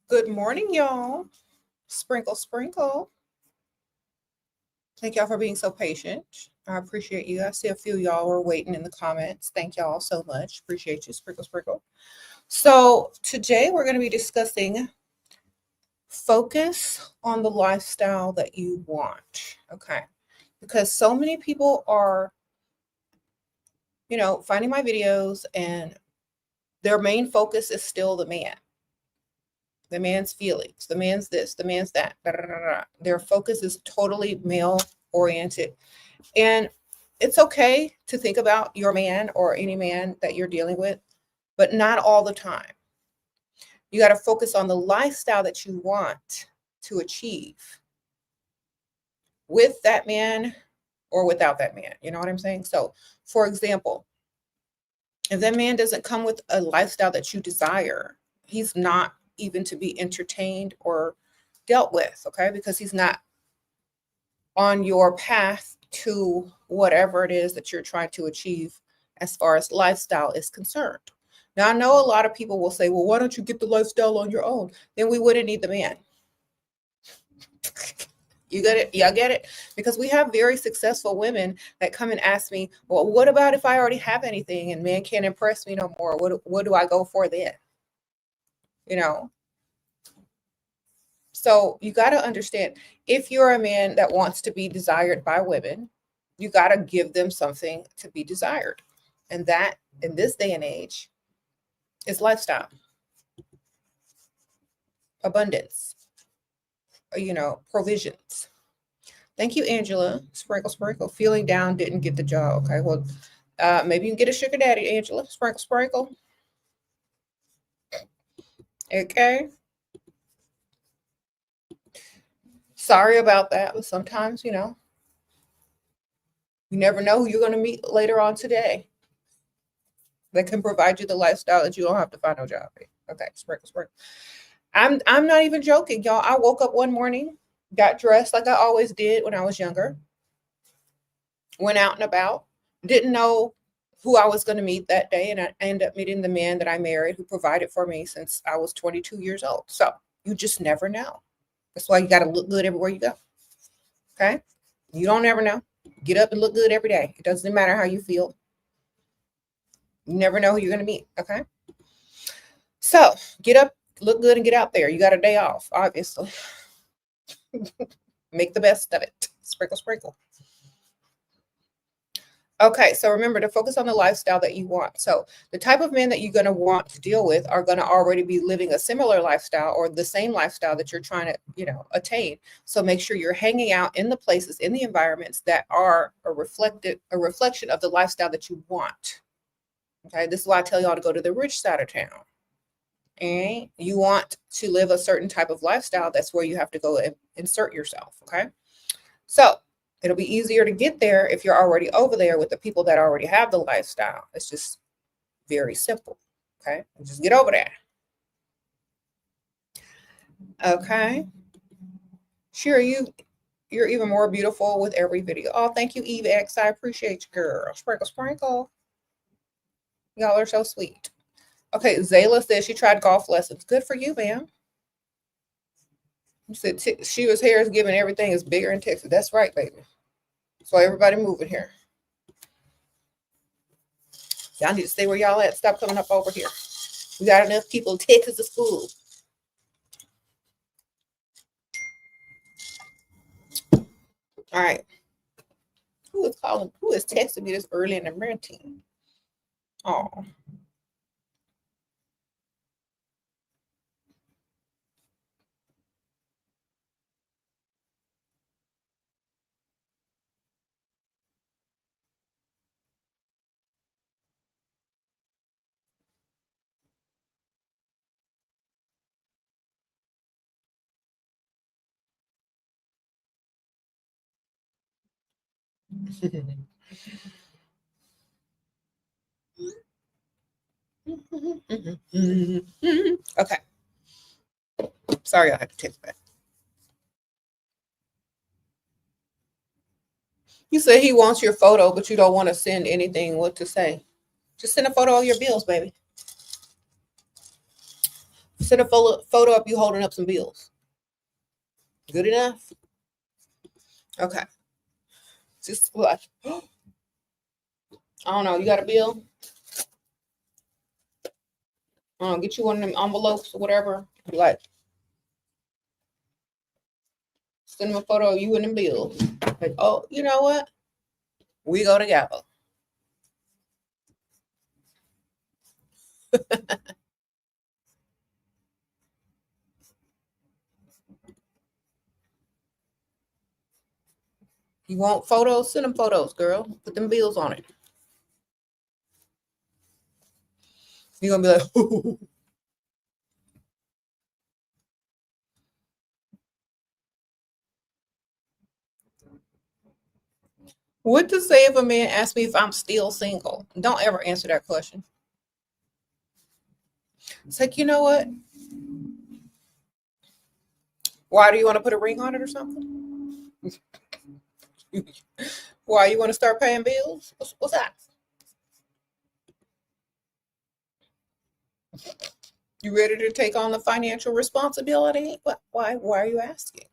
Good morning, y'all. Sprinkle, sprinkle. Thank y'all for being so patient. I appreciate you. I see a few y'all were waiting in the comments. Thank y'all so much. Appreciate you. Sprinkle, sprinkle. So today we're going to be discussing focus on the lifestyle that you want. Okay. Because so many people are, finding my videos and their main focus is still the man. The man's feelings, the man's this, the man's that. Da, da, da, da. Their focus is totally male oriented. And it's okay to think about your man or any man that you're dealing with, but not all the time. You got to focus on the lifestyle that you want to achieve with that man or without that man. You know what I'm saying? So, for example, if that man doesn't come with a lifestyle that you desire, he's not even to be entertained or dealt with, okay? Because he's not on your path to whatever it is that you're trying to achieve as far as lifestyle is concerned. Now, I know a lot of people will say, well, why don't you get the lifestyle on your own? Then we wouldn't need the man. You get it? Y'all get it? Because we have very successful women that come and ask me, well, what about if I already have anything and man can't impress me no more? What do I go for then? So you got to understand, if you're a man that wants to be desired by women, you got to give them something to be desired. And that, in this day and age, is lifestyle, abundance, provisions. Thank you, Angela. Sprinkle, sprinkle. Feeling down, didn't get the job. Okay, well, maybe you can get a sugar daddy, Angela. Sprinkle, sprinkle. Okay. Sorry about that, but sometimes, you never know who you're going to meet later on today that can provide you the lifestyle that you don't have to find no job. Okay, sprinkle, sprinkle. I'm not even joking, y'all. I woke up one morning, got dressed like I always did when I was younger, went out and about, didn't know who I was going to meet that day, and I ended up meeting the man that I married who provided for me since I was 22 years old. So you just never know. That's why you got to look good everywhere you go. Okay? You don't ever know. Get up and look good every day. It doesn't matter how you feel. You never know who you're going to meet. Okay? So get up, look good, and get out there. You got a day off, obviously. Make the best of it. Sprinkle, sprinkle. Okay, so remember to focus on the lifestyle that you want. So the type of men that you're going to want to deal with are going to already be living a similar lifestyle or the same lifestyle that you're trying to, attain. So make sure you're hanging out in the places, in the environments that are a reflection of the lifestyle that you want. Okay, this is why I tell y'all to go to the rich side of town. And you want to live a certain type of lifestyle, that's where you have to go and insert yourself. Okay, so it'll be easier to get there if you're already over there with the people that already have the lifestyle. It's just very simple. Okay, just get over there. Okay, sure, you're even more beautiful with every video. Oh, thank you, Eve X. I appreciate you, girl. Sprinkle, sprinkle. Y'all are so sweet. Okay, Zayla says she tried golf lessons. Good for you, ma'am. You said Sheba's hair is giving everything is bigger in Texas. That's right, baby. That's why everybody moving here. Y'all need to stay where y'all at. Stop coming up over here. We got enough people in Texas to school. All right. Who is calling? Who is texting me this early in the morning? Oh. Okay. Sorry, I had to text back. You said he wants your photo, but you don't want to send anything. What to say? Just send a photo of your bills, baby. Send a photo of you holding up some bills. Good enough? Okay. Just like, I don't know, you got a bill? Get you one of them envelopes or whatever. Like, send them a photo of you and them bills. Like, oh, you know what? We go together. You want photos? Send them photos, girl. Put them bills on it. You're going to be like, ooh. What to say if a man asks me if I'm still single? Don't ever answer that question. It's like, you know what? Why do you want to put a ring on it or something? Why you want to start paying bills? What's that? You ready to take on the financial responsibility? Why are you asking?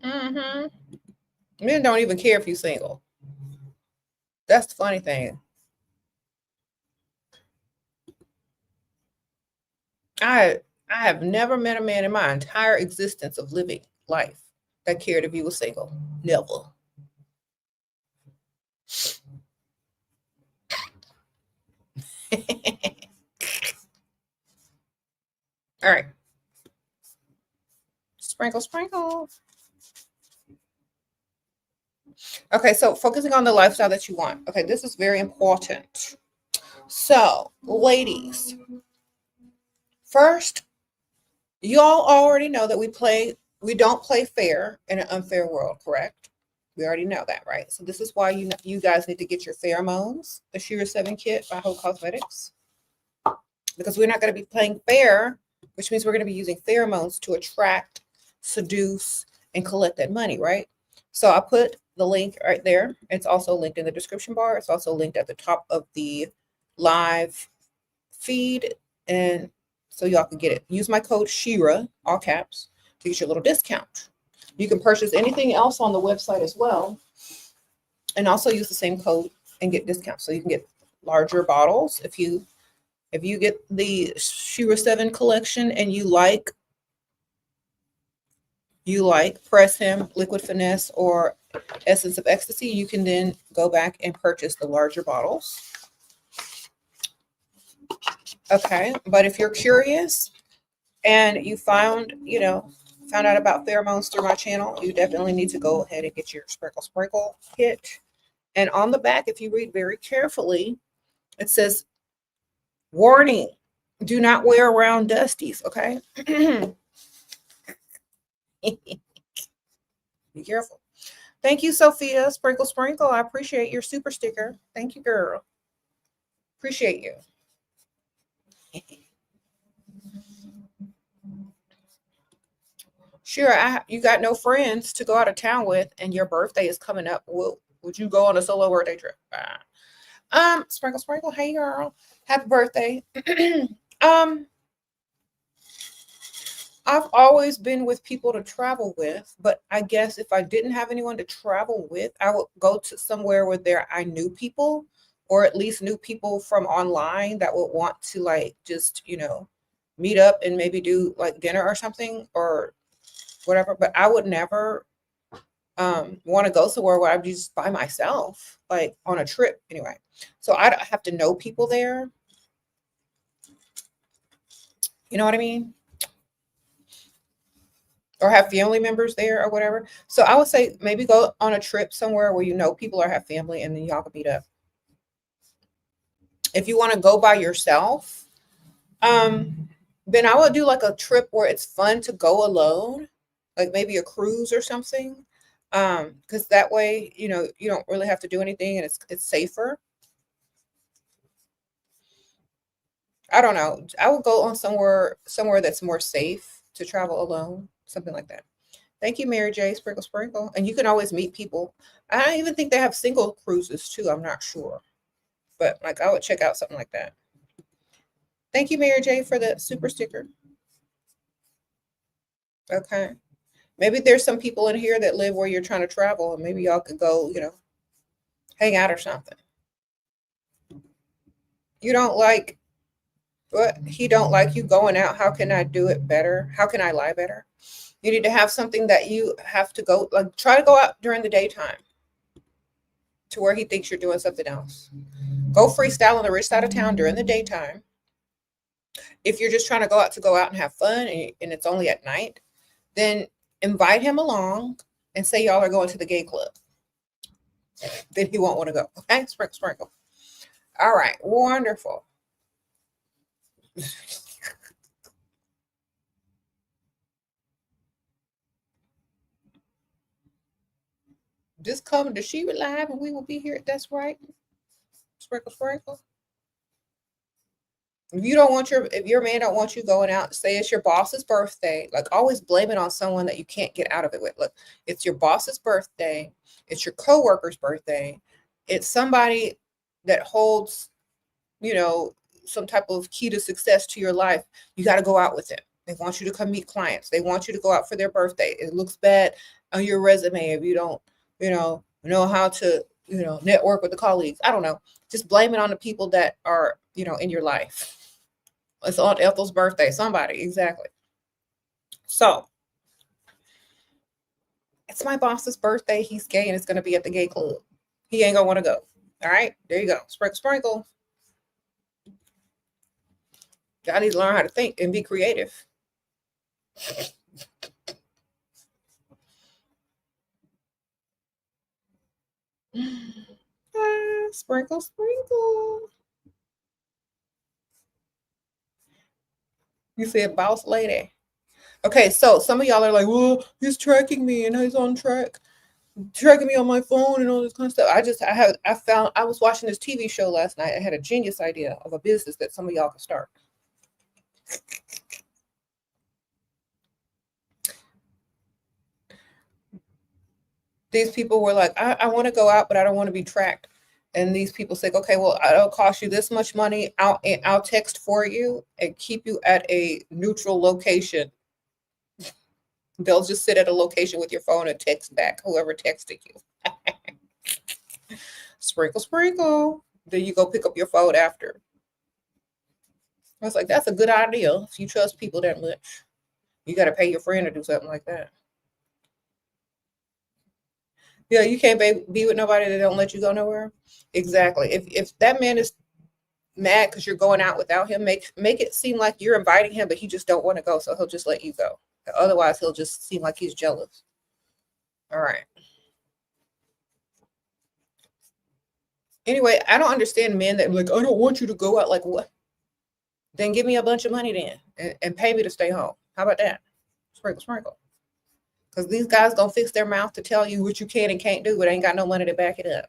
Mm-hmm. Men don't even care if you're single. That's the funny thing. I have never met a man in my entire existence of living life that cared if he was single. Never. All right. Sprinkle, sprinkle. Okay, so focusing on the lifestyle that you want. Okay, this is very important. So, ladies, first, y'all already know that we don't play fair in an unfair world, correct? We already know that, right? So this is why you guys need to get your pheromones, the SheraSeven kit by Heaux Cosmetics, because we're not going to be playing fair, which means we're going to be using pheromones to attract, seduce, and collect that money, right? So I put the link right there. It's also linked in the description bar. It's also linked at the top of the live feed, and so y'all can get it. Use my code Shera, all caps, to get your little discount. You can purchase anything else on the website as well, and also use the same code and get discounts. So you can get larger bottles if you get the SheraSeven collection and you like Press Him, Liquid Finesse, or Essence of Ecstasy, you can then go back and purchase the larger bottles. Okay, but if you're curious and you found out about pheromones through my channel, you definitely need to go ahead and get your sprinkle kit. And on the back, if you read very carefully, it says, warning, do not wear around dusties, okay? Be careful. Thank you, Sophia. Sprinkle, sprinkle. I appreciate your super sticker. Thank you, girl. Appreciate you. Sure, you got no friends to go out of town with, and your birthday is coming up. Would you go on a solo birthday trip? Sprinkle, sprinkle. Hey, girl. Happy birthday. I've always been with people to travel with, but I guess if I didn't have anyone to travel with, I would go to somewhere where I knew people, or at least knew people from online that would want to just, meet up and maybe do like dinner or something or whatever. But I would never want to go somewhere where I'd be just by myself, like on a trip anyway. So I have to know people there. You know what I mean? Or have family members there or whatever. So I would say maybe go on a trip somewhere where you know people or have family, and then y'all can meet up. If you want to go by yourself, then I would do like a trip where it's fun to go alone, like maybe a cruise or something. Because that way, you don't really have to do anything, and it's safer. I don't know. I would go on somewhere that's more safe to travel alone, something like that. Thank you, Mary J. Sprinkle, sprinkle. And you can always meet people. I even think they have single cruises too. I'm not sure. But like I would check out something like that. Thank you, Mary J, for the super sticker. Okay. Maybe there's some people in here that live where you're trying to travel, and maybe y'all could go, hang out or something. You don't like what? He don't like you going out. How can I do it better? How can I lie better? You need to have something that you have to go, like try to go out during the daytime to where he thinks you're doing something else. Go freestyle on the rich side of town during the daytime. If you're just trying to go out and have fun and it's only at night, then invite him along and say y'all are going to the gay club. Then he won't want to go. Okay, sprinkle, sprinkle. All right, wonderful. Just come to She Live and we will be here. That's right. Sprinkle, sprinkle. If your man don't want you going out, say it's your boss's birthday, like always blame it on someone that you can't get out of it with. Look, it's your boss's birthday, it's your coworker's birthday, it's somebody that holds, some type of key to success to your life. You got to go out with them. They want you to come meet clients. They want you to go out for their birthday. It looks bad on your resume if you don't, know how to, network with the colleagues. I don't know. Just blame it on the people that are, in your life. It's on Ethel's birthday. Somebody, exactly. So it's my boss's birthday. He's gay and it's going to be at the gay club. He ain't going to want to go. All right, there you go. Sprinkle, sprinkle. I need to learn how to think and be creative. Sprinkle, sprinkle. You said boss lady. Okay, so some of y'all are like, well, he's tracking me and he's on tracking me on my phone and all this kind of stuff. I was watching this TV show last night. I had a genius idea of a business that some of y'all could start. These people were like, I want to go out, but I don't want to be tracked. And these people say, okay, well, it'll cost you this much money. I'll text for you and keep you at a neutral location. They'll just sit at a location with your phone and text back whoever texted you. Sprinkle, sprinkle. Then you go pick up your phone after. I was like, that's a good idea. If you trust people that much, you got to pay your friend to do something like that. Yeah, you can't be with nobody that don't let you go nowhere. Exactly. If that man is mad because you're going out without him, make it seem like you're inviting him, but he just don't want to go, so he'll just let you go. Otherwise, he'll just seem like he's jealous. All right. Anyway, I don't understand men that are like, I don't want you to go out. Like what? Then give me a bunch of money then and pay me to stay home. How about that? Sprinkle, sprinkle. Because these guys gonna fix their mouth to tell you what you can and can't do, but ain't got no money to back it up.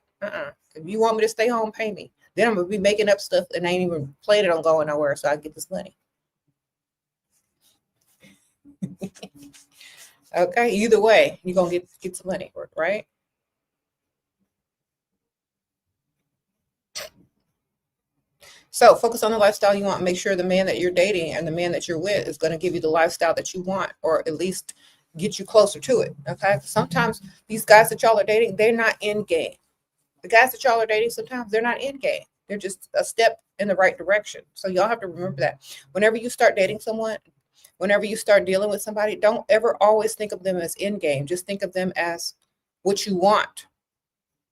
If you want me to stay home, pay me. Then I'm gonna be making up stuff and I ain't even planning on going nowhere, so I get this money. Okay, either way, you're gonna get some money, right? So focus on the lifestyle you want. Make sure the man that you're dating and the man that you're with is going to give you the lifestyle that you want, or at least get you closer to it. Okay. Sometimes these guys that y'all are dating, they're not in game. The guys that y'all are dating, sometimes they're not in game. They're just a step in the right direction. So y'all have to remember that. Whenever you start dating someone, whenever you start dealing with somebody, don't ever always think of them as in game. Just think of them as what you want,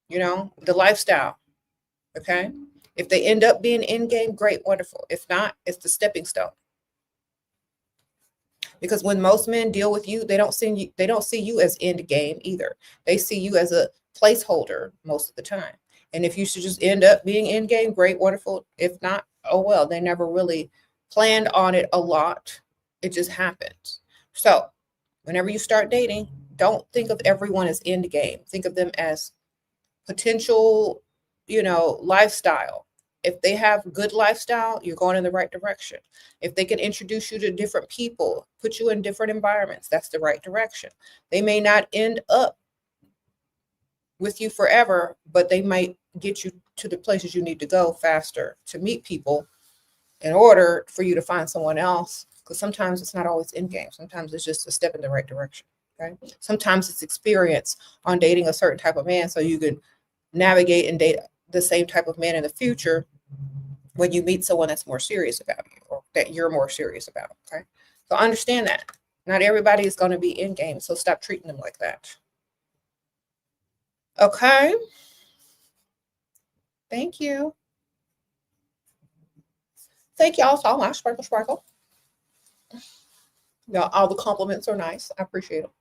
the lifestyle. Okay. If they end up being in game, great, wonderful. If not, it's the stepping stone. Because when most men deal with you, they don't see you as end game either. They see you as a placeholder most of the time. And if you should just end up being in game, great, wonderful. If not, oh well, they never really planned on it a lot. It just happens. So whenever you start dating, don't think of everyone as end game. Think of them as potential, lifestyle. If they have good lifestyle, you're going in the right direction. If they can introduce you to different people, put you in different environments, that's the right direction. They may not end up with you forever, but they might get you to the places you need to go faster to meet people in order for you to find someone else. Because sometimes it's not always in game. Sometimes it's just a step in the right direction. Okay. Sometimes it's experience on dating a certain type of man so you can navigate and date the same type of man in the future when you meet someone that's more serious about you or that you're more serious about. Okay. So understand that. Not everybody is going to be in game. So stop treating them like that. Okay. Thank you. Thank y'all so much. Sparkle, sparkle. Y'all, all the compliments are nice. I appreciate them.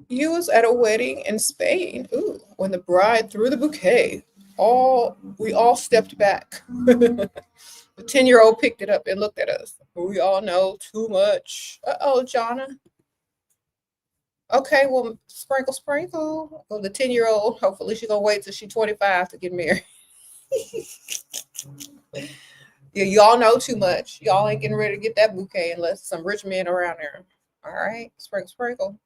You was at a wedding in Spain. Ooh, when the bride threw the bouquet, we all stepped back. The 10-year-old picked it up and looked at us. We all know too much. Uh-oh, Jonna. Okay, well, sprinkle, sprinkle. Well, the 10-year-old, hopefully she's gonna wait till she's 25 to get married. Yeah, y'all know too much. Y'all ain't getting ready to get that bouquet unless some rich men around there. All right, sprinkle, sprinkle.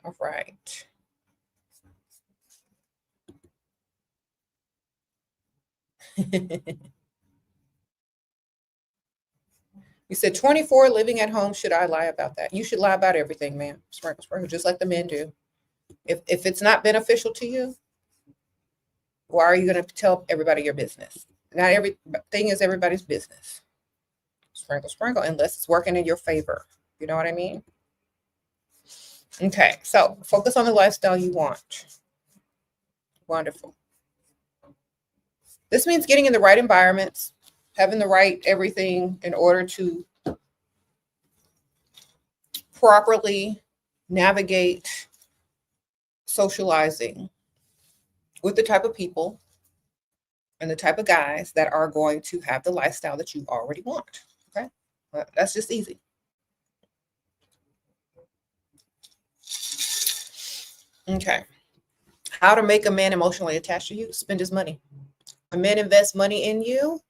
All right. You said 24 living at home. Should I lie about that? You should lie about everything, man. Sprinkle, sprinkle, just like the men do. If it's not beneficial to you, why are you going to tell everybody your business? Not everything is everybody's business. Sprinkle, sprinkle, unless it's working in your favor. You know what I mean? Okay, so focus on the lifestyle you want. Wonderful. This means getting in the right environments, having the right everything in order to properly navigate socializing with the type of people and the type of guys that are going to have the lifestyle that you already want. Okay, that's just easy. Okay, how to make a man emotionally attached to you? Spend his money. When men invest money in you,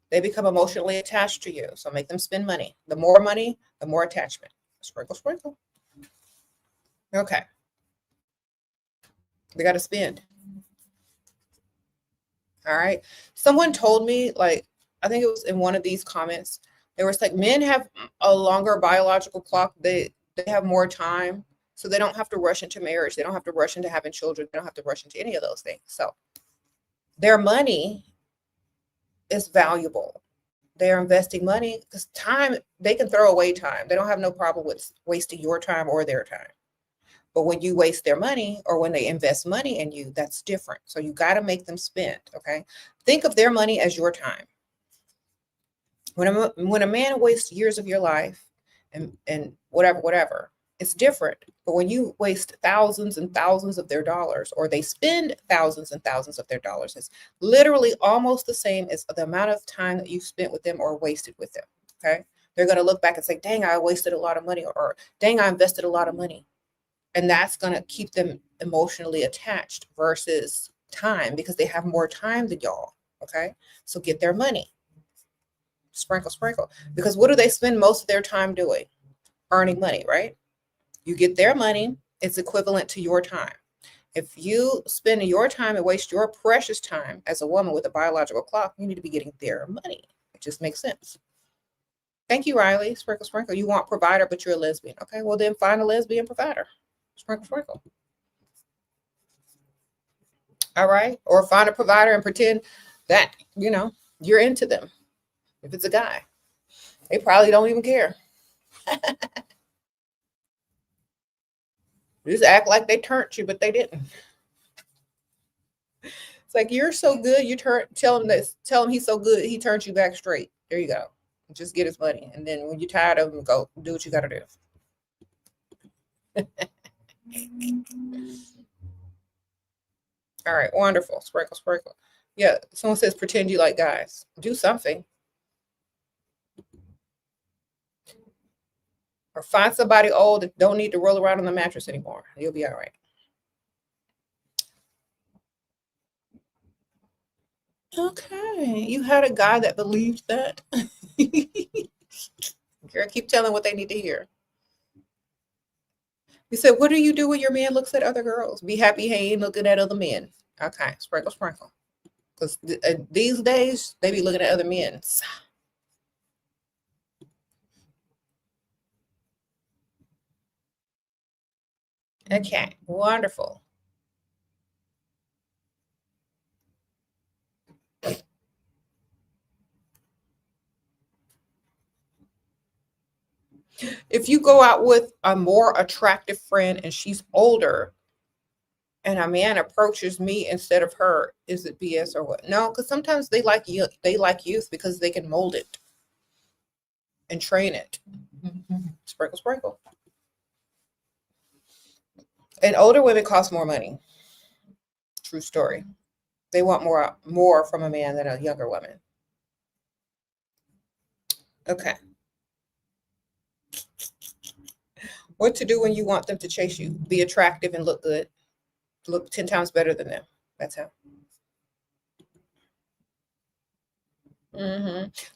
they become emotionally attached to you. So make them spend money. The more money, the more attachment. Sprinkle, sprinkle. Okay. They got to spend. All right. Someone told me, like, I think it was in one of these comments, there was like men have a longer biological clock. They have more time. So they don't have to rush into marriage. They don't have to rush into having children. They don't have to rush into any of those things. So their money is valuable. They're investing money because time, they can throw away time. They don't have no problem with wasting your time or their time. But when you waste their money or when they invest money in you, that's different. So you got to make them spend. Okay. Think of their money as your time. When a man wastes years of your life and whatever, it's different. But when you waste thousands and thousands of their dollars, or they spend thousands and thousands of their dollars, it's literally almost the same as the amount of time that you've spent with them or wasted with them. Okay. They're going to look back and say, dang, I wasted a lot of money, or dang, I invested a lot of money. And that's going to keep them emotionally attached versus time, because they have more time than y'all. Okay. So get their money. Sprinkle, sprinkle. Because what do they spend most of their time doing? Earning money, right? You get their money, it's equivalent to your time. If you spend your time and waste your precious time as a woman with a biological clock, you need to be getting their money. It just makes sense. Thank you, Riley. Sprinkle, sprinkle. You want provider, but you're a lesbian. Okay, well then find a lesbian provider. Sprinkle, sprinkle. All right. Or find a provider and pretend that, you're into them. If it's a guy, they probably don't even care. Just act like they turned you, but they didn't. It's like, you're so good. You tell him he's so good. He turns you back straight. There you go. Just get his money. And then when you're tired of him, go do what you got to do. All right. Wonderful. Sprinkle, sprinkle. Yeah. Someone says, pretend you like guys. Do something. Or find somebody old that don't need to roll around on the mattress anymore. You'll be all right. Okay. You had a guy that believed that. Girl, keep telling what they need to hear. You said, what do you do when your man looks at other girls? Be happy he ain't looking at other men. Okay. Sprinkle, sprinkle. Because these days, they be looking at other men. Okay. Wonderful. If you go out with a more attractive friend and she's older and a man approaches me instead of her, is it BS or what? No, because sometimes they like you. They like youth because they can mold it and train it. Sprinkle, sprinkle. And older women cost more money. True story. They want more from a man than a younger woman. Okay. What to do when you want them to chase you? Be attractive and look good. Look 10 times better than them. That's how.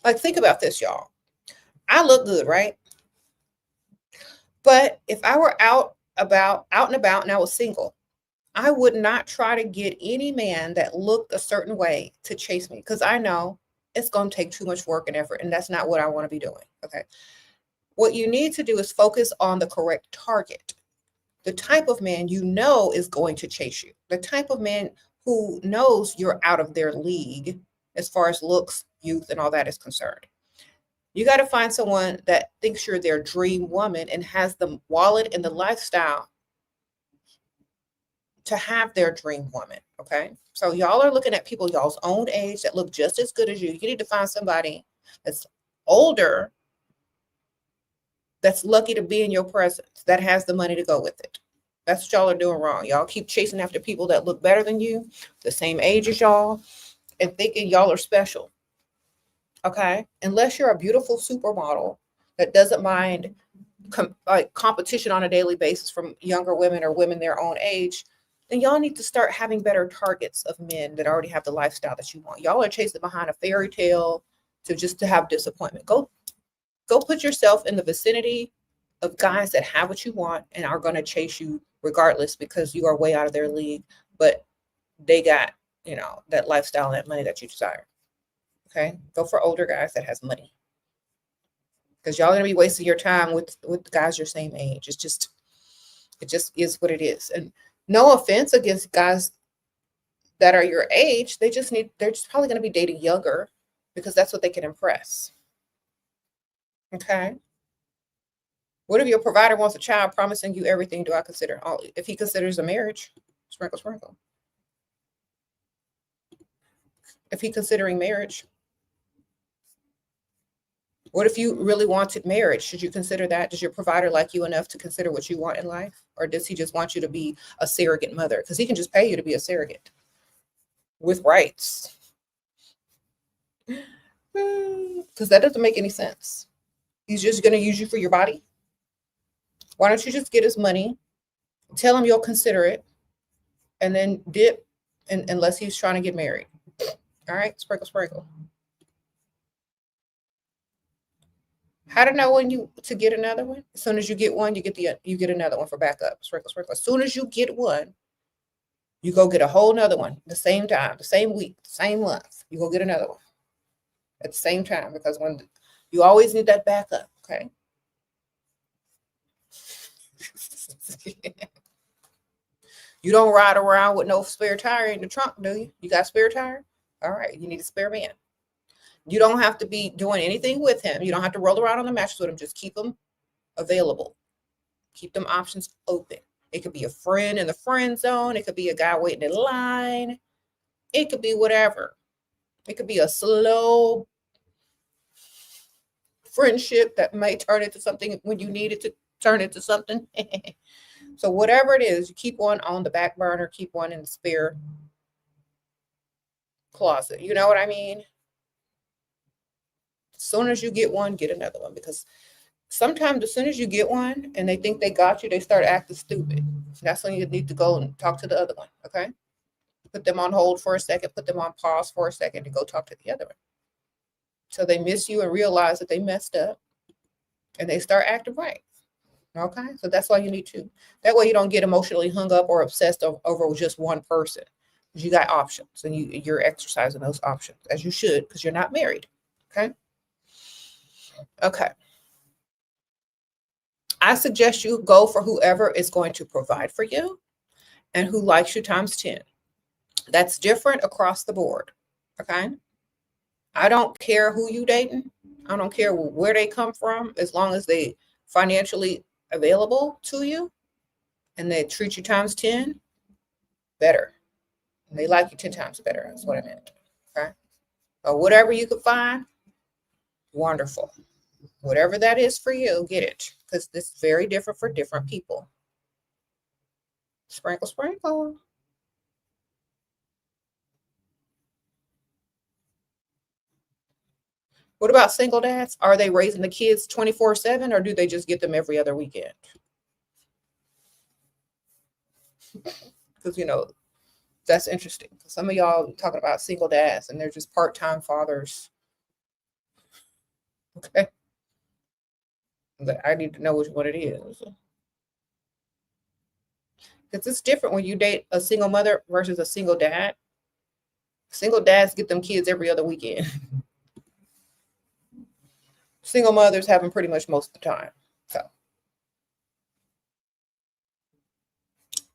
Like, think about this, y'all. I look good, right? But if I were out and about, and I was single, I would not try to get any man that looked a certain way to chase me because I know it's going to take too much work and effort, and that's not what I want to be doing. Okay. What you need to do is focus on the correct target. The type of man you know is going to chase you. The type of man who knows you're out of their league as far as looks, youth, and all that is concerned. You got to find someone that thinks you're their dream woman and has the wallet and the lifestyle to have their dream woman. Okay. So y'all are looking at people y'all's own age that look just as good as you. You need to find somebody that's older, that's lucky to be in your presence, that has the money to go with it. That's what y'all are doing wrong. Y'all keep chasing after people that look better than you, the same age as y'all, and thinking y'all are special. Okay. Unless you're a beautiful supermodel that doesn't mind like competition on a daily basis from younger women or women their own age, then y'all need to start having better targets of men that already have the lifestyle that you want. Y'all are chasing behind a fairy tale to have disappointment. Go put yourself in the vicinity of guys that have what you want and are going to chase you regardless because you are way out of their league, but they got, that lifestyle and that money that you desire. Okay. Go for older guys that has money. Because y'all gonna be wasting your time with guys your same age. It just is what it is. And no offense against guys that are your age, they're just probably gonna be dating younger because that's what they can impress. Okay. What if your provider wants a child promising you everything? Do I consider if he considers a marriage? Sprinkle, sprinkle. If he considering marriage. What if you really wanted marriage? Should you consider that? Does your provider like you enough to consider what you want in life? Or does he just want you to be a surrogate mother? Because he can just pay you to be a surrogate with rights. Because that doesn't make any sense. He's just going to use you for your body. Why don't you just get his money, tell him you'll consider it, and then dip unless he's trying to get married. All right, sprinkle, sprinkle. How to know when to get another one? As soon as you get one, you get another one for backup. Sprinkle, sprinkle. As soon as you get one, you go get a whole nother one the same time, the same week, the same month. You go get another one at the same time because when you always need that backup. Okay. You don't ride around with no spare tire in the trunk, do you? You got a spare tire? All right, you need a spare man. You don't have to be doing anything with him. You don't have to roll around on the mattress with him. Just keep them available. Keep them options open. It could be a friend in the friend zone. It could be a guy waiting in line. It could be whatever. It could be a slow friendship that may turn into something when you need it to turn into something. So whatever it is, you keep one on the back burner, keep one in the spare closet. You know what I mean? As soon as you get one, get another one because Sometimes as soon as you get one and they think they got you, they start acting stupid. That's when you need to go and talk to the other one, okay? Put them on hold for a second, put them on pause for a second, and go talk to the other one. So they miss you and realize that they messed up and they start acting right. Okay, so that's why you need to. That way you don't get emotionally hung up or obsessed over just one person. You got options and you're exercising those options as you should because you're not married. Okay. Okay. I suggest you go for whoever is going to provide for you and who likes you times 10. That's different across the board. Okay. I don't care who you dating. I don't care where they come from, as long as they financially available to you and they treat you times 10 better. And they like you 10 times better. That's what I meant. Okay. But whatever you can find, wonderful. Whatever that is for you, get it. Because this is very different for different people. Sprinkle, sprinkle. What about single dads? Are they raising the kids 24/7 or do they just get them every other weekend? Because, that's interesting. Some of y'all talking about single dads and they're just part-time fathers. Okay. I need to know which one it is. Because it's different when you date a single mother versus a single dad. Single dads get them kids every other weekend. Single mothers have them pretty much most of the time. So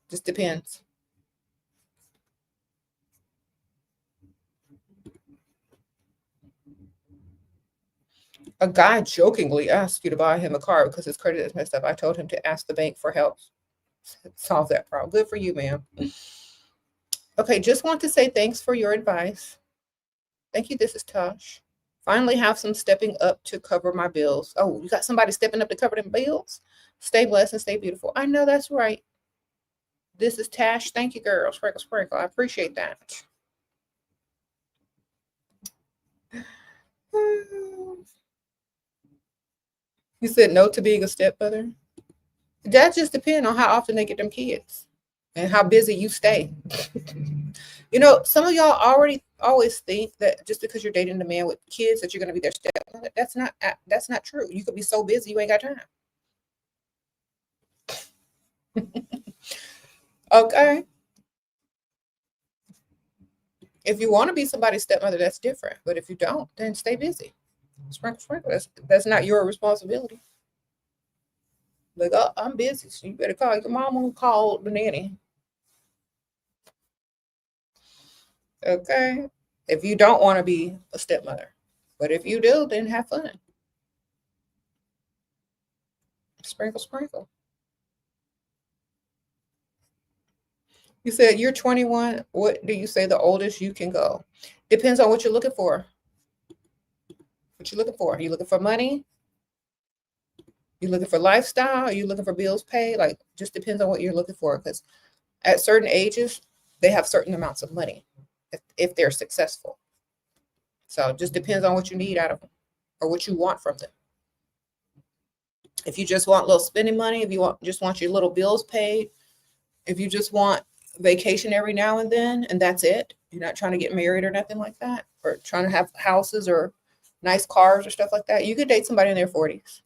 just depends. A guy jokingly asked you to buy him a car because his credit is messed up. I told him to ask the bank for help. Solve that problem. Good for you, ma'am. Okay, just want to say thanks for your advice. Thank you. This is Tosh. Finally have some stepping up to cover my bills. Oh, you got somebody stepping up to cover them bills? Stay blessed and stay beautiful. I know that's right. This is Tash. Thank you, girl. Sprinkle, sprinkle. I appreciate that. You said no to being a stepmother? That just depends on how often they get them kids and how busy you stay. Some of y'all always think that just because you're dating a man with kids that you're going to be their stepmother. That's not true. You could be so busy you ain't got time. Okay. If you want to be somebody's stepmother, that's different. But if you don't, then stay busy. Sprinkle, sprinkle. That's not your responsibility. Like, oh, I'm busy. So you better call your mom and call the nanny. Okay. If you don't want to be a stepmother. But if you do, then have fun. Sprinkle, sprinkle. You said you're 21. What do you say the oldest you can go? Depends on what you're looking for. What you looking for? Are you looking for money? You looking for lifestyle? Are you looking for bills paid? Like, just depends on what you're looking for. Because at certain ages, they have certain amounts of money if they're successful. So it just depends on what you need out of them or what you want from them. If you just want a little spending money, if you just want your little bills paid, if you just want vacation every now and then, and that's it, you're not trying to get married or nothing like that, or trying to have houses or nice cars or stuff like that, you could date somebody in their 40s.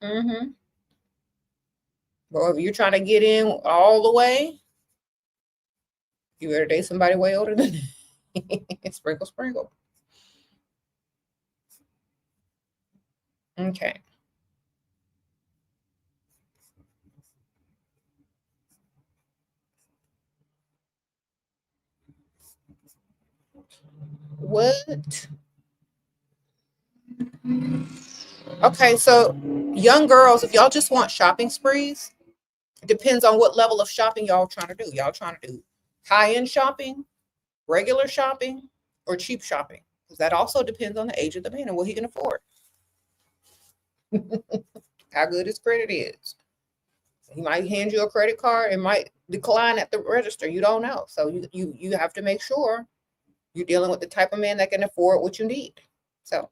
Mm-hmm. But if you're trying to get in all the way, you better date somebody way older than sprinkle, sprinkle. Okay. What? Okay, so young girls, if y'all just want shopping sprees, it depends on what level of shopping y'all trying to do. Y'all trying to do high-end shopping, regular shopping, or cheap shopping? Because that also depends on the age of the man and what he can afford. How good his credit is. He might hand you a credit card and might decline at the register. You don't know. So you have to make sure you're dealing with the type of man that can afford what you need. So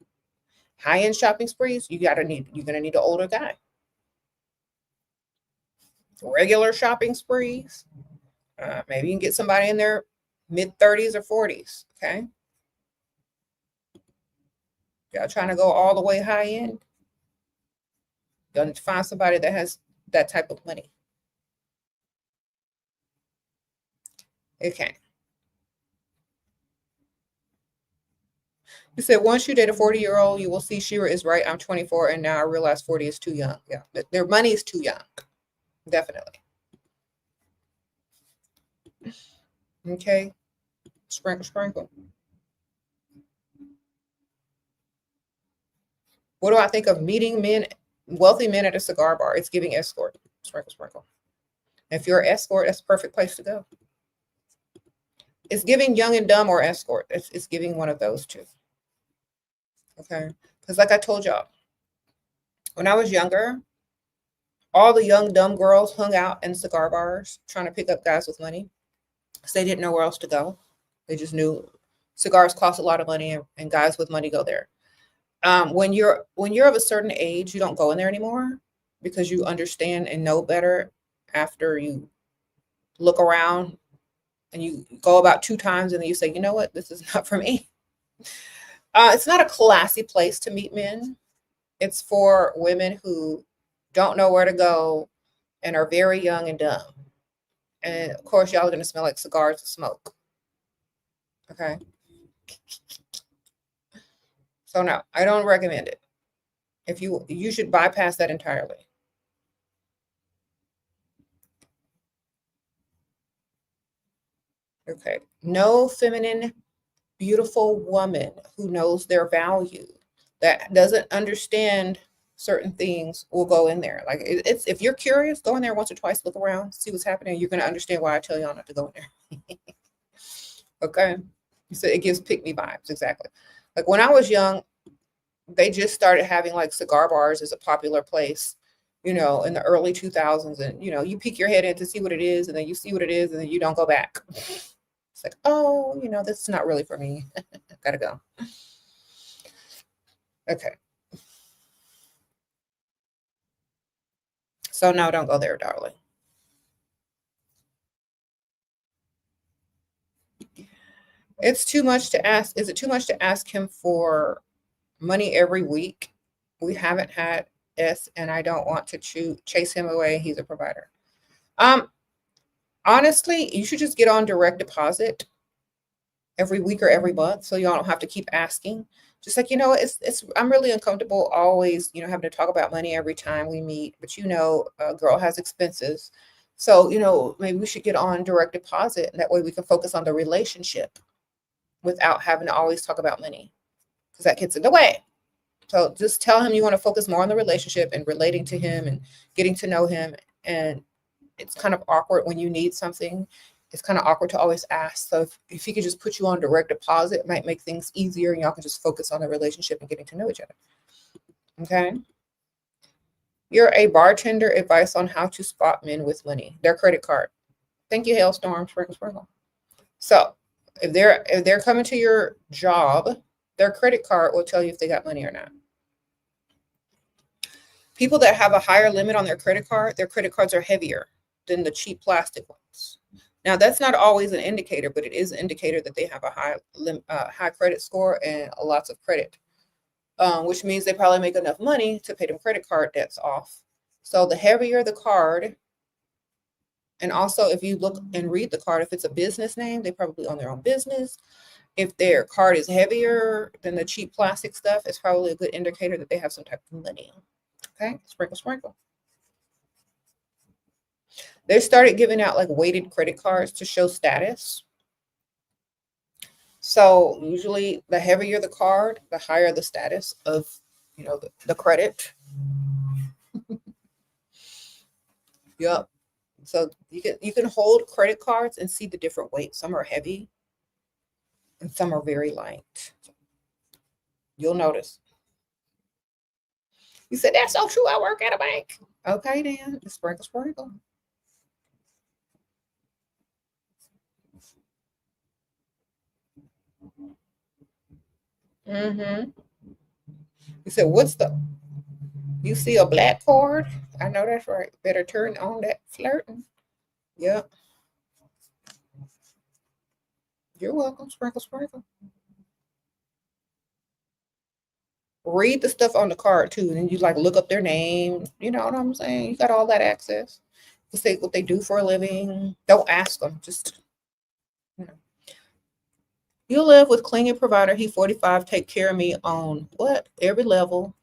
High-end shopping sprees, you're gonna need an older guy. Regular shopping sprees, maybe you can get somebody in their mid-30s or 40s. Okay, y'all trying to go all the way high end, you'll need to find somebody that has that type of money. Okay. You said once you date a 40-year-old, you will see Shera is right. I'm 24 and now I realize 40 is too young. Yeah, their money is too young. Definitely. Okay. Sprinkle, sprinkle. What do I think of meeting men, wealthy men at a cigar bar? It's giving escort. Sprinkle, sprinkle. If you're an escort, that's a perfect place to go. It's giving young and dumb or escort. It's giving one of those two. Okay. Because like I told y'all, when I was younger, all the young, dumb girls hung out in cigar bars trying to pick up guys with money because they didn't know where else to go. They just knew cigars cost a lot of money and guys with money go there. When you're of a certain age, you don't go in there anymore because you understand and know better after you look around and you go about 2 times and then you say, you know what, this is not for me. It's not a classy place to meet men. It's for women who don't know where to go and are very young and dumb. And of course, y'all are going to smell like cigars and smoke. Okay. So no, I don't recommend it. If you should bypass that entirely. Okay. No feminine, beautiful woman who knows their value, that doesn't understand certain things, will go in there. Like it's if you're curious, go in there once or twice, look around, see what's happening. You're going to understand why I tell y'all not to go in there. Okay. So it gives pick me vibes. Exactly. Like when I was young, they just started having like cigar bars as a popular place, in the early 2000s. And, you peek your head in to see what it is, and then you see what it is, and then you don't go back. It's like, oh, this is not really for me. Gotta go. Okay. So no, don't go there, darling. It's too much to ask. Is it too much to ask him for money every week? We haven't had S, and I don't want to chase him away. He's a provider. Honestly, you should just get on direct deposit every week or every month, so y'all don't have to keep asking. Just like, it's I'm really uncomfortable always, having to talk about money every time we meet. But a girl has expenses. So, maybe we should get on direct deposit, and that way we can focus on the relationship without having to always talk about money, because that gets in the way. So just tell him you want to focus more on the relationship and relating to him and getting to know him. And it's kind of awkward when you need something. It's kind of awkward to always ask. So if he could just put you on direct deposit, it might make things easier, and y'all can just focus on the relationship and getting to know each other. Okay. You're a bartender. Advice on how to spot men with money. Their credit card. Thank you, Hailstorm. Sprinkle, sprinkle. So if they're coming to your job, their credit card will tell you if they got money or not. People that have a higher limit on their credit cards are heavier than the cheap plastic ones. Now, that's not always an indicator, but it is an indicator that they have a high credit score and lots of credit, which means they probably make enough money to pay them credit card debts off. So the heavier the card, and also if you look and read the card, if it's a business name, they probably own their own business. If their card is heavier than the cheap plastic stuff, it's probably a good indicator that they have some type of money. Okay, sprinkle, sprinkle. They started giving out like weighted credit cards to show status. So usually the heavier the card, the higher the status of, the credit. Yep. So you can hold credit cards and see the different weights. Some are heavy and some are very light. You'll notice. You said, that's so true. I work at a bank. Okay, then. Sprinkle, sprinkle. Mm-hmm. You said, you see a black card? I know that's right. Better turn on that flirting. Yep. You're welcome. Sprinkle, sprinkle. Read the stuff on the card too. And you like look up their name. You know what I'm saying? You got all that access. You say what they do for a living. Don't ask them. Just, you know. You live with clingy provider. He 45. Take care of me on what? Every level.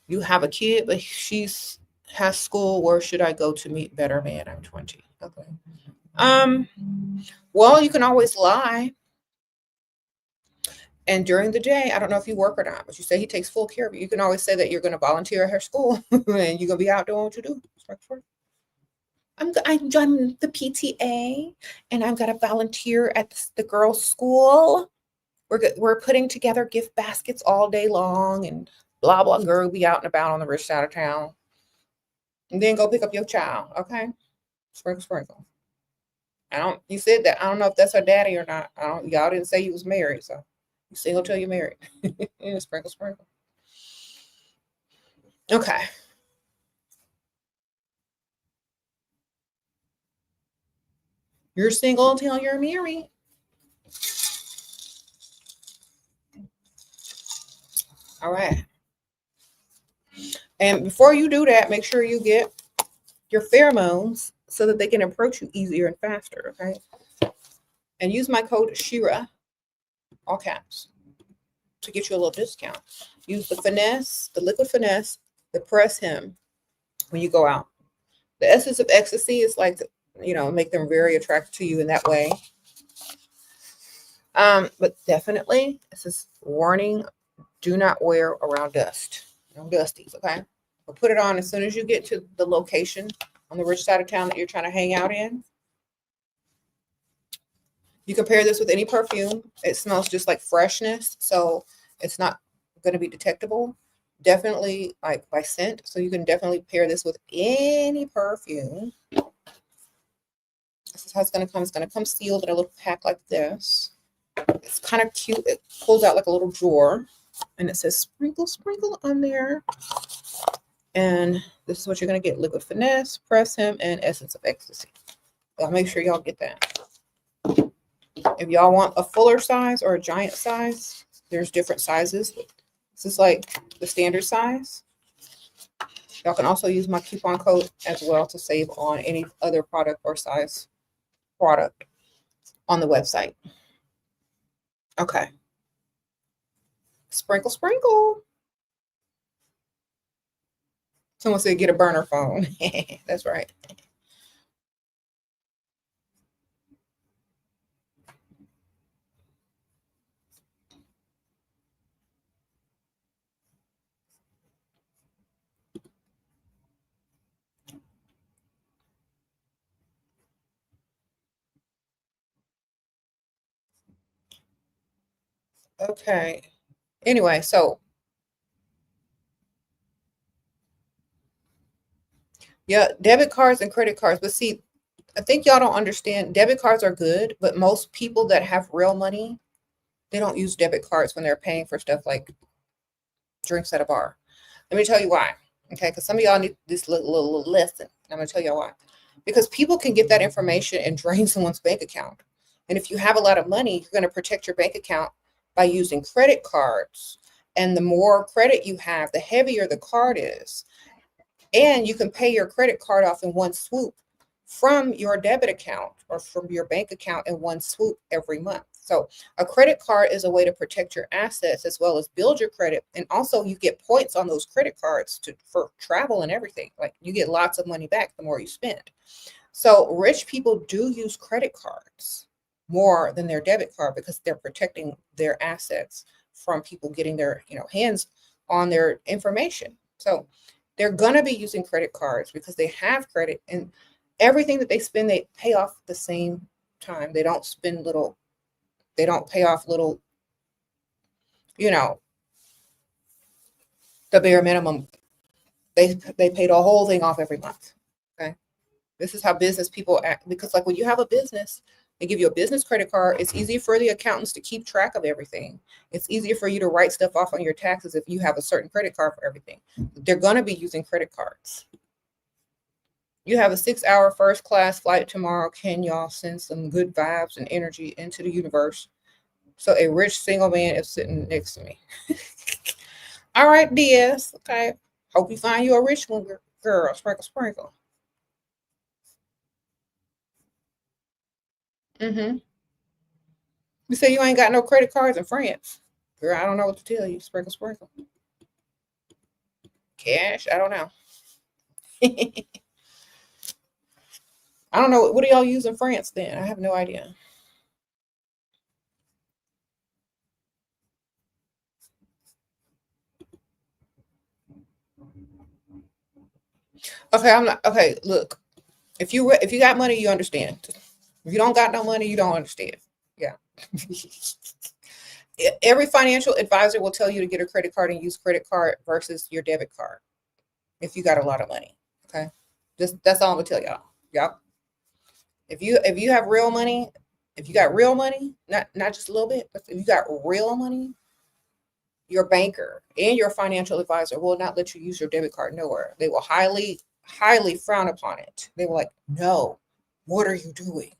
You have a kid, but has school. Where should I go to meet better man? I'm 20. Okay. Well, you can always lie. And during the day, I don't know if you work or not, but you say he takes full care of you. You can always say that you're going to volunteer at her school and you're going to be out doing what you do. I'm the PTA and I've got to volunteer at the girls' school. We're putting together gift baskets all day long and blah, blah. Girl, be out and about on the rich side of town. And then go pick up your child. Okay. Sprinkle, sprinkle. You said that. I don't know if that's her daddy or not. Y'all didn't say you was married. So you single till you're married. Yeah, sprinkle, sprinkle. Okay. You're single until you're married. All right. And before you do that, make sure you get your pheromones so that they can approach you easier and faster. Okay. And use my code Shera, all caps, to get you a little discount. Use the finesse, the liquid finesse, the press him when you go out. The essence of ecstasy is like, make them very attractive to you in that way. But definitely, this is warning, do not wear around dust. No dusties, okay? But put it on as soon as you get to the location on the rich side of town that you're trying to hang out in. You can pair this with any perfume. It smells just like freshness, so it's not going to be detectable. Definitely like by scent, so you can definitely pair this with any perfume. This is how it's going to come. It's going to come sealed in a little pack like this. It's kind of cute. It pulls out like a little drawer, and it says sprinkle, sprinkle on there. And this is what you're going to get: liquid finesse, press him, and essence of ecstasy. I'll make sure y'all get that. If y'all want a fuller size or a giant size, there's different sizes. This is like the standard size. Y'all can also use my coupon code as well to save on any other product or size product on the website. Okay. Sprinkle, sprinkle. Someone said get a burner phone. That's right. Okay. Anyway, so yeah, debit cards and credit cards. But see, I think y'all don't understand. Debit cards are good, but most people that have real money, they don't use debit cards when they're paying for stuff like drinks at a bar. Let me tell you why. Okay, because some of y'all need this little lesson. I'm gonna tell y'all why. Because people can get that information and drain someone's bank account. And if you have a lot of money, you're going to protect your bank account by using credit cards. And the more credit you have, the heavier the card is. And you can pay your credit card off in one swoop from your debit account or from your bank account in one swoop every month. So a credit card is a way to protect your assets as well as build your credit. And also you get points on those credit cards for travel and everything. Like you get lots of money back the more you spend. So rich people do use credit cards more than their debit card because they're protecting their assets from people getting their hands on their information. So they're going to be using credit cards because they have credit, and everything that they spend, they pay off at the same time. They don't pay off little, the bare minimum. They pay the whole thing off every month. Okay. This is how business people act, because like when you have a business, they give you a business credit card. It's easier for the accountants to keep track of everything. It's easier for you to write stuff off on your taxes if you have a certain credit card for everything. They're going to be using credit cards. You have a 6-hour first class flight tomorrow. Can y'all send some good vibes and energy into the universe? So a rich single man is sitting next to me. All right, DS. Okay. Hope you find you a rich one, girl. Sprinkle, sprinkle. Mm-hmm. You say you ain't got no credit cards in France. Girl, I don't know what to tell you. Sprinkle, sprinkle. Cash? I don't know. I don't know. What do y'all use in France then? I have no idea. Okay, I'm not okay. Look, if you got money, you understand. If you don't got no money, you don't understand. Yeah. Every financial advisor will tell you to get a credit card and use credit card versus your debit card if you got a lot of money. Okay, just that's all I'm gonna tell y'all. Yep. If you have real money, if you got real money, not just a little bit, but if you got real money, your banker and your financial advisor will not let you use your debit card nowhere. They will highly frown upon it. They will like, no, what are you doing?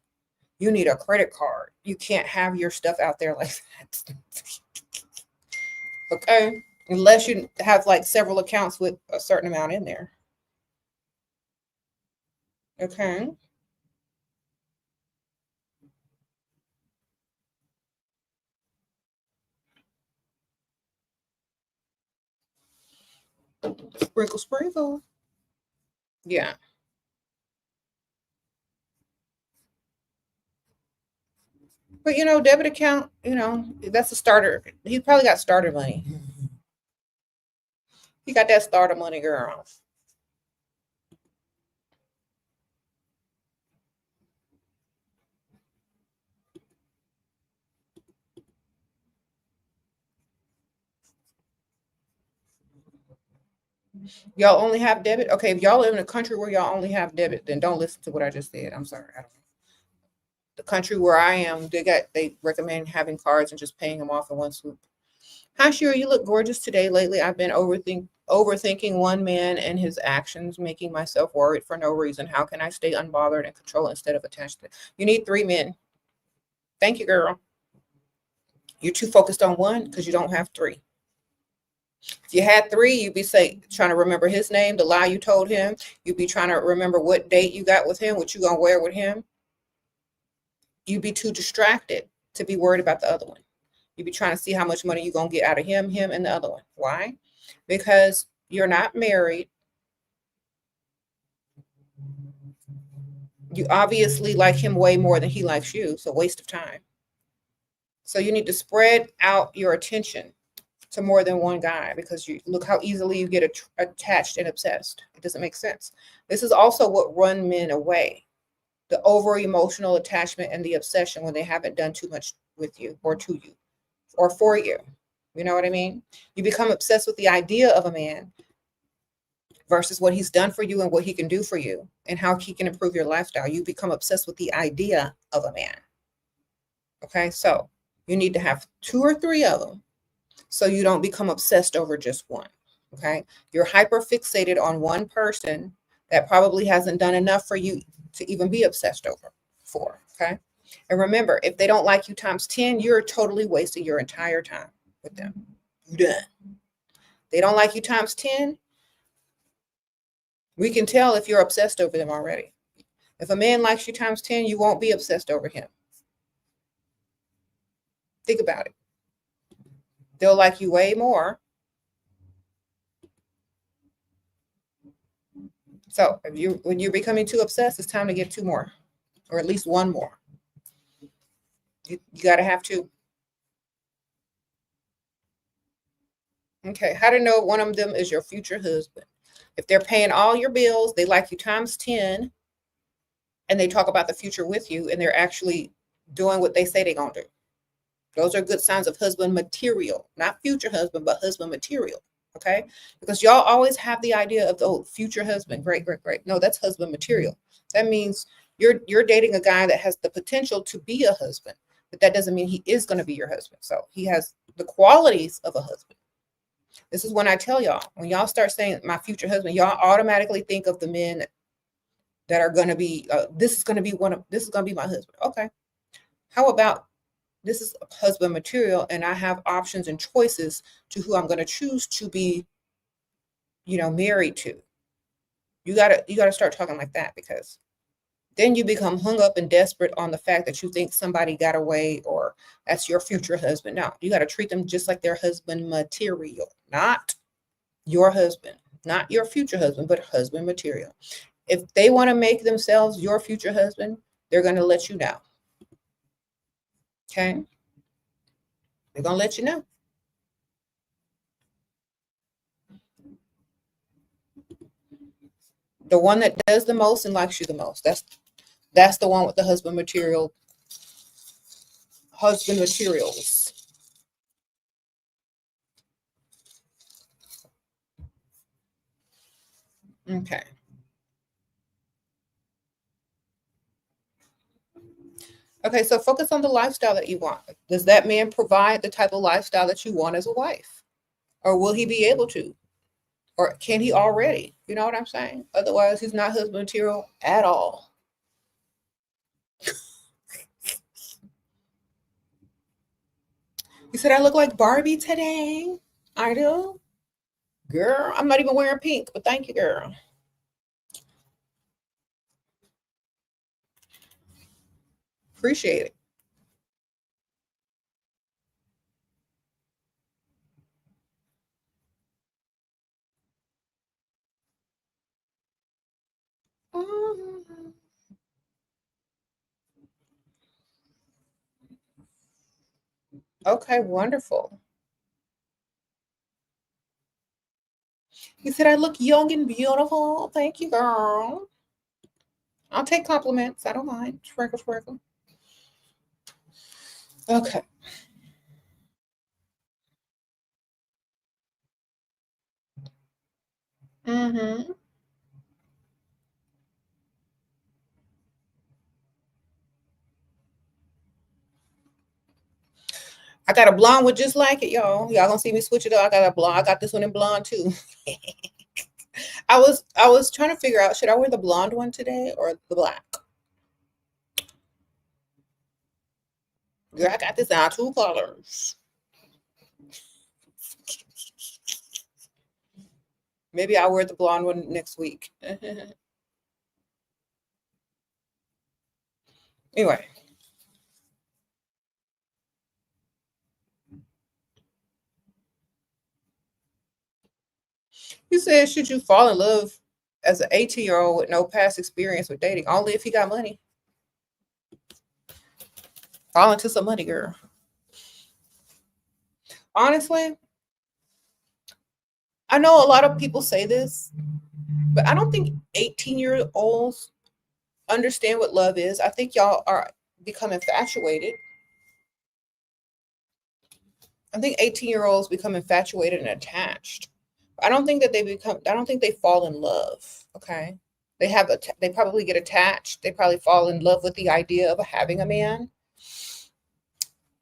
You need a credit card. You can't have your stuff out there like that. Okay. Unless you have like several accounts with a certain amount in there. Okay. Sprinkle, sprinkle. Yeah. But debit account, that's a starter. He probably got starter money. He got that starter money, girl. Y'all only have debit? Okay, if y'all live in a country where y'all only have debit, then don't listen to what I just said. I'm sorry. I don't know. The country where I am, they recommend having cards and just paying them off in one swoop. Hi, Shira, you look gorgeous today. Lately, I've been overthinking one man and his actions, making myself worried for no reason. How can I stay unbothered and control instead of attached to it? You need 3 men. Thank you, girl. You're too focused on one because you don't have 3. If you had 3, you'd be trying to remember his name, the lie you told him. You'd be trying to remember what date you got with him, what you gonna wear with him. You'd be too distracted to be worried about the other one. You'd be trying to see how much money you're gonna get out of him and the other one. Why? Because you're not married. You obviously like him way more than he likes you. So waste of time. So you need to spread out your attention to more than one guy, because you look how easily you get attached and obsessed. It doesn't make sense. This is also what run men away. The over emotional attachment and the obsession when they haven't done too much with you or to you or for you. You know what I mean? You become obsessed with the idea of a man versus what he's done for you and what he can do for you and how he can improve your lifestyle. You become obsessed with the idea of a man. Okay, so you need to have 2 or 3 of them so you don't become obsessed over just one. Okay, you're hyper fixated on one person that probably hasn't done enough for you to even be obsessed for. Okay, and remember, if they don't like you times 10, you're totally wasting your entire time with them. You're done. They don't like you times 10. We can tell if you're obsessed over them already. If a man likes you times 10, you won't be obsessed over him. Think about it. They'll like you way more. So when you're becoming too obsessed, it's time to get 2 more, or at least 1 more. You got to have 2. Okay, how to know one of them is your future husband? If they're paying all your bills, they like you times 10, and they talk about the future with you, and they're actually doing what they say they're going to do. Those are good signs of husband material, not future husband, but husband material. Okay, because y'all always have the idea of the future husband. Great. No, that's husband material. That means you're dating a guy that has the potential to be a husband, but that doesn't mean he is going to be your husband. So he has the qualities of a husband. This is when I tell y'all, when y'all start saying my future husband, y'all automatically think of the men that are going to be, this is going to be my husband. Okay. How about this is husband material and I have options and choices to who I'm going to choose to be, married to. You gotta start talking like that, because then you become hung up and desperate on the fact that you think somebody got away or that's your future husband. No, you got to treat them just like their husband material, not your husband, not your future husband, but husband material. If they want to make themselves your future husband, they're going to let you know. Okay? They're going to let you know. The one that does the most and likes you the most. That's the one with the husband materials. Okay. Okay, so focus on the lifestyle that you want. Does that man provide the type of lifestyle that you want as a wife? Or will he be able to? Or can he already? You know what I'm saying? Otherwise, he's not husband material at all. You said I look like Barbie today. I do. Girl, I'm not even wearing pink, but thank you, girl. Appreciate it. Okay, wonderful. You said I look young and beautiful. Thank you, girl. I'll take compliments. I don't mind. Sprinkle, sprinkle. Okay. Mm-hmm. I got a blonde with just like it, y'all. Y'all gonna see me switch it up. I got a blonde. I got this one in blonde too. I was trying to figure out, should I wear the blonde one today or the black? Girl, I got this in two colors. Maybe I'll wear the blonde one next week. Anyway, he said, should you fall in love as an 18-year-old with no past experience with dating? Only if he got money. Fall into some money, girl. Honestly, I know a lot of people say this, but I don't think 18-year-olds understand what love is. I think y'all are become infatuated. I think 18-year-olds become infatuated and attached. I don't think they fall in love. Okay. They probably get attached. They probably fall in love with the idea of having a man,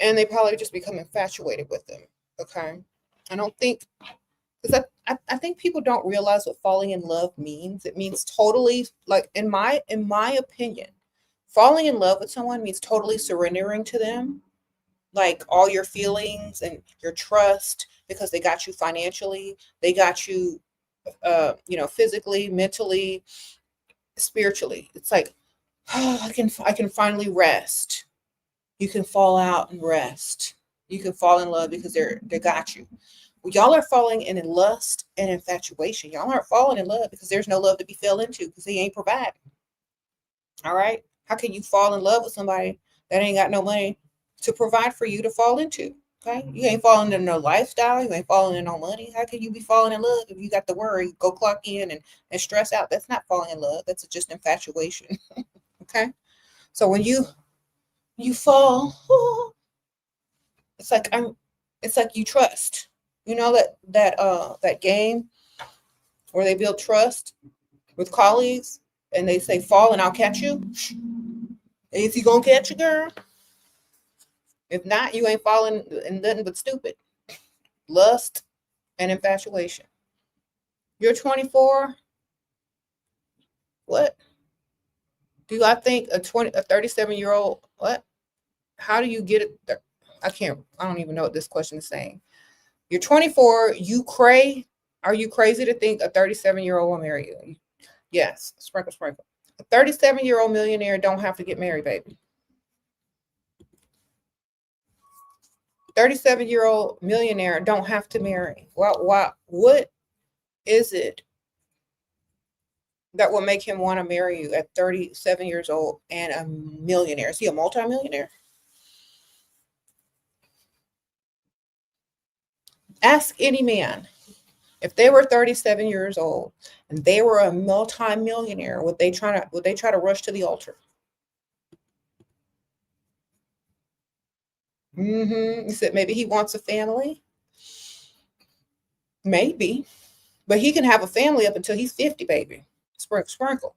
and they probably just become infatuated with them. Okay. I don't think, because I think people don't realize what falling in love means. It means totally, like in my opinion, falling in love with someone means totally surrendering to them, like all your feelings and your trust, because they got you financially, they got you, physically, mentally, spiritually. It's like, oh, I can finally rest. You can fall out and rest. You can fall in love because they got you. Well, y'all are falling in lust and infatuation. Y'all aren't falling in love because there's no love to be fell into because he ain't providing. All right. How can you fall in love with somebody that ain't got no money to provide for you to fall into? Okay. You ain't falling into no lifestyle. You ain't falling in no money. How can you be falling in love if you got to worry, go clock in and stress out? That's not falling in love. That's just infatuation. Okay. So when you fall, it's like it's like you trust. You know that game where they build trust with colleagues? and they say fall and I'll catch you. Is he gonna catch you, girl? If not, you ain't falling in nothing but stupid. Lust and infatuation. You're 24. What? Do I think a 37-year-old, what? How do you get it? I don't even know what this question is saying. You're 24, are you crazy to think a 37-year-old will marry you? Yes, sprinkle, sprinkle. A 37-year-old millionaire don't have to get married, baby. 37-year-old millionaire don't have to marry. What is it that will make him want to marry you at 37 years old and a millionaire? Is he a multimillionaire? Ask any man. If they were 37 years old and they were a multimillionaire, would they try to rush to the altar? You said maybe he wants a family. Maybe. But he can have a family up until he's 50, baby. Sprinkle, sprinkle.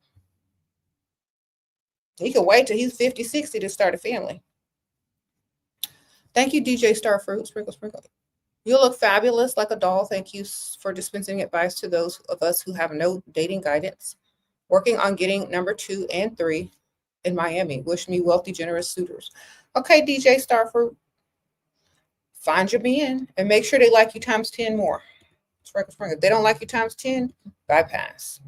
He can wait till he's 50, 60 to start a family. Thank you, DJ Starfruit. Sprinkle, sprinkle. You look fabulous like a doll. Thank you for dispensing advice to those of us who have no dating guidance. Working on getting number 2 and 3 in Miami. Wish me wealthy, generous suitors. Okay, DJ Starfruit. Find your men and make sure they like you times 10 more. Sprinkle, sprinkle. If they don't like you times 10, bypass.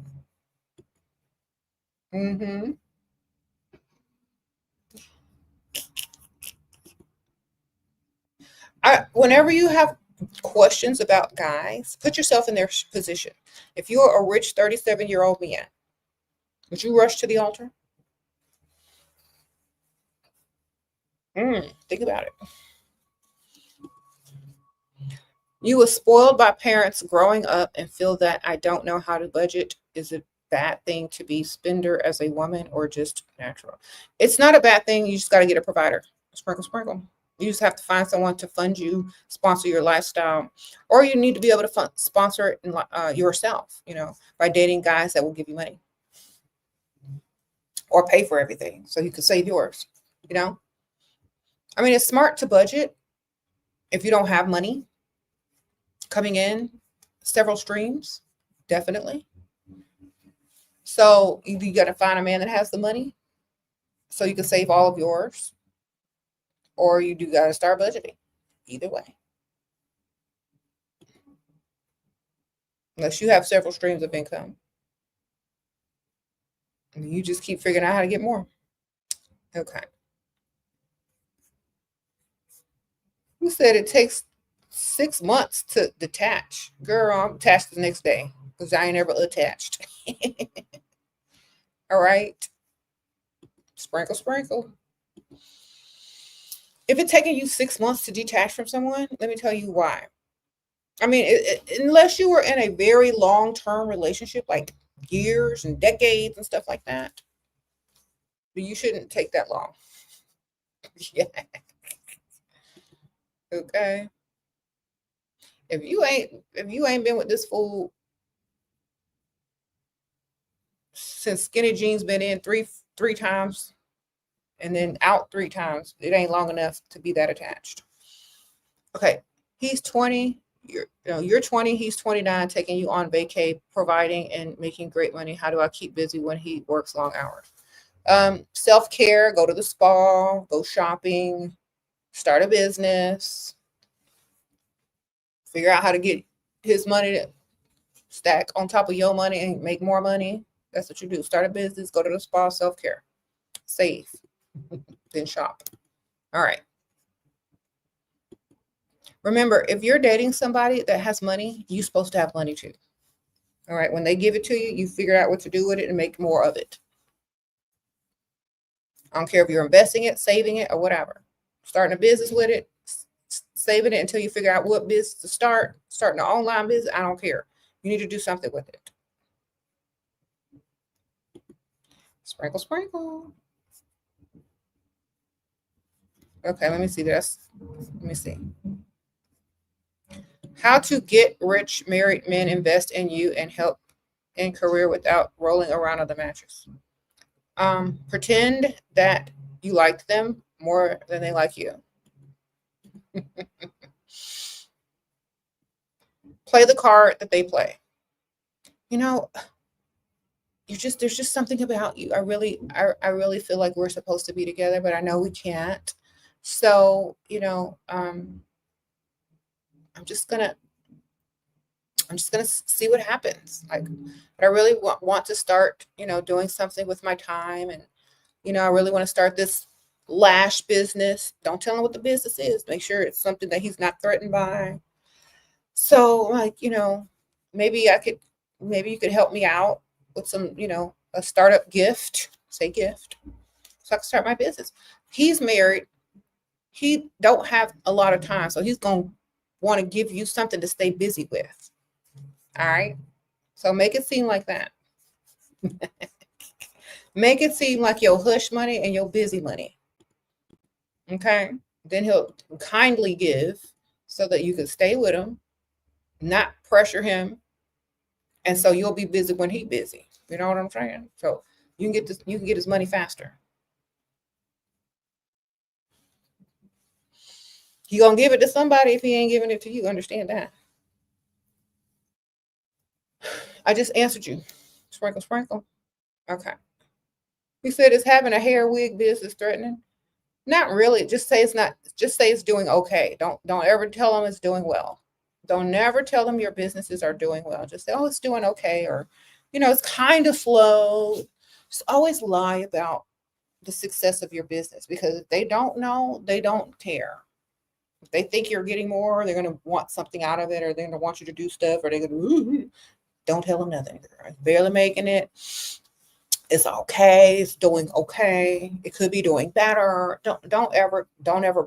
Whenever you have questions about guys, put yourself in their position. If you're a rich 37-year-old man, would you rush to the altar? Think about it. You were spoiled by parents growing up and feel that I don't know how to budget. Is it a bad thing to be spender as a woman or just natural? It's not a bad thing. You just got to get a provider. Sprinkle, sprinkle. You just have to find someone to fund you, sponsor your lifestyle, or you need to be able to sponsor it yourself, by dating guys that will give you money or pay for everything so you can save yours, I mean, it's smart to budget if you don't have money coming in, several streams, definitely. So you got to find a man that has the money so you can save all of yours. Or you do got to start budgeting. Either way. Unless you have several streams of income. And you just keep figuring out how to get more. Okay. Who said it takes 6 months to detach? Girl, I'm attached the next day because I ain't ever attached. All right. Sprinkle, sprinkle. If it's taking you 6 months to detach from someone, let me tell you why. I mean, unless you were in a very long-term relationship, like years and decades and stuff like that, you shouldn't take that long. Yeah. Okay. If you ain't been with this fool since skinny jeans been in three times and then out 3 times, it ain't long enough to be that attached. Okay, he's 20. You're 20. He's 29. Taking you on vacay, providing and making great money. How do I keep busy when he works long hours? Self-care. Go to the spa. Go shopping. Start a business. Figure out how to get his money to stack on top of your money and make more money. That's what you do. Start a business. Go to the spa. Self-care. Save. Then shop. All right. Remember, if you're dating somebody that has money, you're supposed to have money too. All right. When they give it to you, you figure out what to do with it and make more of it. I don't care if you're investing it, saving it, or whatever. Starting a business with it, saving it until you figure out what business to start. Starting an online business, I don't care. You need to do something with it. Sprinkle, sprinkle. Okay, let me see this. Let me see. How to get rich married men invest in you and help in career without rolling around on the mattress. Pretend that you liked them more than they like you. Play the card that they play. You know, there's just something about you. I really feel like we're supposed to be together, but I know we can't. So, I'm just gonna see what happens. Like, but I really want to start, doing something with my time. And, I really want to start this lash business. Don't tell him what the business is. Make sure it's something that he's not threatened by. So, like, maybe you could help me out with some, a startup gift, say gift, so I can start my business. He's married. He don't have a lot of time, so he's going to want to give you something to stay busy with. All right. So make it seem like that. Make it seem like your hush money and your busy money. Okay. Then he'll kindly give so that you can stay with him, not pressure him. And so you'll be busy when he's busy. You know what I'm saying? So you can get his money faster. He gonna give it to somebody if he ain't giving it to you. Understand that? I just answered you. Sprinkle, sprinkle. Okay. He said, is having a hair wig business threatening? Not really. Just say it's not. Just say it's doing okay. Don't ever tell them it's doing well. Don't never tell them your businesses are doing well. Just say, oh, it's doing okay, or, it's kind of slow. Just always lie about the success of your business, because if they don't know, they don't care. If they think you're getting more, they're going to want something out of it, or they're going to want you to do stuff, or they're going to, don't tell them nothing. Girl. Barely making it. It's okay. It's doing okay. It could be doing better. Don't ever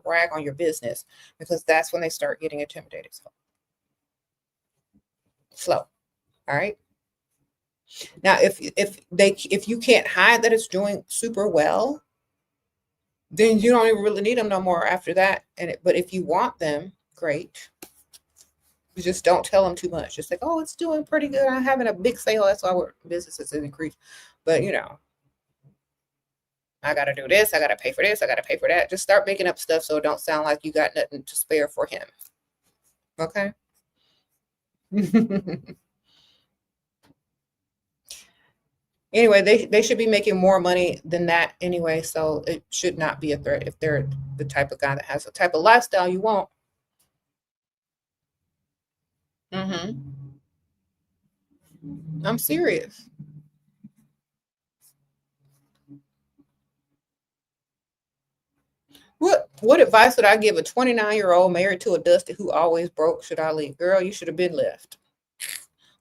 brag on your business, because that's when they start getting intimidated. So slow. All right. Now, if you can't hide that it's doing super well, then you don't even really need them no more after that. But if you want them, great. You just don't tell them too much. Just like, oh, it's doing pretty good. I'm having a big sale. That's why our business is increased. But I got to do this. I got to pay for this. I got to pay for that. Just start making up stuff so it don't sound like you got nothing to spare for him. Okay. Anyway, they should be making more money than that anyway, so it should not be a threat if they're the type of guy that has the type of lifestyle you want. I'm serious. What advice would I give a 29-year-old married to a dusty who always broke? Should I leave? Girl, you should have been left.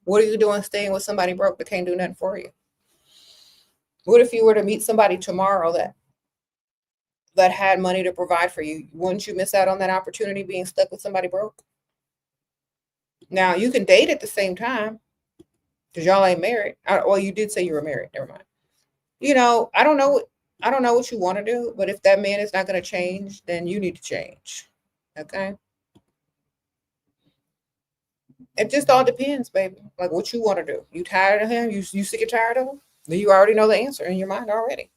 What are you doing staying with somebody broke that can't do nothing for you? What if you were to meet somebody tomorrow that had money to provide for you? Wouldn't you miss out on that opportunity being stuck with somebody broke? Now, you can date at the same time because y'all ain't married. Well, you did say you were married. Never mind. I don't know what you want to do, but if that man is not going to change, then you need to change. Okay? It just all depends, baby. Like what you want to do. You tired of him? You sick and tired of him? Then you already know the answer in your mind already.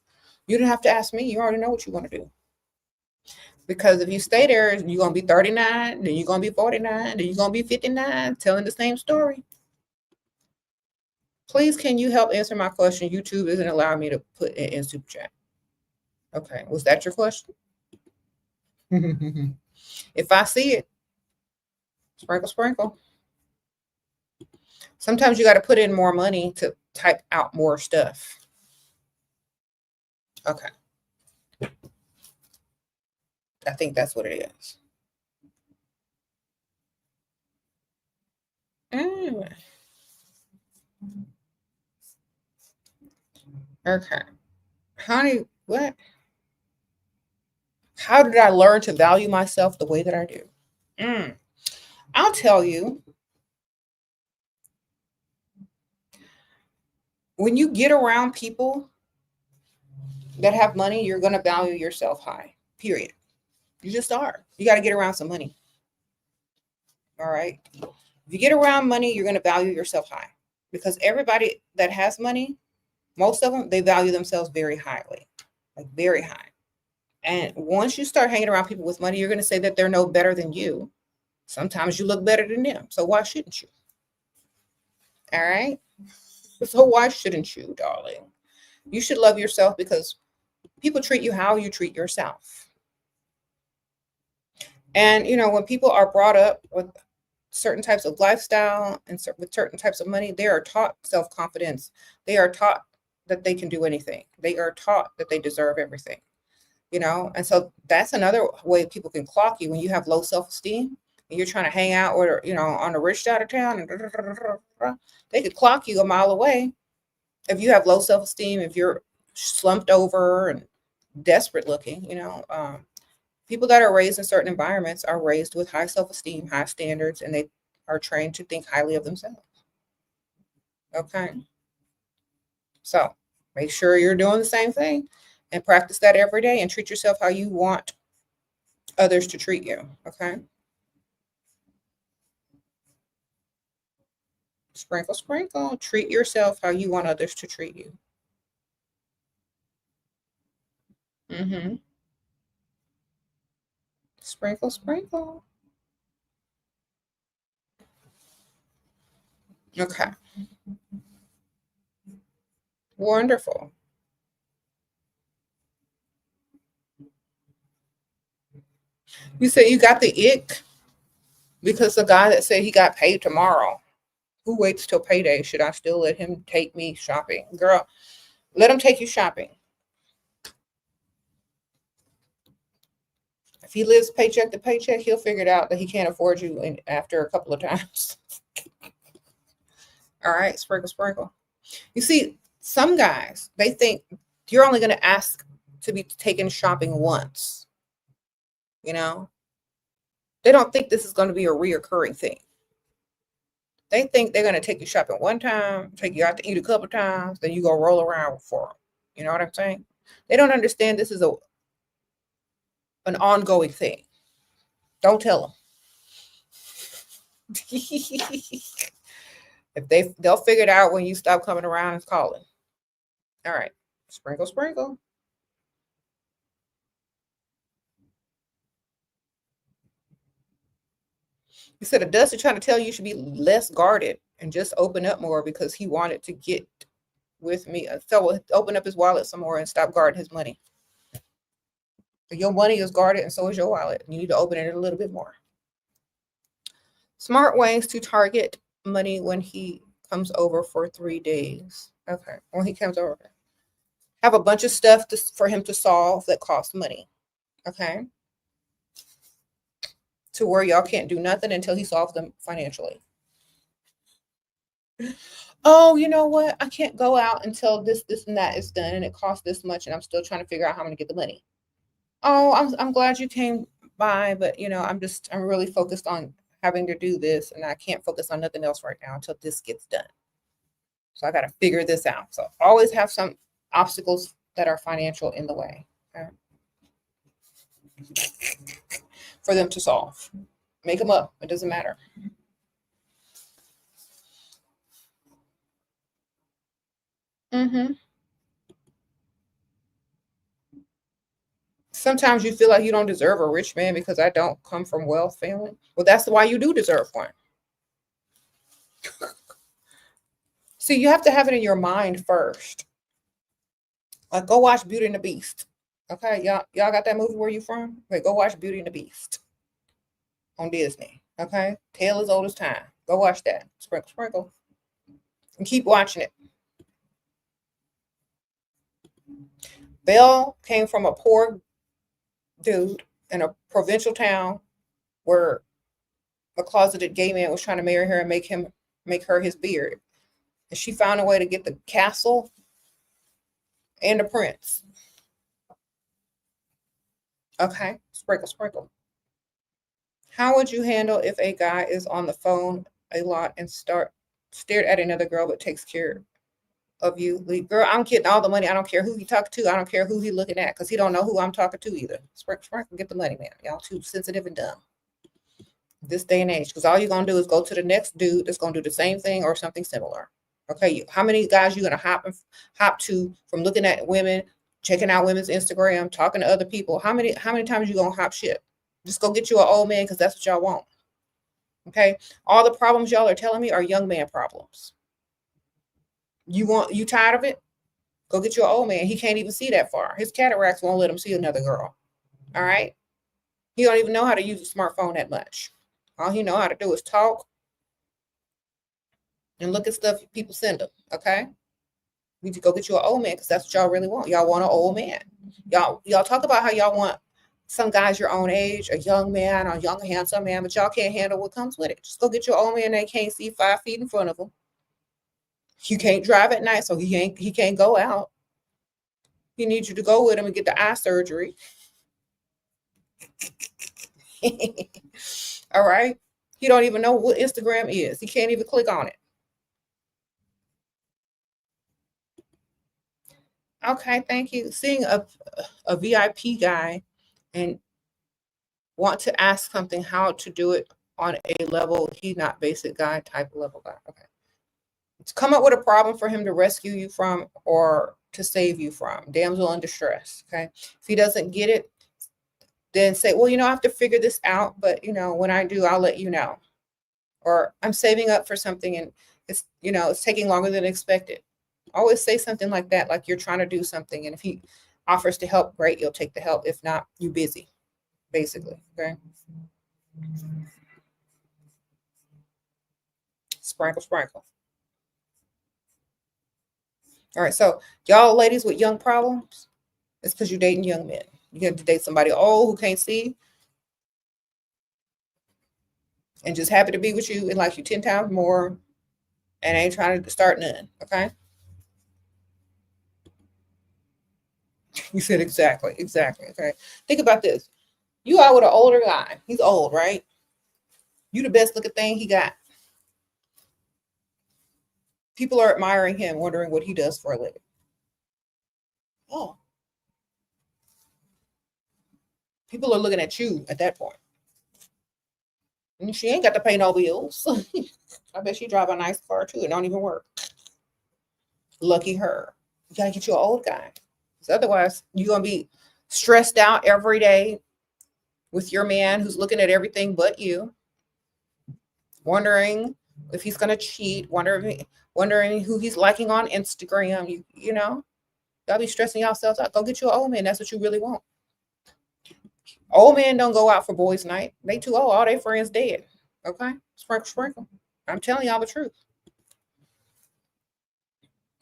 You don't have to ask me. You already know what you want to do. Because if you stay there, you're going to be 39, then you're going to be 49, then you're going to be 59, telling the same story. Please, can you help answer my question? YouTube isn't allowing me to put it in super chat. Okay, was that your question? If I see it, sprinkle, sprinkle. Sometimes you got to put in more money to type out more stuff. Okay. I think that's what it is. Okay. Honey, what? How did I learn to value myself the way that I do? I'll tell you. When you get around people that have money, you're going to value yourself high, period. You just are. You got to get around some money. All right. If you get around money, you're going to value yourself high. because everybody that has money, most of them, they value themselves very highly, like very high. And once you start hanging around people with money, you're going to say that they're no better than you. Sometimes you look better than them. So why shouldn't you? All right. So why shouldn't you, darling? You should love yourself because people treat you how you treat yourself. And, when people are brought up with certain types of lifestyle and with certain types of money, they are taught self-confidence. They are taught that they can do anything. They are taught that they deserve everything, And so that's another way people can clock you when you have low self-esteem and you're trying to hang out or, on the rich side of town. And they could clock you a mile away if you have low self-esteem, if you're slumped over and desperate looking, people that are raised in certain environments are raised with high self-esteem, high standards, and they are trained to think highly of themselves. Okay. So make sure you're doing the same thing and practice that every day and treat yourself how you want others to treat you. Okay. Sprinkle, sprinkle. Treat yourself how you want others to treat you. Mm-hmm. Sprinkle, sprinkle. Okay. Wonderful. You say you got the ick because the guy that said he got paid tomorrow, who waits till payday? Should I still let him take me shopping? Girl, let him take you shopping. If he lives paycheck to paycheck, he'll figure it out that he can't afford you after a couple of times. All right, sprinkle, sprinkle. You see, some guys, they think you're only going to ask to be taken shopping once. They don't think this is going to be a reoccurring thing. They think they're going to take you shopping one time, take you out to eat a couple times, then you go roll around for them. You know what I'm saying? They don't understand this is an ongoing thing. Don't tell them. If they'll figure it out when you stop coming around and calling. All right. Sprinkle, sprinkle. You said a Dusty trying to tell you should be less guarded and just open up more because he wanted to get with me. So open up his wallet some more and stop guarding his money. Your money is guarded and so is your wallet. You need to open it a little bit more. Smart ways to target money when he comes over for 3 days. Okay, when he comes over. Have a bunch of stuff for him to solve that costs money. Okay. To where y'all can't do nothing until he solves them financially. Oh, you know what? I can't go out until this, and that is done, and it costs this much, and I'm still trying to figure out how I'm going to get the money. Oh, I'm glad you came by, but I'm really focused on having to do this, and I can't focus on nothing else right now until this gets done. So I got to figure this out. So always have some obstacles that are financial in the way. Okay? For them to solve. Make them up. It doesn't matter. Mm-hmm. Sometimes you feel like you don't deserve a rich man because I don't come from wealth family. Well, that's why you do deserve one. See, you have to have it in your mind first. Like, go watch Beauty and the Beast. Okay, y'all got that movie where you from? Like, go watch Beauty and the Beast on Disney. Okay, tale as old as time. Go watch that. Sprinkle, sprinkle, and keep watching it. Belle came from a poor dude in a provincial town where a closeted gay man was trying to marry her and make her his beard. And she found a way to get the castle and the prince. Okay, sprinkle, sprinkle. How would you handle if a guy is on the phone a lot and stared at another girl but takes care of you? Girl, I'm getting all the money. I don't care who he talking to. I don't care who he looking at because he don't know who I'm talking to either. Sprinkle, sprinkle, get the money, man. Y'all too sensitive and dumb this day and age, because all you're going to do is go to the next dude that's going to do the same thing or something similar. Okay, how many guys you gonna hop to from looking at women, checking out women's Instagram, talking to other people? How many times you gonna hop ship? Just go get you an old man because that's what y'all want. Okay, all the problems y'all are telling me are young man problems. You tired of it? Go get your old man. He can't even see that far. His cataracts won't let him see another girl. All right. He don't even know how to use a smartphone that much. All he know how to do is talk and look at stuff people send him. Okay. You need to go get you an old man because that's what y'all really want. Y'all want an old man. Y'all talk about how y'all want some guys your own age, a young man, a young handsome man, but y'all can't handle what comes with it. Just go get your old man that can't see 5 feet in front of him. You can't drive at night, so he can't go out. He needs you to go with him and get the eye surgery. All right. He don't even know what Instagram is. He can't even click on it. Okay, thank you. Seeing a VIP guy and want to ask something how to do it on a level he not basic guy type level guy. Okay. To come up with a problem for him to rescue you from or to save you from. Damsel in distress. Okay. If he doesn't get it, then say, well, I have to figure this out, but when I do, I'll let you know. Or I'm saving up for something and it's taking longer than expected. Always say something like that, like you're trying to do something. And if he offers to help, great, you'll take the help. If not, you busy, basically. Okay. Sprinkle, sprinkle. All right. So y'all ladies with young problems, it's because you're dating young men. You have to date somebody old who can't see and just happy to be with you and like you 10 times more and ain't trying to start none. Okay. You said exactly. Okay. Think about this. You out with an older guy. He's old, right? You the best looking thing he got. People are admiring him, wondering what he does for a living. Oh. People are looking at you at that point. And she ain't got to pay no bills. I bet she drive a nice car too. It don't even work. Lucky her. You gotta get you an old guy. Because otherwise, you're gonna be stressed out every day with your man who's looking at everything but you, wondering if he's gonna cheat, wondering who he's liking on Instagram. Y'all be stressing yourselves out. Go get you an old man. That's what you really want. Old men don't go out for boys' night. They too old. All their friends dead. Okay? Sprinkle, sprinkle. I'm telling y'all the truth.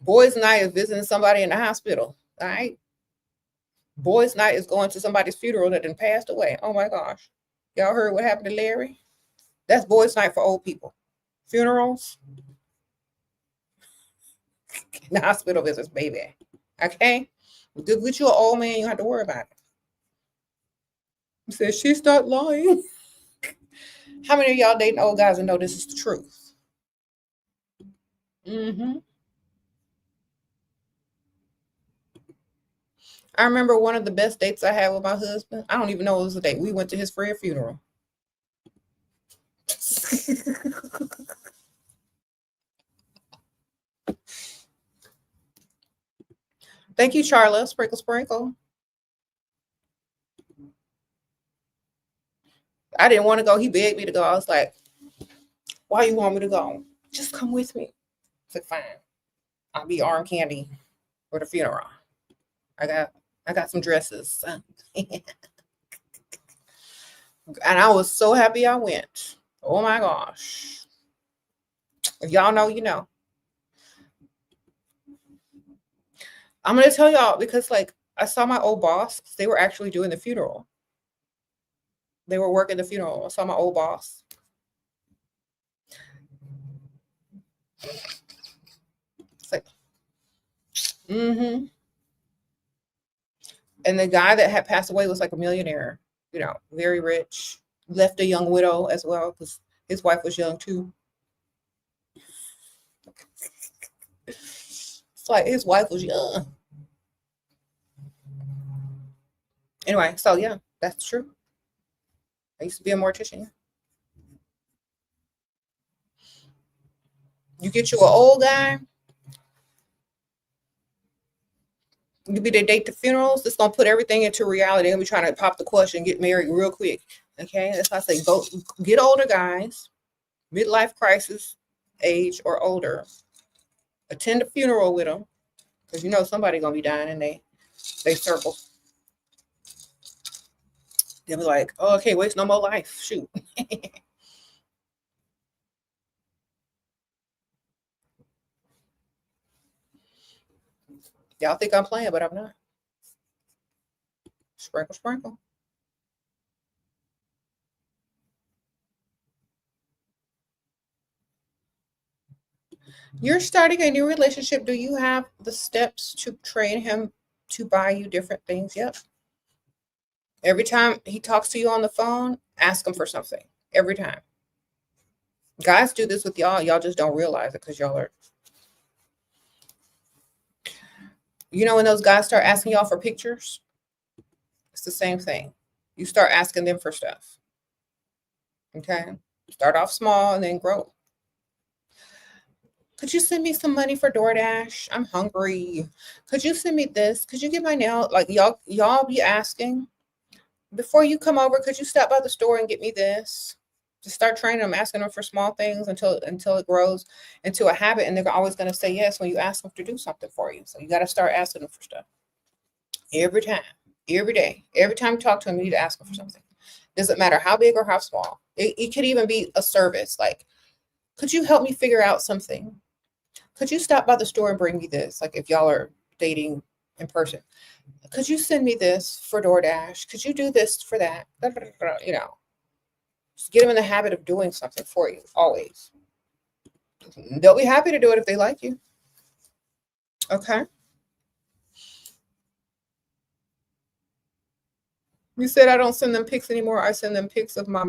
Boys' night is visiting somebody in the hospital. All right? Boys' night is going to somebody's funeral that done passed away. Oh my gosh. Y'all heard what happened to Larry? That's boys' night for old people. Funerals. The hospital visits, baby. Okay? Good with you an old man, you don't have to worry about it. He said, she start lying. How many of y'all dating old guys and know this is the truth? I remember one of the best dates I had with my husband. I don't even know it was a date. We went to his friend's funeral. Thank you, Charla. Sprinkle, sprinkle. I didn't want to go. He begged me to go. I was like, why you want me to go? Just come with me. I said, fine. I'll be arm candy for the funeral. I got some dresses. And I was so happy I went. Oh my gosh. If y'all know, you know. I'm going to tell y'all because I saw my old boss. They were actually doing the funeral. They were working the funeral. I saw my old boss. It's like, And the guy that had passed away was like a millionaire, very rich. Left a young widow as well because his wife was young too. It's like his wife was young. Anyway, so yeah, that's true. I used to be a mortician. You get you an old guy, You be they date the funerals. It's gonna put everything into reality. They're gonna be trying to pop the question, get married real quick. Okay, that's why I say go get older guys, midlife crisis age or older. Attend a funeral with them because you know somebody gonna be dying and they circle. They'll be like, oh, okay, waste no more life. Shoot. Y'all think I'm playing, but I'm not. Sprinkle, sprinkle. You're starting a new relationship. Do you have the steps to train him to buy you different things? Yep. Every time he talks to you on the phone, ask him for something. Every time. Guys do this with y'all. Y'all just don't realize it because y'all are. You know when those guys start asking y'all for pictures? It's the same thing. You start asking them for stuff. Okay? Start off small and then grow. Could you send me some money for DoorDash? I'm hungry. Could you send me this? Could you get my nail? Like y'all be asking. Before you come over, could you stop by the store and get me this? Just start training them, asking them for small things until it grows into a habit, and they're always going to say yes when you ask them to do something for you. So you got to start asking them for stuff every time, every day, every time you talk to them. You need to ask them for something. Doesn't matter how big or how small. It could even be a service. Like, could you help me figure out something? Could you stop by the store and bring me this? Like if y'all are dating in person. Could you send me this for DoorDash? Could you do this for that? You know, just get them in the habit of doing something for you, always. They'll be happy to do it if they like you. Okay. You said I don't send them pics anymore. I send them pics of my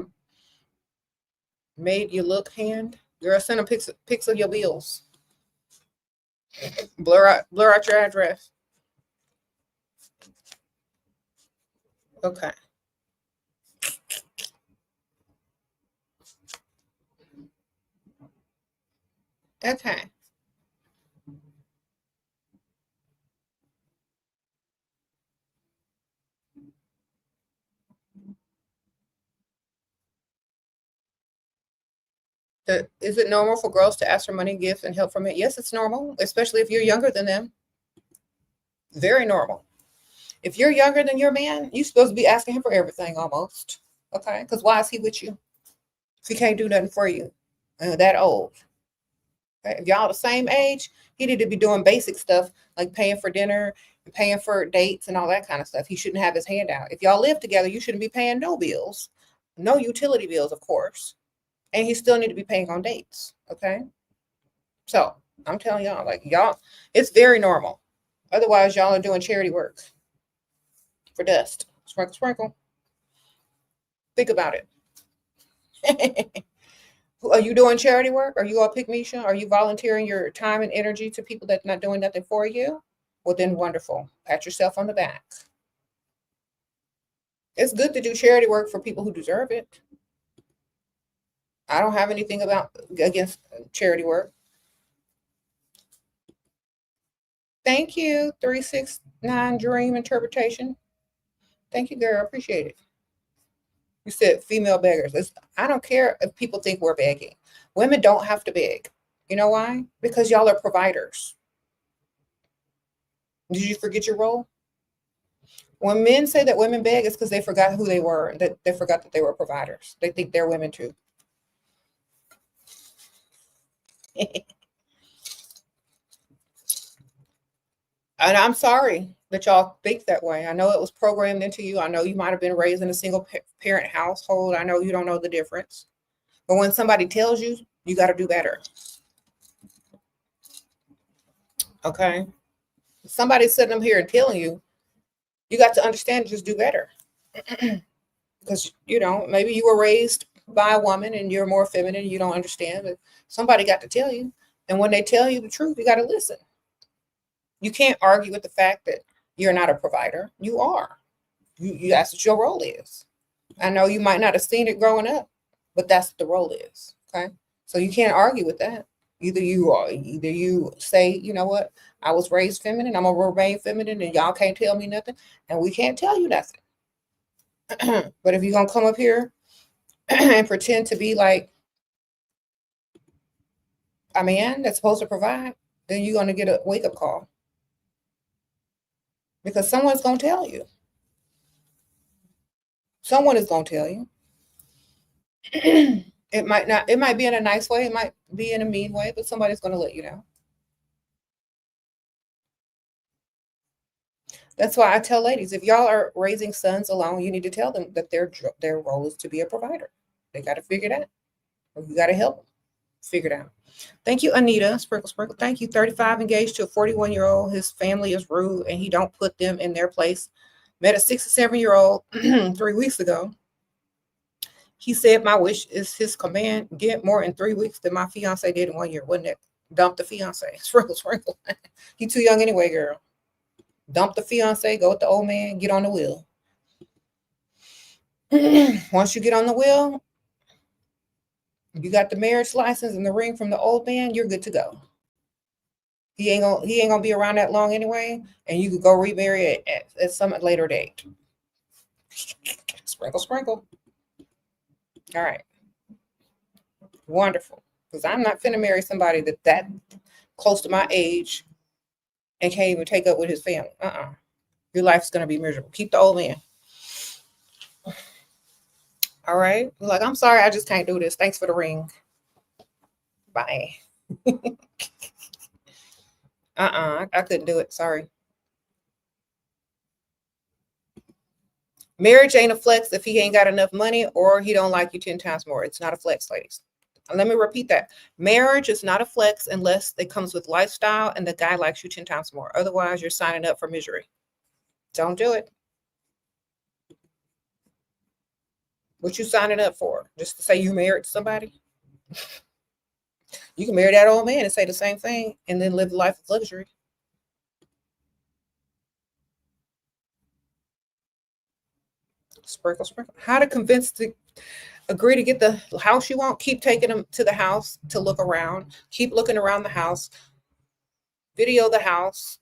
made you look hand. Girl, send them pics of your bills. Blur out your address. Okay. Okay. Is it normal for girls to ask for money, gifts, and help from it? Yes, it's normal, especially if you're younger than them. Very normal. If you're younger than your man, you're supposed to be asking him for everything almost. Okay? Because why is he with you if he can't do nothing for you? That old. Okay? If y'all the same age, he need to be doing basic stuff like paying for dinner, and paying for dates, and all that kind of stuff. He shouldn't have his hand out. If y'all live together, you shouldn't be paying no bills, no utility bills, of course. And he still need to be paying on dates. Okay? So I'm telling y'all, like y'all, it's very normal. Otherwise, y'all are doing charity work for dust. Sprinkle, sprinkle. Think about it. Are you doing charity work? Are you all pick Misha? Are you volunteering your time and energy to people that's not doing nothing for you? Well, then wonderful. Pat yourself on the back. It's good to do charity work for people who deserve it. I don't have anything against charity work. Thank you, 369 Dream Interpretation. Thank you, girl. Appreciate it. You said female beggars. I don't care if people think we're begging. Women don't have to beg. You know why? Because y'all are providers. Did you forget your role? When men say that women beg, it's because they forgot who they were. That they forgot that they were providers. They think they're women too. And I'm sorry that y'all think that way. I know it was programmed into you. I know you might have been raised in a single parent household. I know you don't know the difference. But when somebody tells you, you got to do better. Okay? If somebody's sitting up here and telling you, you got to understand, just do better. Because, you know, maybe you were raised by a woman and you're more feminine, you don't understand, but somebody got to tell you. And when they tell you the truth, you got to listen. You can't argue with the fact that you're not a provider. You are. That's what your role is. I know you might not have seen it growing up, but that's what the role is. Okay. So you can't argue with that. Either you say, you know what, I was raised feminine, I'm gonna remain feminine, and y'all can't tell me nothing, and we can't tell you nothing. But if you're gonna come up here and pretend to be like a man that's supposed to provide, then you're gonna get a wake up call because someone's gonna tell you. Someone is gonna tell you. It might not. It might be in a nice way. It might be in a mean way, but somebody's gonna let you know. That's why I tell ladies, if y'all are raising sons alone, you need to tell them that their role is to be a provider. They got to figure it out, or you got to help them figure it out. Thank you, Anita. Sprinkle, sprinkle. Thank you. 35 engaged to a 41-year-old. His family is rude, and he don't put them in their place. Met a 67-year-old 3 weeks ago. He said my wish is his command. Get more in 3 weeks than my fiance did in 1 year. Wouldn't it? Dump the fiance. Sprinkle, sprinkle. He too young anyway, girl. Dump the fiance, go with the old man, get on the wheel. Once you get on the wheel, you got the marriage license and the ring from the old man, you're good to go. He ain't gonna be around that long anyway, and you could go remarry at some later date. Sprinkle, sprinkle. All right. Wonderful. Because I'm not finna marry somebody that close to my age and can't even take up with his family. Your life's gonna be miserable. Keep the old man. All right. Like, I'm sorry, I just can't do this. Thanks for the ring. Bye. I couldn't do it. Sorry. Marriage ain't a flex if he ain't got enough money or he don't like you 10 times more. It's not a flex, ladies. Let me repeat that. Marriage is not a flex unless it comes with lifestyle and the guy likes you 10 times more. Otherwise, you're signing up for misery. Don't do it. What you signing up for? Just to say you married somebody? You can marry that old man and say the same thing and then live a life of luxury. Sprinkle, sprinkle. How to convince to agree to get the house you want? Keep taking them to the house to look around. Keep looking around the house. Video the house.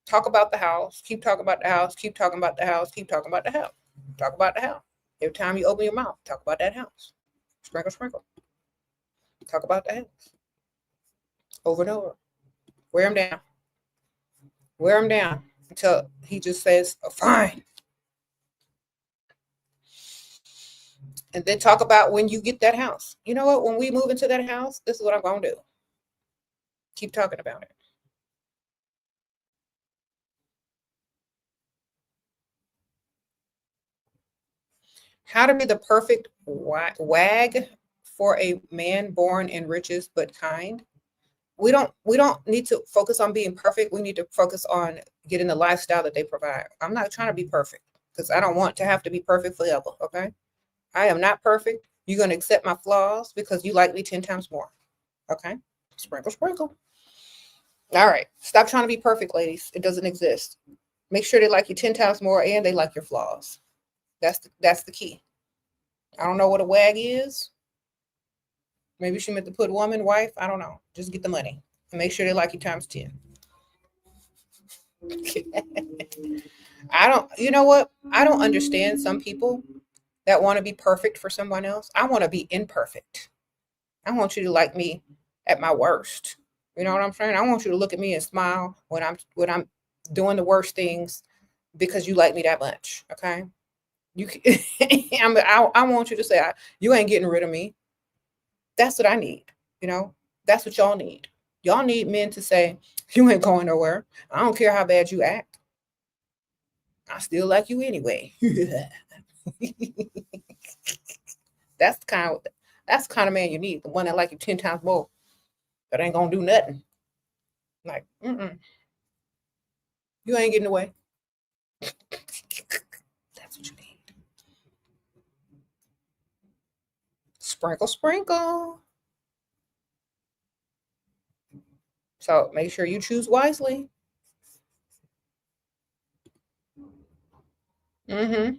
Talk about the house. Keep talking about the house. Keep talking about the house. Keep talking about the house. Talk about the house. Every time you open your mouth, talk about that house. Sprinkle, sprinkle. Talk about the house. Over and over. Wear him down. Wear him down until he just says, oh, fine. And then talk about when you get that house. You know what? When we move into that house, this is what I'm going to do. Keep talking about it. How to be the perfect wag for a man born in riches but kind. We don't need to focus on being perfect. We need to focus on getting the lifestyle that they provide. I'm not trying to be perfect because I don't want to have to be perfect forever. Okay. I am not perfect. You're going to accept my flaws because you like me 10 times more. Okay. Sprinkle, sprinkle. All right. Stop trying to be perfect, ladies. It doesn't exist. Make sure they like you 10 times more and they like your flaws. That's the key. I don't know what a wag is. Maybe she meant to put woman, wife. I don't know. Just get the money and make sure they like you times 10. You know what? I don't understand some people that want to be perfect for someone else. I want to be imperfect. I want you to like me at my worst. You know what I'm saying? I want you to look at me and smile when I'm doing the worst things because you like me that much. Okay. I want you to say, you ain't getting rid of me. That's what I need. You know, that's what y'all need. Y'all need men to say, you ain't going nowhere. I don't care how bad you act. I still like you anyway. That's the kind of man you need. The one that like you 10 times more. That ain't gonna do nothing. Like, you ain't getting away. That's what you need. Sprinkle, sprinkle. So make sure you choose wisely. Mm-hmm.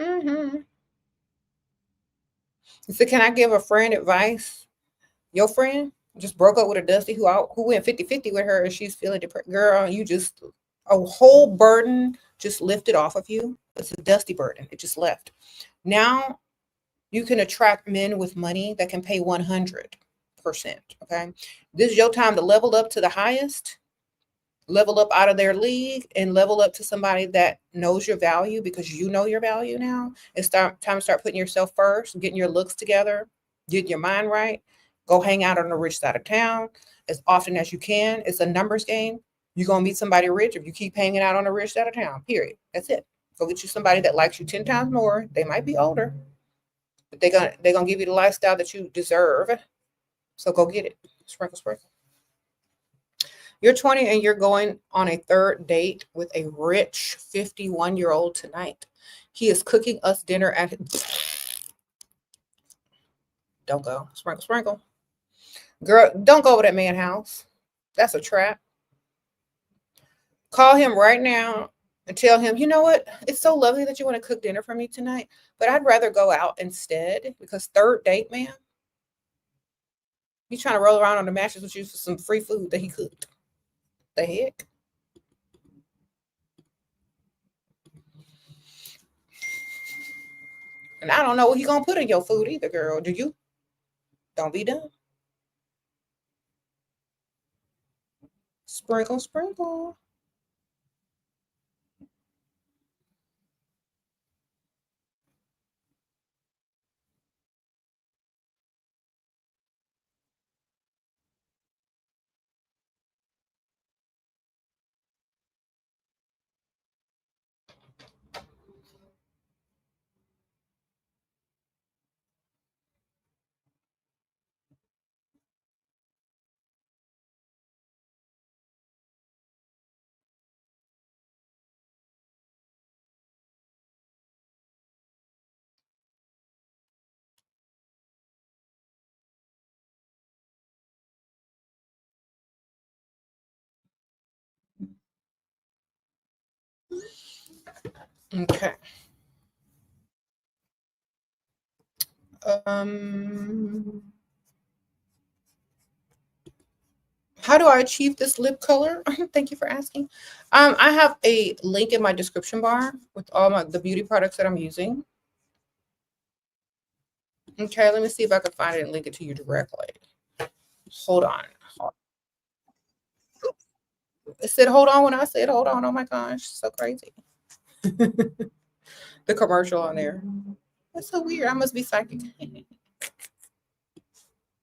Mm-hmm. He said, can I give a friend advice? Your friend just broke up with a Dusty who went 50-50 with her and she's feeling depressed. Girl, you just, a whole burden just lifted off of you. It's a Dusty burden. It just left. Now you can attract men with money that can pay 100%. Okay. This is your time to level up to the highest, level up out of their league, and level up to somebody that knows your value because you know your value now. It's time to start putting yourself first, getting your looks together, getting your mind right. Go hang out on the rich side of town as often as you can. It's a numbers game. You're going to meet somebody rich if you keep hanging out on the rich side of town, period. That's it. Go get you somebody that likes you 10 times more. They might be older, but they're gonna give you the lifestyle that you deserve. So go get it. Sprinkle, sprinkle. You're 20 and you're going on a third date with a rich 51-year-old tonight. He is cooking us dinner at Don't go. Sprinkle, sprinkle. Girl, don't go over that man's house. That's a trap. Call him right now and tell him, you know what? It's so lovely that you want to cook dinner for me tonight, but I'd rather go out instead because third date, man. He's trying to roll around on the mattress with you for some free food that he cooked. The heck? And I don't know what he gonna put in your food either, girl. Do you? Don't be dumb. Sprinkle, sprinkle. Okay. Um, how do I achieve this lip color? Thank you for asking. I have a link in my description bar with all the beauty products that I'm using. Okay, let me see if I can find it and link it to you directly. Hold on. It said hold on when I said hold on. Oh my gosh, so crazy. The commercial on there. That's so weird. I must be psychic.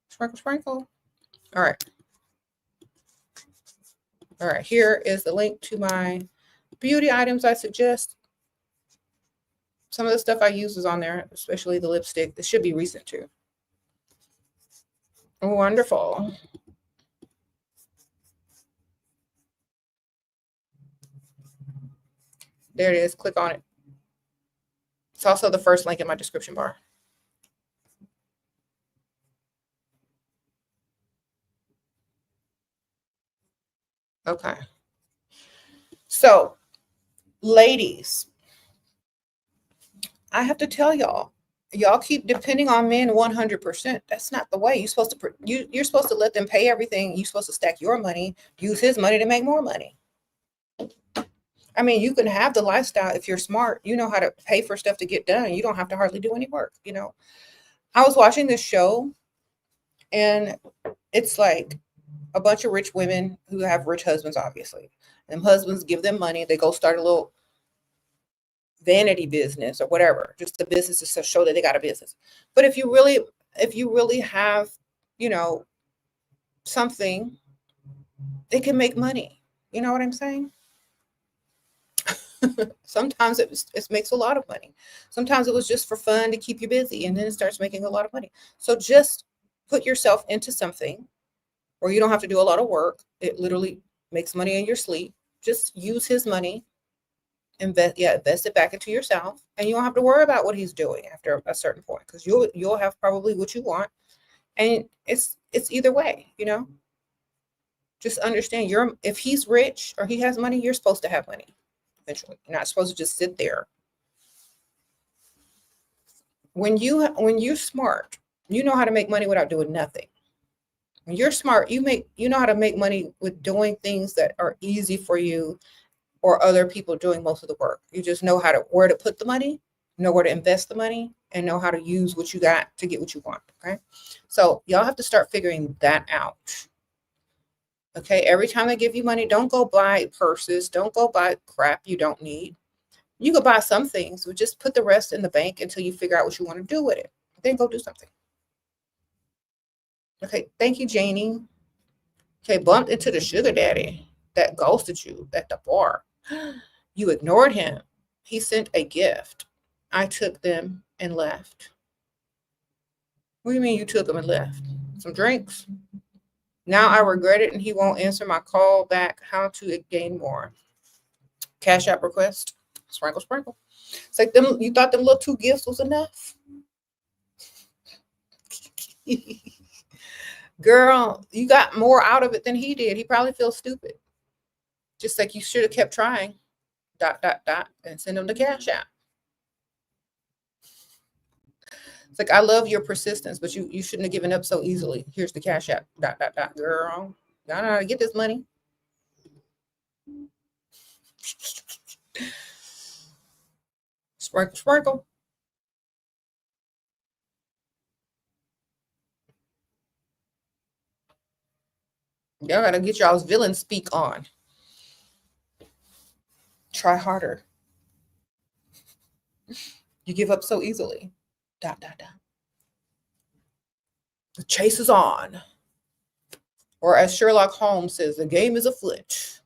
Sprinkle, sprinkle. All right. All right. Here is the link to my beauty items I suggest. Some of the stuff I use is on there, especially the lipstick. This should be recent too. Wonderful. There it is. Click on it. It's also the first link in my description bar. Okay. So, ladies, I have to tell y'all keep depending on men 100%. That's not the way. You're supposed to you're supposed to let them pay everything. You're supposed to stack your money, use his money to make more money. I mean, you can have the lifestyle if you're smart. You know how to pay for stuff to get done. You don't have to hardly do any work, you know. I was watching this show and it's like a bunch of rich women who have rich husbands, obviously. And husbands give them money. They go start a little vanity business or whatever, just a business to show that they got a business. But if you really have, you know, something, they can make money. You know what I'm saying? Sometimes it makes a lot of money. Sometimes it was just for fun to keep you busy, and then it starts making a lot of money. So just put yourself into something where you don't have to do a lot of work. It literally makes money in your sleep. Just use his money, invest it back into yourself, and you don't have to worry about what he's doing after a certain point because you'll have probably what you want, and it's either way, you know. Just understand if he's rich or he has money, you're supposed to have money eventually. You're not supposed to just sit there when you're smart, you know how to make money without doing nothing. When you're smart, you know how to make money with doing things that are easy for you or other people doing most of the work. You just know where to put the money, know where to invest the money, and know how to use what you got to get what you want. Okay. So y'all have to start figuring that out. Okay. Every time they give you money, don't go buy purses. Don't go buy crap you don't need. You could buy some things, but just put the rest in the bank until you figure out what you want to do with it. Then go do something. Okay. Thank you, Janie. Okay. Bumped into the sugar daddy that ghosted you at the bar. You ignored him. He sent a gift. I took them and left. What do you mean you took them and left? Some drinks? Now I regret it and he won't answer my call back. How to gain more? Cash app request. Sprinkle, sprinkle. It's like them. You thought them little 2 gifts was enough? Girl, you got more out of it than he did. He probably feels stupid. Just like you should have kept trying. ... And send him the cash app. It's like, I love your persistence, but you shouldn't have given up so easily. Here's the cash app. ... Girl, y'all know how to get this money. Sprinkle, sprinkle. Y'all gotta get y'all's villain speak on. Try harder. You give up so easily. ... The chase is on. Or as Sherlock Holmes says, the game is afoot.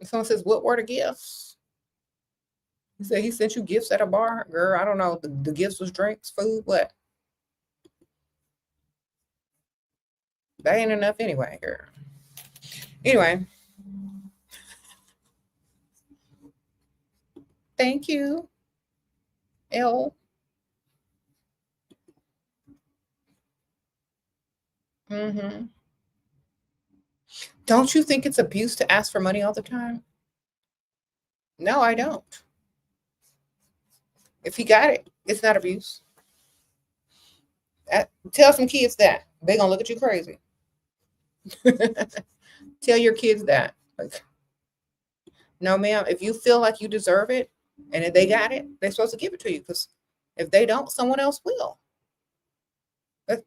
Someone says, what were the gifts? He said he sent you gifts at a bar. Girl, I don't know. The gifts was drinks, food, what? That ain't enough anyway, girl. Anyway. Thank you, L. Don't you think it's abuse to ask for money all the time? No, I don't. If he got it, it's not abuse. Tell some kids that. They're going to look at you crazy. Tell your kids that. Like, no, ma'am, if you feel like you deserve it and if they got it, they're supposed to give it to you, because if they don't, someone else will.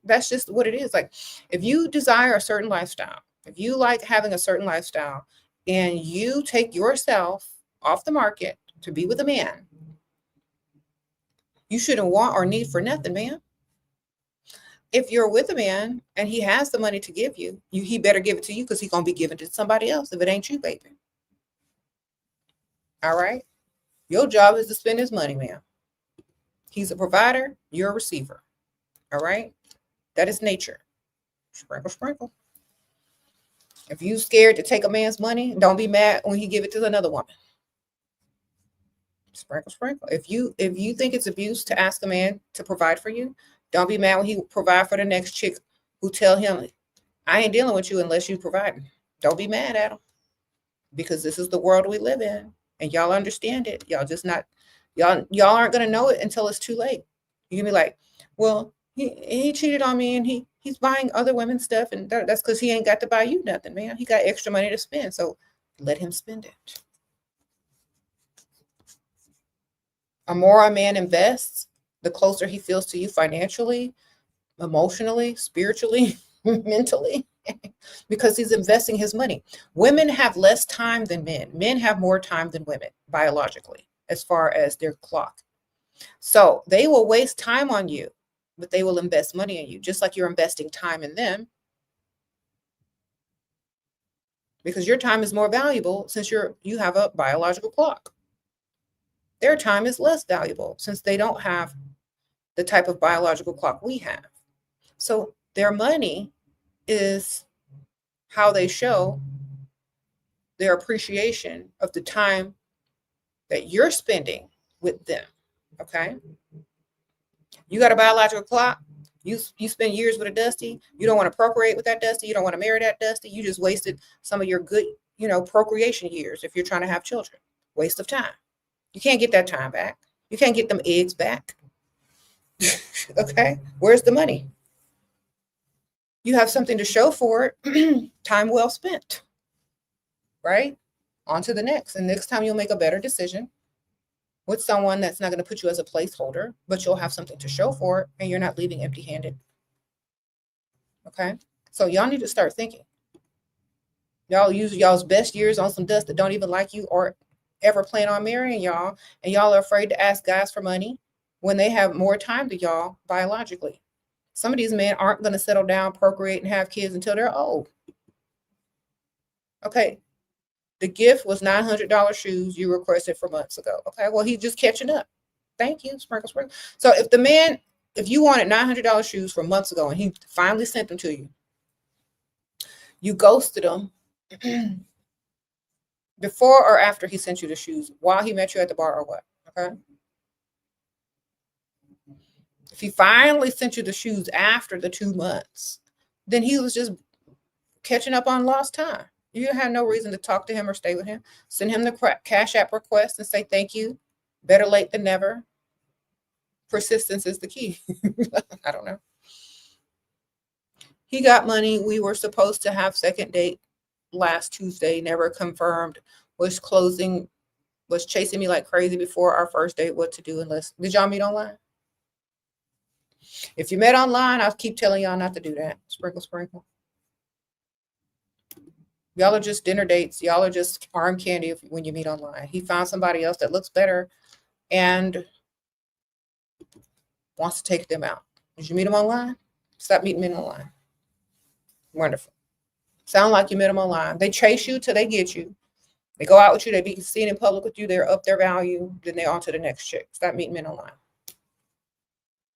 That's just what it is. Like, if you desire a certain lifestyle, if you like having a certain lifestyle and you take yourself off the market to be with a man, you shouldn't want or need for nothing, man. If you're with a man and he has the money to give you, he better give it to you, because he's going to be giving it to somebody else if it ain't you, baby. All right? Your job is to spend his money, ma'am. He's a provider. You're a receiver. All right? That is nature. Sprinkle, sprinkle. If you scared to take a man's money, don't be mad when he give it to another woman. Sprinkle, sprinkle. If you think it's abuse to ask a man to provide for you, don't be mad when he provide for the next chick who tell him, I ain't dealing with you unless you provide. Don't be mad at him, because this is the world we live in, and y'all understand it. Y'all just not, y'all aren't gonna know it until it's too late. You're gonna be like, well, he cheated on me and he's buying other women's stuff, and that's because he ain't got to buy you nothing, man. He got extra money to spend, so let him spend it. The more a man invests, the closer he feels to you financially, emotionally, spiritually, mentally, because he's investing his money. Women have less time than men. Men have more time than women biologically, as far as their clock. So they will waste time on you, but they will invest money in you, just like you're investing time in them, because your time is more valuable since you have a biological clock. Their time is less valuable since they don't have the type of biological clock we have. So their money is how they show their appreciation of the time that you're spending with them. Okay? You got a biological clock, You spend years with a Dusty. You don't want to procreate with that Dusty. You don't want to marry that Dusty. You just wasted some of your good, procreation years if you're trying to have children. Waste of time. You can't get that time back. You can't get them eggs back. Okay? Where's the money? You have something to show for it. Time well spent. Right? On to the next. And next time you'll make a better decision with someone that's not going to put you as a placeholder, but you'll have something to show for it, and you're not leaving empty-handed. Okay? So y'all need to start thinking. Y'all use y'all's best years on some dust that don't even like you or ever plan on marrying y'all, and y'all are afraid to ask guys for money when they have more time than y'all biologically. Some of these men aren't going to settle down, procreate, and have kids until they're old. Okay. The gift was $900 shoes you requested for months ago. Okay. Well, he's just catching up. Thank you. Sprinkle, sprinkle. So if you wanted $900 shoes from months ago and he finally sent them to you, you ghosted him before or after he sent you the shoes, while he met you at the bar or what? Okay. If he finally sent you the shoes after the 2 months, then he was just catching up on lost time. You have no reason to talk to him or stay with him. Send him the Cash App request and say thank you. Better late than never. Persistence is the key. I don't know. He got money. We were supposed to have second date last Tuesday. Never confirmed. Was chasing me like crazy before our first date. What to do unless... Did y'all meet online? If you met online, I'll keep telling y'all not to do that. Sprinkle, sprinkle. Y'all are just dinner dates. Y'all are just arm candy when you meet online. He found somebody else that looks better and wants to take them out. Did you meet him online? Stop meeting men online. Wonderful. Sound like you met them online. They chase you till they get you. They go out with you. They be seen in public with you. They're up their value. Then they're on to the next chick. Stop meeting men online.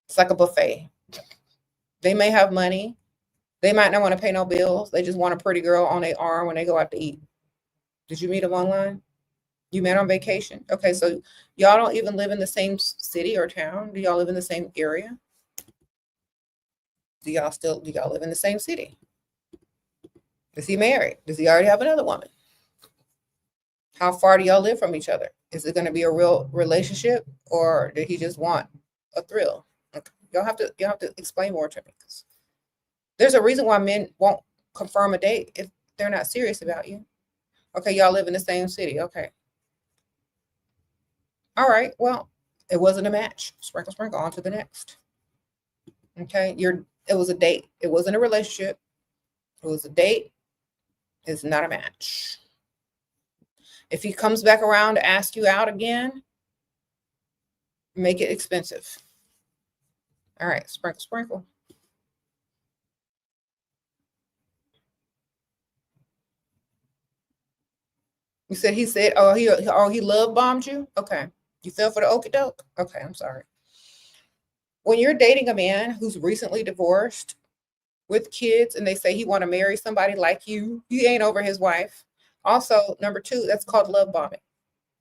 It's like a buffet. They may have money. They might not want to pay no bills. They just want a pretty girl on their arm when they go out to eat. Did you meet them online? You met on vacation? Okay, so y'all don't even live in the same city or town. Do y'all live in the same area? Do y'all live in the same city? Is he married? Does he already have another woman? How far do y'all live from each other? Is it going to be a real relationship, or did he just want a thrill? Okay. Y'all have to explain more to me. There's a reason why men won't confirm a date if they're not serious about you. Okay, y'all live in the same city. Okay. All right. Well, it wasn't a match. Sprinkle, sprinkle. On to the next. Okay. It was a date. It wasn't a relationship. It was a date. It's not a match. If he comes back around to ask you out again, make it expensive. All right. Sprinkle, sprinkle. You said he love bombed you? Okay. You fell for the okie doke? Okay, I'm sorry. When you're dating a man who's recently divorced with kids and they say he want to marry somebody like you, he ain't over his wife. Also, number 2, that's called love bombing.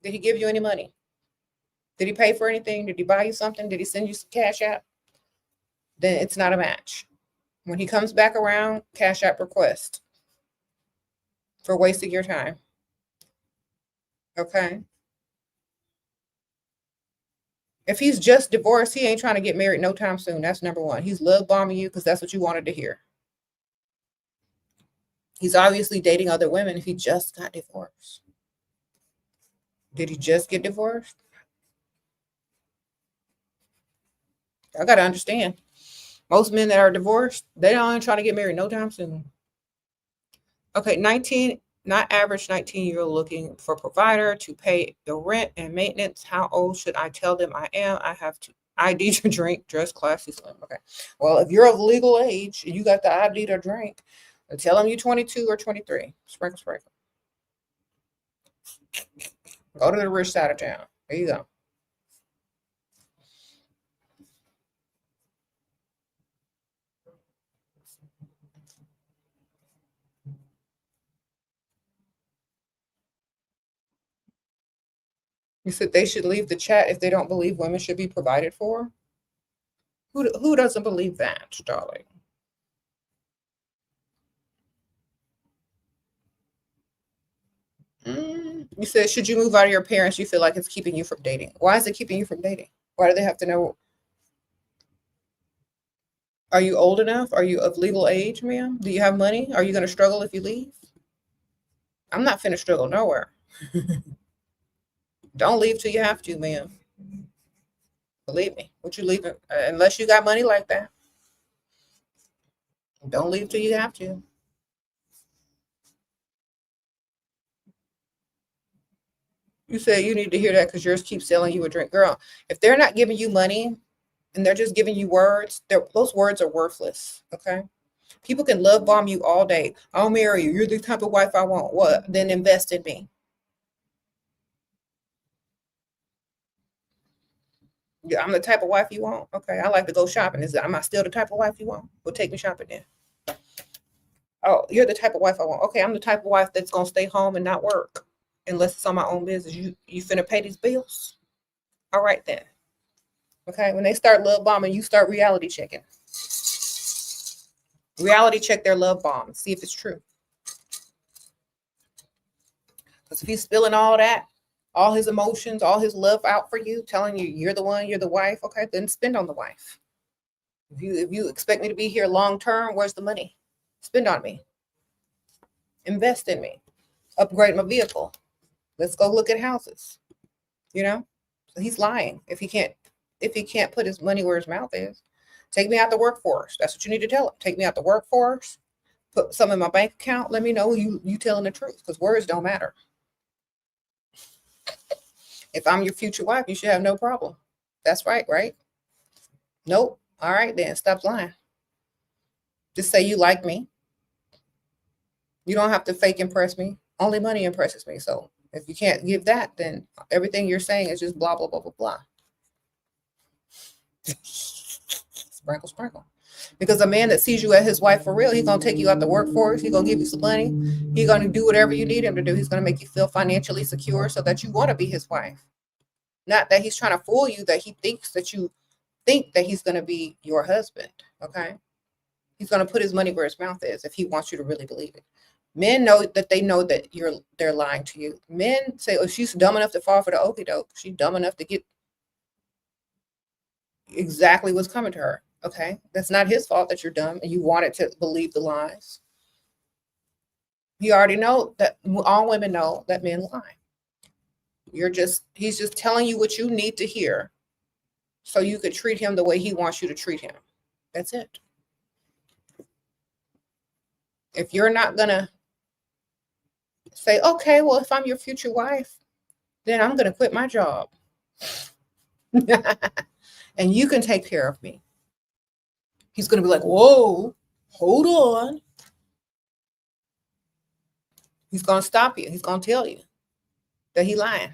Did he give you any money? Did he pay for anything? Did he buy you something? Did he send you some Cash App? Then it's not a match. When he comes back around, Cash App request for wasting your time. Okay. If he's just divorced, he ain't trying to get married no time soon. That's number 1. He's love bombing you because that's what you wanted to hear. He's obviously dating other women if he just got divorced. Did he just get divorced? I got to understand. Most men that are divorced, they don't try to get married no time soon. Okay, 19, not average 19-year-old looking for provider to pay the rent and maintenance. How old should I tell them I am? I have to ID to drink, dress classy, slim. Okay. Well, if you're of legal age and you got the ID to drink, tell them you're 22 or 23. Sprinkle, sprinkle. Go to the rich side of town. There you go. You said they should leave the chat if they don't believe women should be provided for. Who doesn't believe that, darling? You said, should you move out of your parents? You feel like it's keeping you from dating. Why is it keeping you from dating? Why do they have to know? Are you old enough? Are you of legal age, ma'am? Do you have money? Are you going to struggle if you leave? I'm not finna struggle nowhere. Don't leave till you have to, ma'am. Believe me. What you leaving? Unless you got money like that. Don't leave till you have to. You said you need to hear that because yours keeps selling you a drink. Girl, if they're not giving you money and they're just giving you words, those words are worthless. Okay. People can love bomb you all day. I'll marry you. You're the type of wife I want. What? Then invest in me. Yeah, I'm the type of wife you want. Okay. I like to go shopping. Am I still the type of wife you want? Well, take me shopping then. Oh, you're the type of wife I want. Okay, I'm the type of wife that's gonna stay home and not work unless it's on my own business. You finna pay these bills? All right then. Okay. When they start love bombing, you start reality checking. Reality check their love bomb. See if it's true. Because if he's spilling all that, all his emotions, all his love out for you, telling you you're the one, you're the wife, okay, then spend on the wife. If you expect me to be here long term, where's the money? Spend on me. Invest in me. Upgrade my vehicle. Let's go look at houses. You know? So he's lying if he can't put his money where his mouth is. Take me out the workforce. That's what you need to tell him. Take me out the workforce. Put some in my bank account. Let me know you telling the truth because words don't matter. If I'm your future wife, you should have no problem. That's right, right? Nope. All right, then stop lying. Just say you like me. You don't have to fake impress me. Only money impresses me. So if you can't give that, then everything you're saying is just blah, blah, blah, blah, blah. Sprinkle, sprinkle. Because a man that sees you as his wife for real, he's going to take you out the workforce. He's going to give you some money. He's going to do whatever you need him to do. He's going to make you feel financially secure so that you want to be his wife. Not that he's trying to fool you, that he thinks that you think that he's going to be your husband. Okay. He's going to put his money where his mouth is if he wants you to really believe it. Men know that they're lying to you. Men say, oh, she's dumb enough to fall for the okie doke. She's dumb enough to get exactly what's coming to her. Okay. That's not his fault that you're dumb and you wanted to believe the lies. You already know that all women know that men lie. He's just telling you what you need to hear so you could treat him the way he wants you to treat him. That's it. If you're not going to say, okay, well, if I'm your future wife, then I'm going to quit my job. And you can take care of me. He's going to be like, whoa, hold on. He's going to stop you. He's going to tell you that he's lying.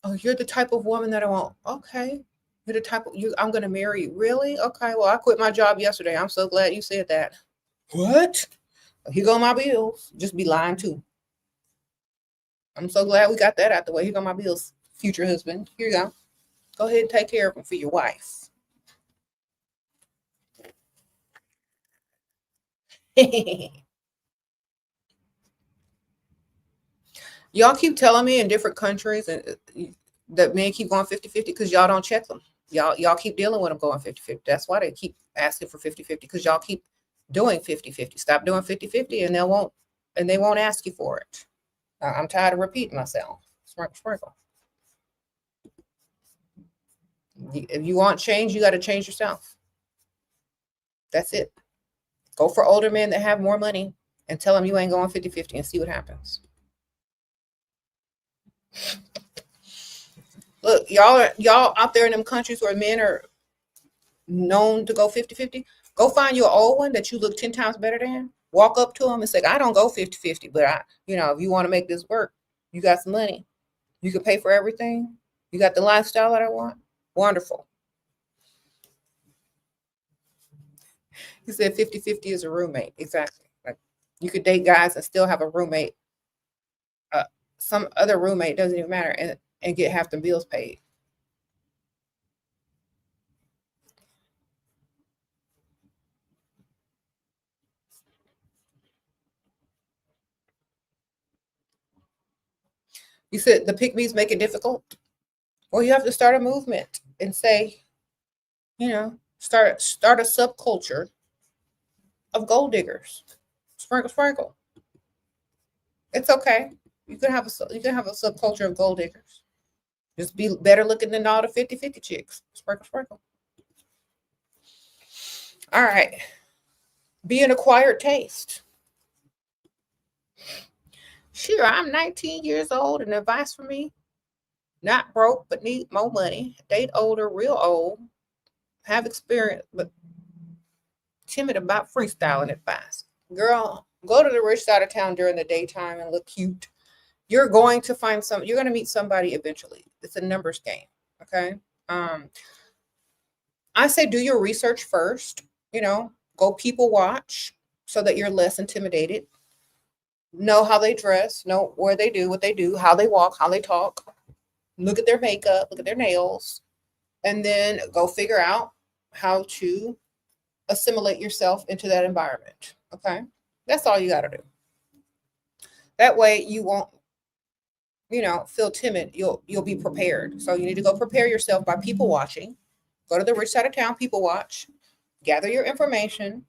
Oh, you're the type of woman that I want. Okay. You're the type of I'm going to marry you. Really? Okay. Well, I quit my job yesterday. I'm so glad you said that. What? Here go my bills. Just be lying too. I'm so glad we got that out the way. Here go my bills, future husband. Here you go. Go ahead and take care of them for your wife. Y'all keep telling me in different countries and that men keep going 50-50 because y'all don't check them. Y'all keep dealing with them going 50-50. That's why they keep asking for 50-50 because y'all keep doing 50-50. Stop doing 50-50 and they won't ask you for it. I'm tired of repeating myself. Sprinkle, sprinkle. If you want change, you got to change yourself. That's it. Go for older men that have more money and tell them you ain't going 50-50 and see what happens. Look, y'all out there in them countries where men are known to go 50-50. Go find you an old one that you look 10 times better than. Walk up to them and say, I don't go 50-50, but if you want to make this work, you got some money. You can pay for everything. You got the lifestyle that I want. Wonderful. He said 50-50 is a roommate. Exactly. Like you could date guys and still have a roommate. Some other roommate, doesn't even matter, and get half the bills paid. You said the pick-me's make it difficult. Well, you have to start a movement and say, start a subculture of gold diggers. Sprinkle, sprinkle. It's okay. You can have a subculture of gold diggers. Just be better looking than all the 50-50 chicks. Sprinkle, sprinkle. All right. Be an acquired taste. Sure, I'm 19 years old, and advice for me: not broke, but need more money. Date older, real old. Have experience, but timid about freestyling advice. Girl, go to the rich side of town during the daytime and look cute. You're going to you're going to meet somebody eventually. It's a numbers game. Okay. I say do your research first, go people watch so that you're less intimidated. Know how they dress, know where they do what they do, how they walk, how they talk. Look at their makeup, look at their nails, and then go figure out how to assimilate yourself into that environment. Okay. That's all you got to do. That way you won't, feel timid. You'll be prepared. So you need to go prepare yourself by people watching. Go to the rich side of town, people watch, gather your information,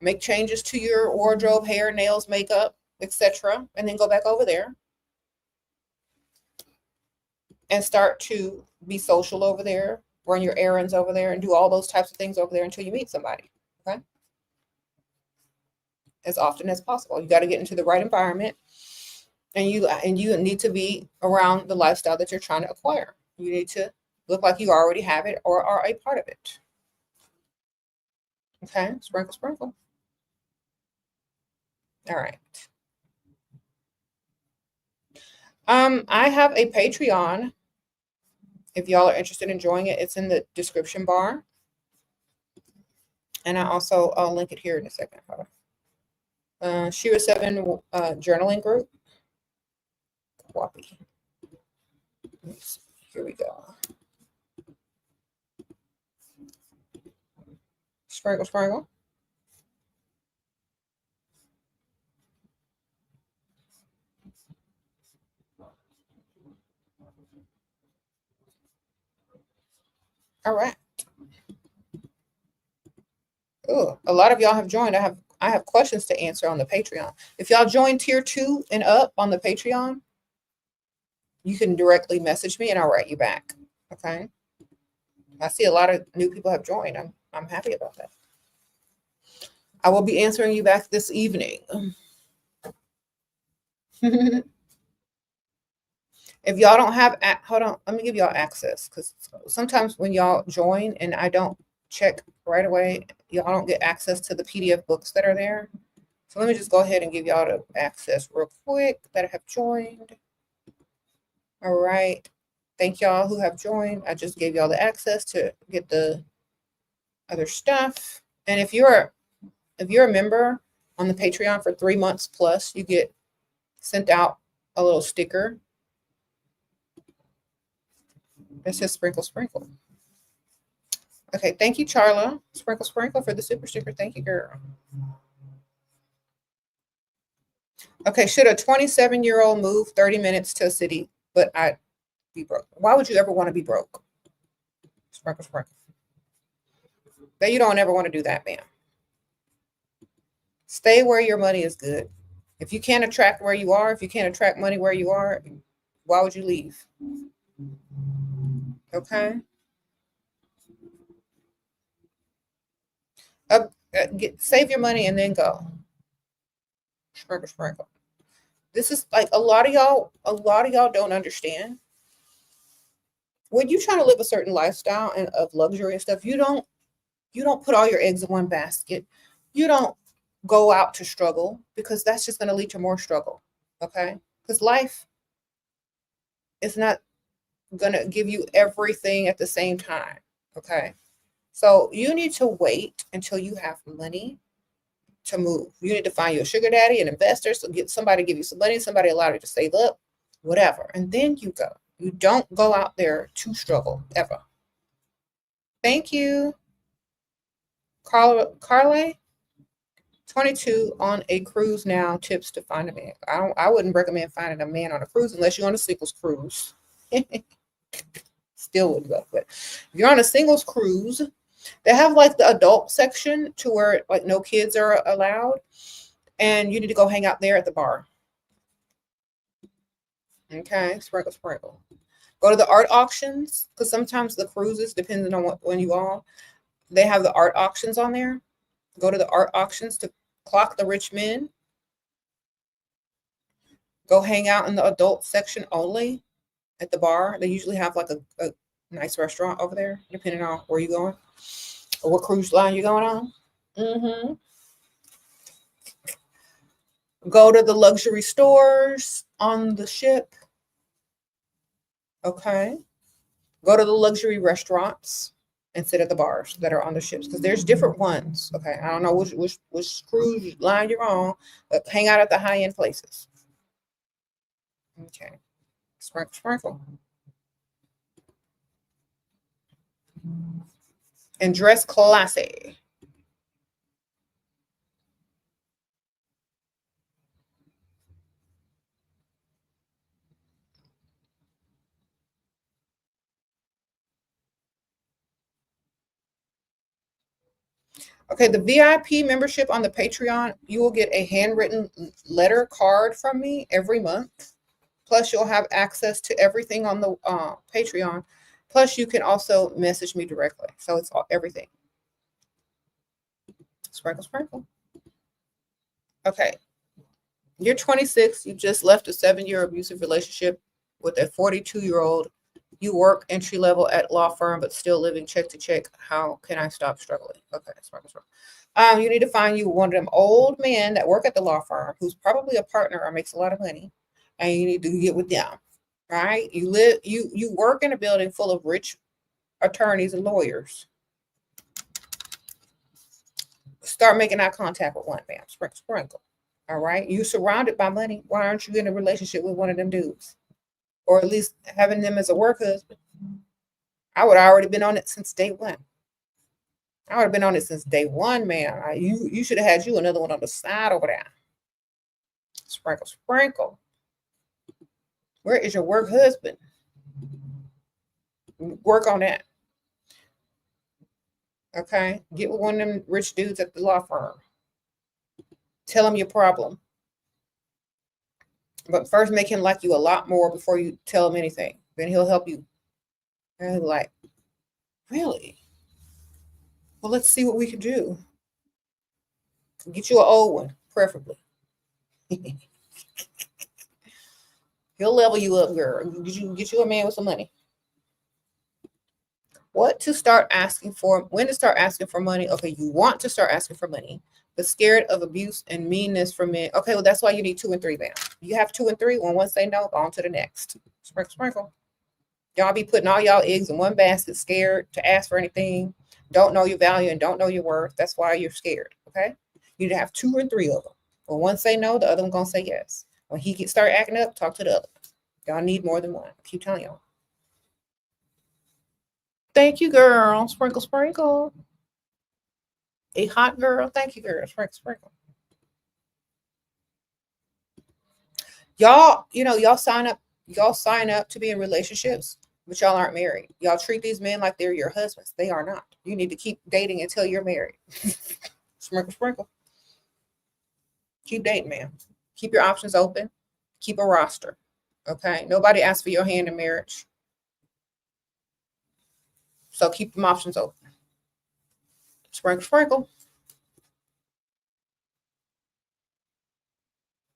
make changes to your wardrobe, hair, nails, makeup, etc., and then go back over there and start to be social over there, run your errands over there, and do all those types of things over there until you meet somebody. Okay. As often as possible. You got to get into the right environment, and you need to be around the lifestyle that you're trying to acquire. You need to look like you already have it or are a part of it. Okay, sprinkle, sprinkle. All right. I have a Patreon. If y'all are interested in joining it, it's in the description bar. And I'll link it here in a second. SheraSeven journaling group. Whoppy. Here we go. Sprinkle, sprinkle. All right. Oh, a lot of y'all have joined. I have questions to answer on the Patreon. If y'all join tier 2 and up on the Patreon, you can directly message me and I'll write you back. Okay. I see a lot of new people have joined. I'm happy about that. I will be answering you back this evening. If y'all don't have, hold on, let me give y'all access, because sometimes when y'all join and I don't check right away, y'all don't get access to the PDF books that are there. So let me just go ahead and give y'all the access real quick that have joined. All right. Thank y'all who have joined. I just gave y'all the access to get the other stuff. And if you're a member on the Patreon for 3 months plus, you get sent out a little sticker. It's just sprinkle, sprinkle. Okay, thank you, Charla. Sprinkle, sprinkle for the super sticker. Thank you, girl. Okay, should a 27-year-old move 30 minutes to a city, but I'd be broke? Why would you ever want to be broke? Sprinkle, sprinkle. That you don't ever want to do that, ma'am. Stay where your money is good. If you can't attract where you are, if you can't attract money where you are, why would you leave? Okay. Save your money and then go. Sprinkle, sprinkle. This is like a lot of y'all don't understand. When you try to live a certain lifestyle and of luxury and stuff, you don't put all your eggs in one basket. You don't go out to struggle, because that's just going to lead to more struggle. Okay? Because life is not going to give you everything at the same time. Okay? So you need to wait until you have money to move. You need to find your sugar daddy, an investor, so get somebody to give you some money, somebody allow you to save up, whatever. And then you go. You don't go out there to struggle ever. Thank you. Carly, 22 on a cruise now. Tips to find a man. I wouldn't recommend finding a man on a cruise unless you're on a singles cruise. Still wouldn't go. But if you're on a singles cruise, they have like the adult section to where like no kids are allowed, and you need to go hang out there at the bar. Okay, sprinkle, sprinkle. Go to the art auctions, because sometimes the cruises, depending on when you are, they have the art auctions on there. Go to the art auctions to clock the rich men. Go hang out in the adult section only at the bar. They usually have like a nice restaurant over there, depending on where you're going or what cruise line you're going on. Go to the luxury stores on the ship. Okay. Go to the luxury restaurants and sit at the bars that are on the ships, because there's different ones. Okay. I don't know which cruise line you're on, but hang out at the high-end places. Okay. Sprinkle, sprinkle. And dress classy. Okay, the VIP membership on the Patreon, you will get a handwritten letter card from me every month. Plus, you'll have access to everything on the Patreon. Plus, you can also message me directly. So it's everything. Sprinkle, sprinkle. Okay. You're 26. You just left a 7-year abusive relationship with a 42-year-old. You work entry level at law firm, but still living check to check. How can I stop struggling? Okay, sprinkle, sprinkle. You need to find you one of them old men that work at the law firm who's probably a partner or makes a lot of money, and you need to get with them. Right? You work in a building full of rich attorneys and lawyers. Start making eye contact with one, man. Sprinkle, sprinkle. All right. You surrounded by money. Why aren't you in a relationship with one of them dudes? Or at least having them as a work husband? I would have already been on it since day one. I would have been on it since day one, man. You should have had you another one on the side over there. Sprinkle, sprinkle. Where is your work husband? Work on that. Okay. Get with one of them rich dudes at the law firm. Tell him your problem. But first make him like you a lot more before you tell him anything. Then he'll help you. And he'll be like, really? Well, let's see what we can do. Get you an old one, preferably. He'll level you up, girl. Get you a man with some money. What to start asking for? When to start asking for money? Okay, you want to start asking for money, but scared of abuse and meanness from men. Okay, well, that's why you need 2 and 3, man. You have 2 and 3. When one say no, go on to the next. Sprinkle, sprinkle. Y'all be putting all y'all eggs in one basket, scared to ask for anything, don't know your value and don't know your worth. That's why you're scared, okay? You need to have 2 or 3 of them. When one say no, the other one gonna say yes. When he start acting up, talk to the other. Y'all need more than one. I keep telling y'all. Thank you, girl. Sprinkle, sprinkle. A hot girl. Thank you, girl. Sprinkle, sprinkle. Y'all, y'all sign up to be in relationships, but y'all aren't married. Y'all treat these men like they're your husbands. They are not. You need to keep dating until you're married. Sprinkle, sprinkle. Keep dating, man. Keep your options open. Keep a roster. Okay? Nobody asks for your hand in marriage. So keep them options open. Sprinkle, sprinkle.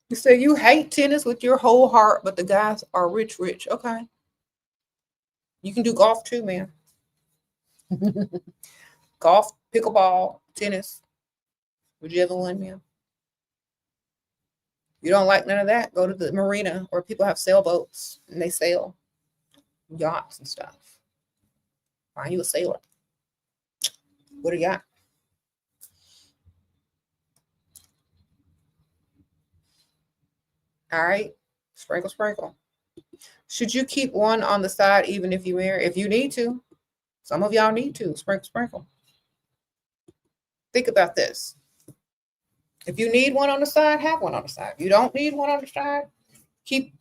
You say you hate tennis with your whole heart, but the guys are rich. Okay. You can do golf too, man. Golf, pickleball, tennis, whichever one, man. You don't like none of that? Go to the marina where people have sailboats and they sail yachts and stuff. Find you a sailor. What do you got? All right. Sprinkle, sprinkle. Should you keep one on the side even if you marry? If you need to. Some of y'all need to. Sprinkle, sprinkle. Think about this. If you need one on the side, have one on the side. If you don't need one on the side, keep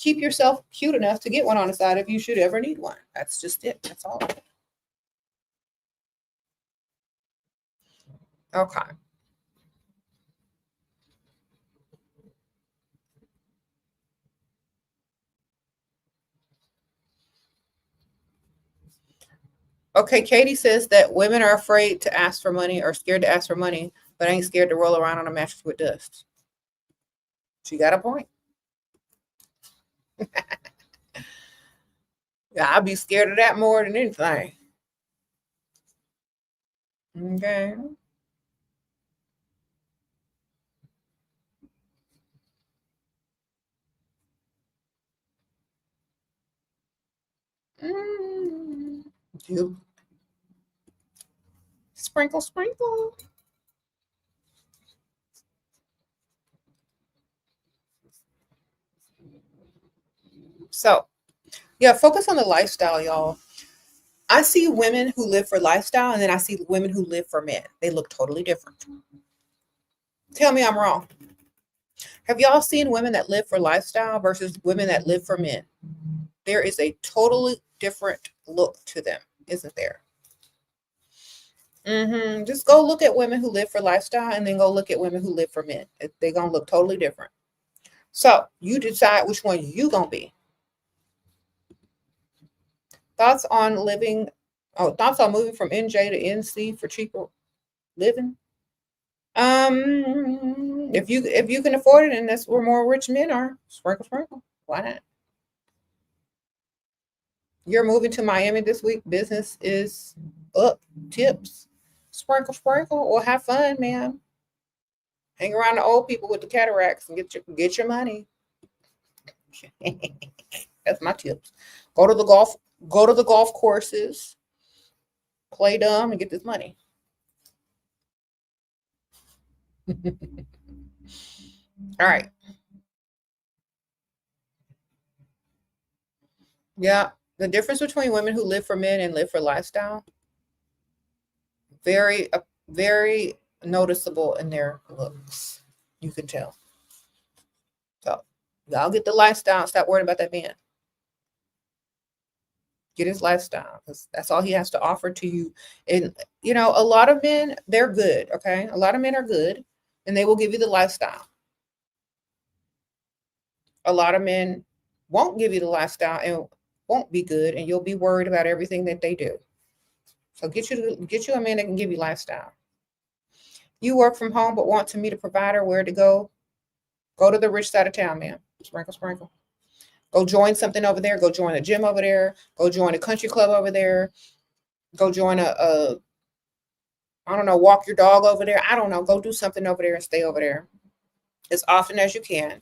yourself cute enough to get one on the side if you should ever need one. That's just it. That's all. Okay. Okay, Katie says that women are afraid to ask for money or scared to ask for money, but ain't scared to roll around on a mattress with dust. She got a point. Yeah, I'd be scared of that more than anything. Okay. You sprinkle, sprinkle. So, yeah, focus on the lifestyle, y'all. I see women who live for lifestyle, and then I see women who live for men. They look totally different. Tell me I'm wrong. Have y'all seen women that live for lifestyle versus women that live for men? There is a totally different look to them, isn't there? Just go look at women who live for lifestyle and then go look at women who live for men. They're going to look totally different. So you decide which one you going to be. Thoughts on moving from NJ to NC for cheaper living? If you can afford it, and that's where more rich men are, sprinkle, sprinkle. Why not? You're moving to Miami this week. Business is up. Tips. Sprinkle, sprinkle. Well, have fun, man. Hang around the old people with the cataracts and get your money. That's my tips. Go to the golf courses, play dumb, and get this money. All right. Yeah. The difference between women who live for men and live for lifestyle, very, very noticeable in their looks. You can tell. So y'all get the lifestyle. Stop worrying about that man. Get his lifestyle, because that's all he has to offer to you. And a lot of men, they're good. Okay, a lot of men are good, and they will give you the lifestyle. A lot of men won't give you the lifestyle and won't be good, and you'll be worried about everything that they do. So get you a man that can give you lifestyle. You work from home but want to meet a provider. Where to go? Go to the rich side of town, man. Sprinkle, sprinkle. Go join something over there. Go join a gym over there. Go join a country club over there. Go join I don't know, walk your dog over there. I don't know. Go do something over there and stay over there as often as you can.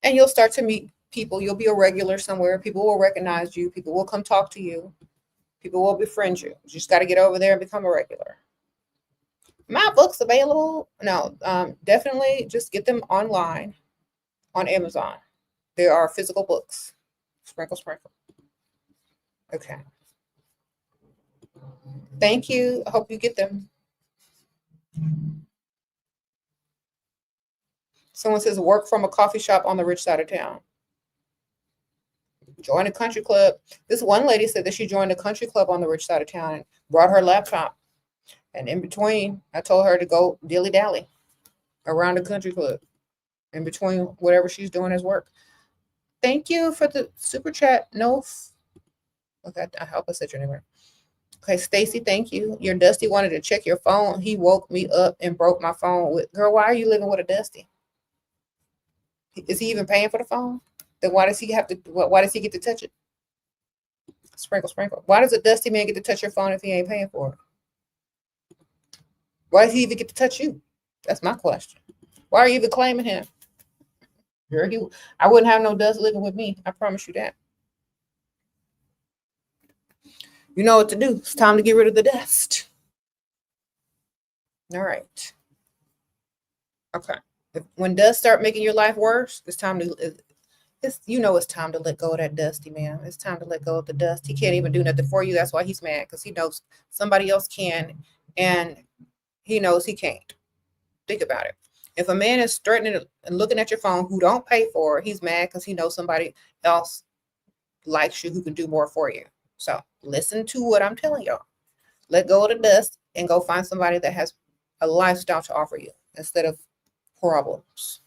And you'll start to meet people. You'll be a regular somewhere. People will recognize you. People will come talk to you. People will befriend you. You just got to get over there and become a regular. My books available? No, definitely just get them online on Amazon. There are physical books. Sprinkle, sprinkle. Okay. Thank you. I hope you get them. Someone says work from a coffee shop on the rich side of town. Join a country club. This one lady said that she joined a country club on the rich side of town and brought her laptop. And in between, I told her to go dilly-dally around the country club in between whatever she's doing as work. Thank you for the super chat. No. Okay, I hope I said your name right. Okay, Stacy, thank you. Your Dusty wanted to check your phone. He woke me up and broke my phone. Girl, why are you living with a Dusty? Is he even paying for the phone? Then why does he get to touch it? Sprinkle, sprinkle. Why does a Dusty man get to touch your phone if he ain't paying for it? Why does he even get to touch you? That's my question. Why are you even claiming him? I wouldn't have no dust living with me. I promise you that. You know what to do. It's time to get rid of the dust. All right. Okay. When dust start making your life worse, it's time to let go of that Dusty, man. It's time to let go of the dust. He can't even do nothing for you. That's why he's mad, because he knows somebody else can, and he knows he can't. Think about it. If a man is threatening and looking at your phone who don't pay for it, he's mad because he knows somebody else likes you who can do more for you. So listen to what I'm telling y'all. Let go of the dust and go find somebody that has a lifestyle to offer you instead of problems.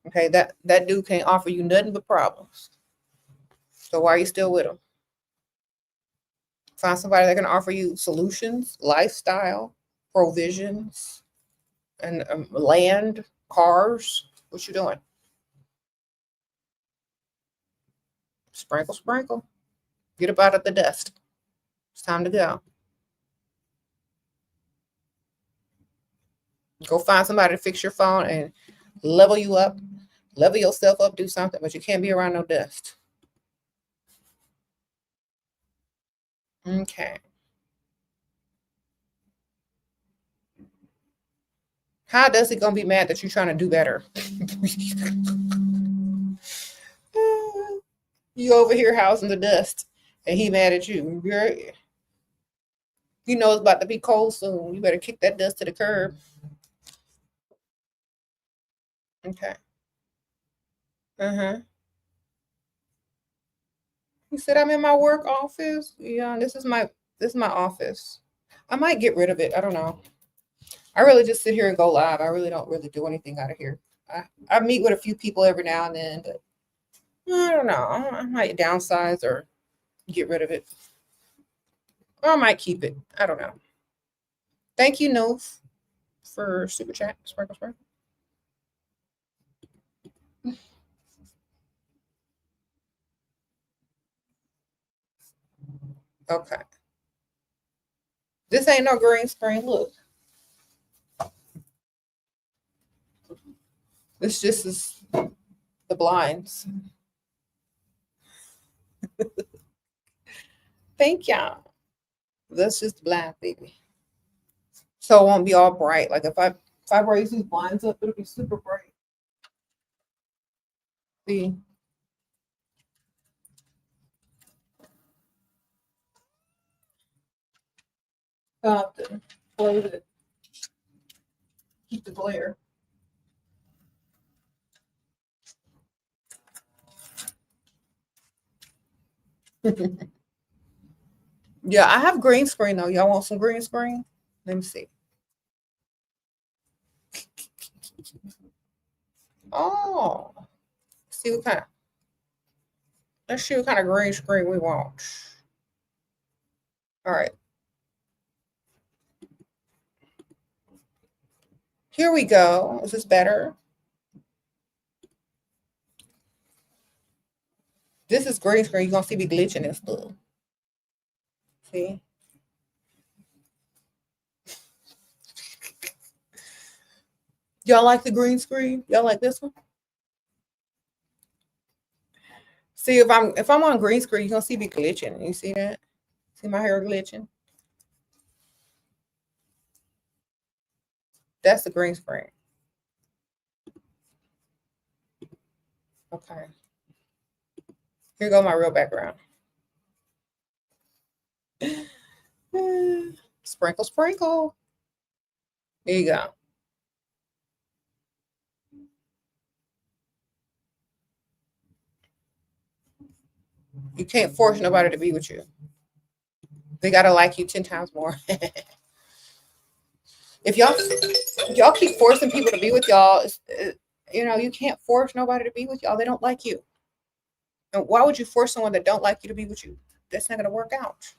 Okay, that dude can't offer you nothing but problems. So why are you still with him? Find somebody that can offer you solutions, lifestyle, provisions, and land, cars. What you doing? Sprinkle, sprinkle. Get up out of the dust. It's time to go. Go find somebody to fix your phone and level you up, level yourself up, do something, but you can't be around no dust. Okay. How does he gonna be mad that you're trying to do better? You over here housing the dust, and he mad at you. You know it's about to be cold soon. You better kick that dust to the curb. Okay. He said, I'm in my work office. Yeah, this is my office. I might get rid of it. I don't know. I really just sit here and go live. I really don't really do anything out of here. I meet with a few people every now and then, but I don't know. I might downsize or get rid of it. Or I might keep it. I don't know. Thank you, Nove, for super chat. Sprinkle, sprinkle. Okay. This ain't no green screen. Look. This just is the blinds. Thank y'all. That's just blind, baby. So it won't be all bright. Like if I raise these blinds up, it'll be super bright. See? I'll have to close it. Keep the glare. Yeah, I have green screen though. Y'all want some green screen? Let me see. Oh, see what kind of, let's see what kind of green screen we want. All right. Here we go. Is this better? This is green screen. You're gonna see me glitching and stuff. See? Y'all like the green screen? Y'all like this one? See, if I'm on green screen, you're gonna see me glitching. You see that? See my hair glitching? That's the green screen. Okay. Here go my real background. Sprinkle, sprinkle. There you go. You can't force nobody to be with you. They gotta like you 10 times more. If y'all keep forcing people to be with y'all, you can't force nobody to be with y'all. They don't like you. And why would you force someone that don't like you to be with you? That's not gonna work out.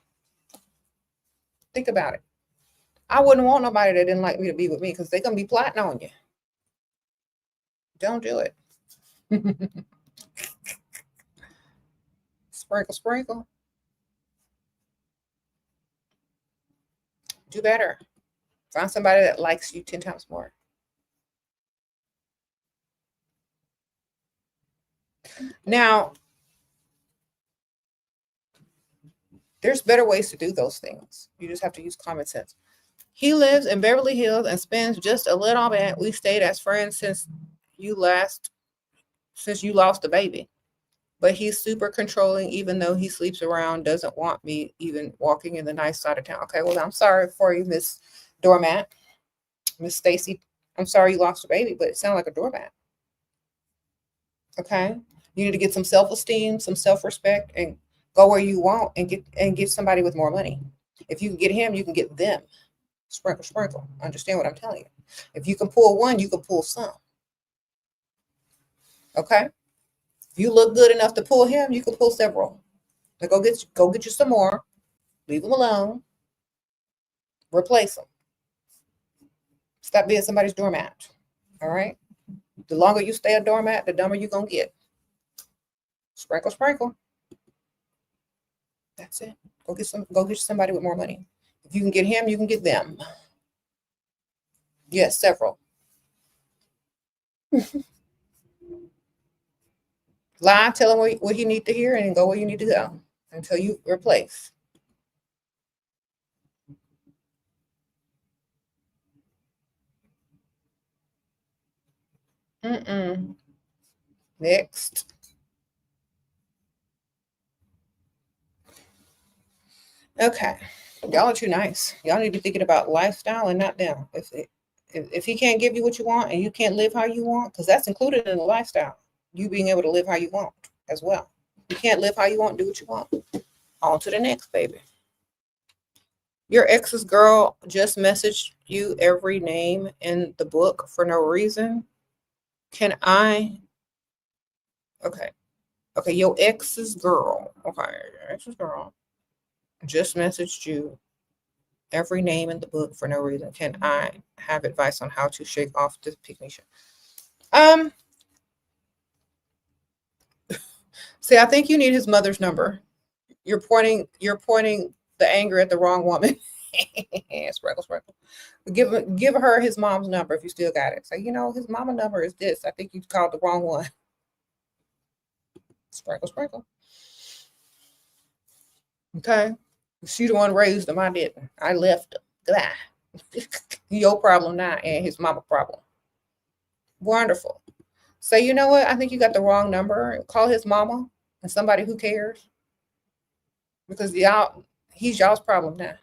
Think about it. I wouldn't want nobody that didn't like me to be with me because they're gonna be plotting on you. Don't do it. Sprinkle, sprinkle. Do better. Find somebody that likes you 10 times more. Now, there's better ways to do those things. You just have to use common sense. He lives in Beverly Hills and spends just a little bit. We stayed as friends since you lost the baby. But he's super controlling, even though he sleeps around, doesn't want me even walking in the nice side of town. Okay, well, I'm sorry for you, Miss Doormat. Miss Stacy, I'm sorry you lost a baby, but it sounded like a doormat. Okay. You need to get some self-esteem, some self-respect, and go where you want and get somebody with more money. If you can get him, you can get them. Sprinkle, sprinkle. Understand what I'm telling you. If you can pull one, you can pull some. Okay. If you look good enough to pull him, you can pull several. Now go get you some more. Leave them alone. Replace them. Stop being somebody's doormat. All right. The longer you stay a doormat, the dumber you're gonna get. Sprinkle, sprinkle. That's it. Go get somebody with more money. If you can get him, you can get them. Yes, several. Lie, tell him what you need to hear, and go where you need to go until you replace. Next. Okay. Y'all are too nice. Y'all need to be thinking about lifestyle and not them. If he can't give you what you want and you can't live how you want, because that's included in the lifestyle, you being able to live how you want as well. You can't live how you want, do what you want. On to the next, baby. Your ex's girl just messaged you every name in the book for no reason. Okay. Okay, your ex's girl. Okay, your ex's girl just messaged you every name in the book for no reason. Can I have advice on how to shake off this pick-me shit? See, I think you need his mother's number. You're pointing the anger at the wrong woman. Sprinkle, sprinkle. Give her his mom's number if you still got it. Say, his mama number is this. I think you called the wrong one. Sprinkle, sprinkle. Okay. She the one raised him. I didn't. I left him. Goodbye. Your problem now and his mama problem. Wonderful. So you know what? I think you got the wrong number. Call his mama and somebody who cares. Because he's y'all's problem now.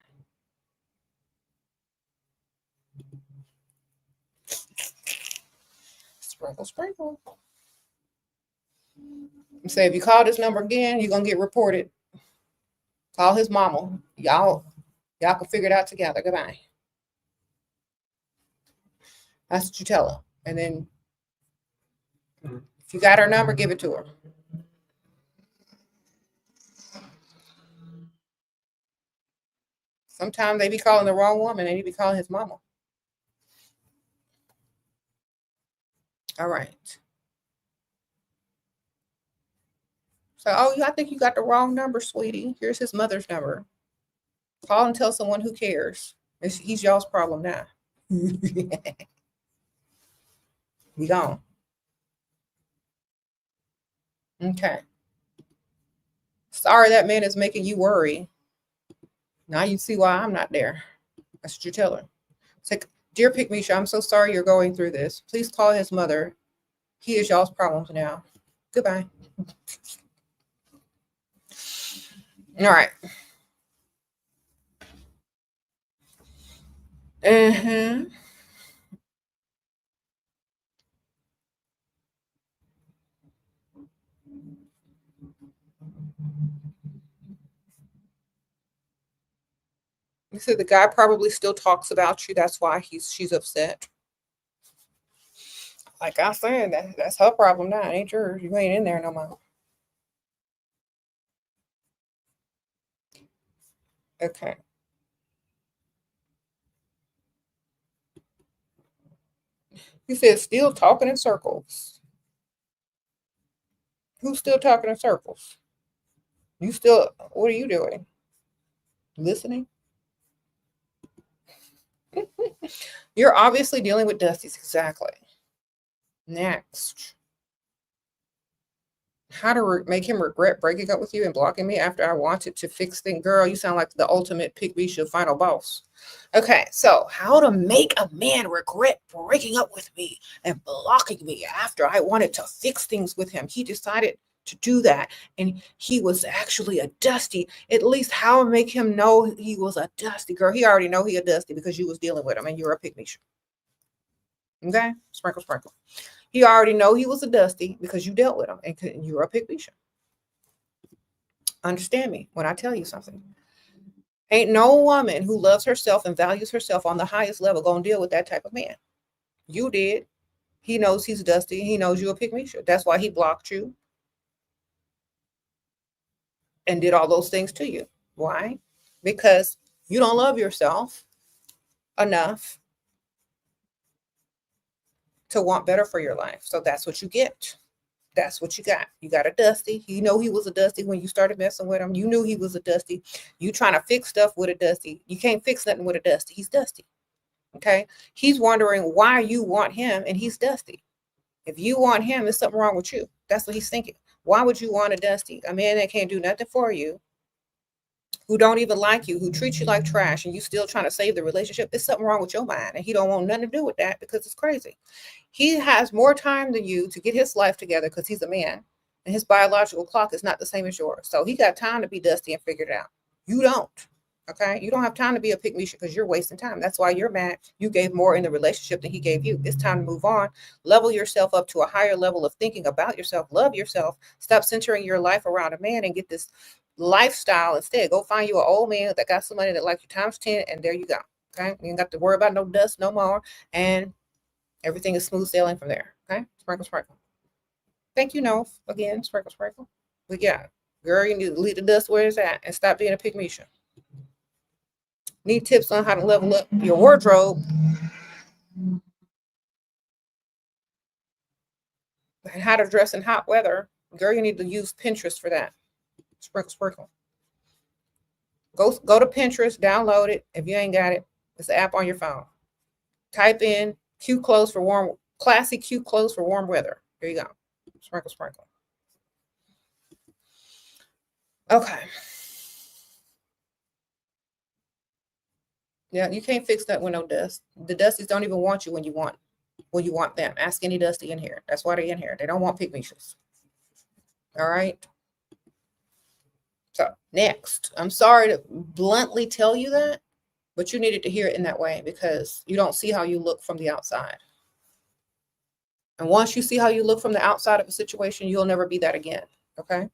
Sprinkle, sprinkle. Say if you call this number again, you're gonna get reported. Call his mama. Y'all can figure it out together. Goodbye. That's what you tell her. And then if you got her number, give it to her. Sometimes they be calling the wrong woman. They need to be calling his mama. All right. So, I think you got the wrong number, sweetie. Here's his mother's number. Call and tell someone who cares. He's y'all's problem now. Be gone. Okay. Sorry that man is making you worry. Now you see why I'm not there. That's what you tell her. It's like, dear Pick-me-sha, I'm so sorry you're going through this. Please call his mother. He is y'all's problems now. Goodbye. All right. You said the guy probably still talks about you. That's why she's upset. Like I said, that's her problem now. It ain't yours. You ain't in there no more. Okay. He said still talking in circles. Who's still talking in circles? What are you doing? Listening? You're obviously dealing with Dusty's. Exactly. Next. How to make him regret breaking up with you and blocking me after I wanted to fix things. Girl, you sound like the ultimate Pick-me-sha final boss. Okay, so how to make a man regret breaking up with me and blocking me after I wanted to fix things with him. He decided to do that, and he was actually a Dusty. At least how make him know he was a Dusty. Girl, he already know he a Dusty because you was dealing with him and you're a Pick-me-sha. Okay, sprinkle, sprinkle. He already know he was a dusty because you dealt with him and you're a pygmy. Understand me when I tell you something. Ain't no woman who loves herself and values herself on the highest level gonna deal with that type of man. You did. He knows he's dusty. He knows you're a pygmy. That's why he blocked you and did all those things to you. Why? Because you don't love yourself enough to want better for your life. So that's what you get. That's what you got. You got a dusty. You know he was a dusty when you started messing with him. You knew he was a dusty. You trying to fix stuff with a dusty. You can't fix nothing with a dusty. He's dusty. Okay. He's wondering why you want him and he's dusty. If you want him, there's something wrong with you. That's what he's thinking. Why would you want a dusty? A man that can't do nothing for you, who don't even like you, who treats you like trash, and you still trying to save the relationship. There's something wrong with your mind, and he don't want nothing to do with that because it's crazy. He has more time than you to get his life together because he's a man, and his biological clock is not the same as yours. So he got time to be dusty and figure it out. You don't. Okay, you don't have time to be a pygmy because you're wasting time. That's why you're mad. You gave more in the relationship than he gave you. It's time to move on. Level yourself up to a higher level of thinking about yourself. Love yourself. Stop centering your life around a man and get this lifestyle instead. Go find you an old man that got somebody that like you times 10, and there you go. Okay, you ain't got to worry about no dust no more, and everything is smooth sailing from there. Okay, sprinkle, sprinkle. Thank you, no, again, sprinkle, sprinkle. But yeah, girl, you need to leave the dust where it's at and stop being a pygmy. Need tips on how to level up your wardrobe and how to dress in hot weather. Girl, you need to use Pinterest for that. Sprinkle, sprinkle. Go to Pinterest, download it. If you ain't got it, it's an app on your phone. Type in cute clothes for warm, classy cute clothes for warm weather. There you go. Sprinkle, sprinkle. Okay. Yeah, you can't fix that with no dust. The dusties don't even want you when you want them. Ask any dusty in here. That's why they're in here. They don't want pygmies. All right. So next, I'm sorry to bluntly tell you that, but you needed to hear it in that way because you don't see how you look from the outside. And once you see how you look from the outside of a situation, you'll never be that again. Okay.